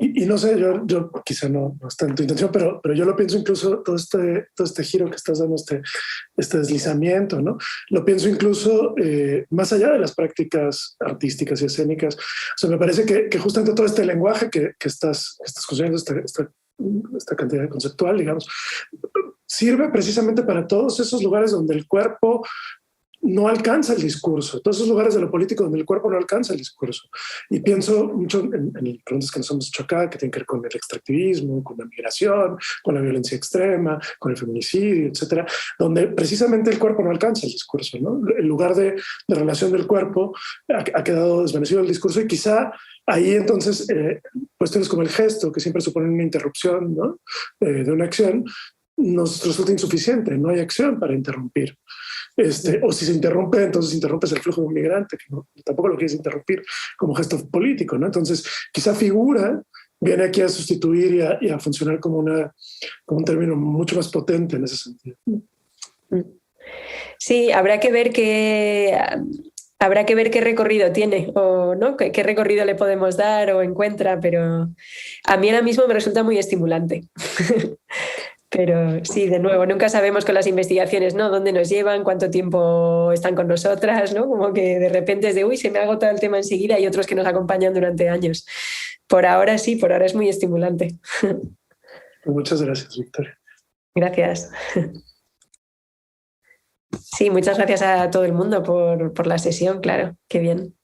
[SPEAKER 1] Y no sé, yo quizá no está en tu intención, pero yo lo pienso incluso todo este giro que estás dando, este deslizamiento, ¿no? Lo pienso incluso más allá de las prácticas artísticas y escénicas. O sea, me parece que justamente todo este lenguaje que estás construyendo, esta cantidad conceptual, digamos, sirve precisamente para todos esos lugares donde el cuerpo no alcanza el discurso, todos esos lugares de lo político donde el cuerpo no alcanza el discurso. Y pienso mucho en preguntas que nos hemos hecho acá, que tienen que ver con el extractivismo, con la migración, con la violencia extrema, con el feminicidio, etcétera, donde precisamente el cuerpo no alcanza el discurso, ¿no? El lugar de relación del cuerpo ha quedado desvanecido el discurso, y quizá ahí entonces cuestiones como el gesto, que siempre suponen una interrupción, ¿no? De una acción, nos resulta insuficiente, no hay acción para interrumpir. O si se interrumpe, entonces interrumpes el flujo de un migrante, que tampoco lo quieres interrumpir como gesto político, ¿no? Entonces, quizá figura viene aquí a sustituir y a funcionar como un término mucho más potente en ese sentido.
[SPEAKER 3] Sí, habrá que ver Habrá que ver qué recorrido tiene o no, qué recorrido le podemos dar o encuentra, pero a mí ahora mismo me resulta muy estimulante. Pero sí, de nuevo, nunca sabemos con las investigaciones, ¿no? Dónde nos llevan, cuánto tiempo están con nosotras, ¿no? Como que de repente es de, uy, se me ha agotado el tema enseguida y otros que nos acompañan durante años. Por ahora sí, por ahora es muy estimulante.
[SPEAKER 1] Muchas gracias, Victoria.
[SPEAKER 3] Gracias. Sí, muchas gracias a todo el mundo por la sesión, claro, qué bien.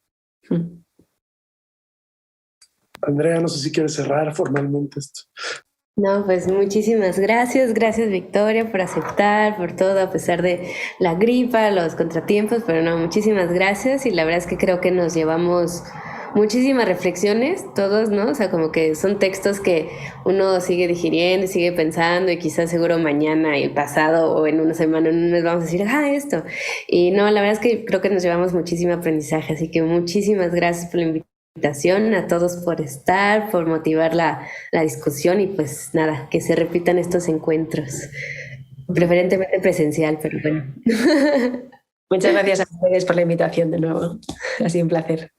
[SPEAKER 1] Andrea, no sé si quieres cerrar formalmente esto.
[SPEAKER 2] No, pues muchísimas gracias. Gracias, Victoria, por aceptar, por todo, a pesar de la gripa, los contratiempos, pero no, muchísimas gracias. Y la verdad es que creo que nos llevamos muchísimas reflexiones, todos, ¿no? O sea, como que son textos que uno sigue digiriendo y sigue pensando y quizás seguro mañana y pasado o en una semana, en un mes vamos a decir, esto. Y no, la verdad es que creo que nos llevamos muchísimo aprendizaje, así que muchísimas gracias por la invitación, a todos por estar, por motivar la discusión y pues nada, que se repitan estos encuentros, preferentemente presencial, pero bueno.
[SPEAKER 3] Muchas gracias a ustedes por la invitación de nuevo. Ha sido un placer.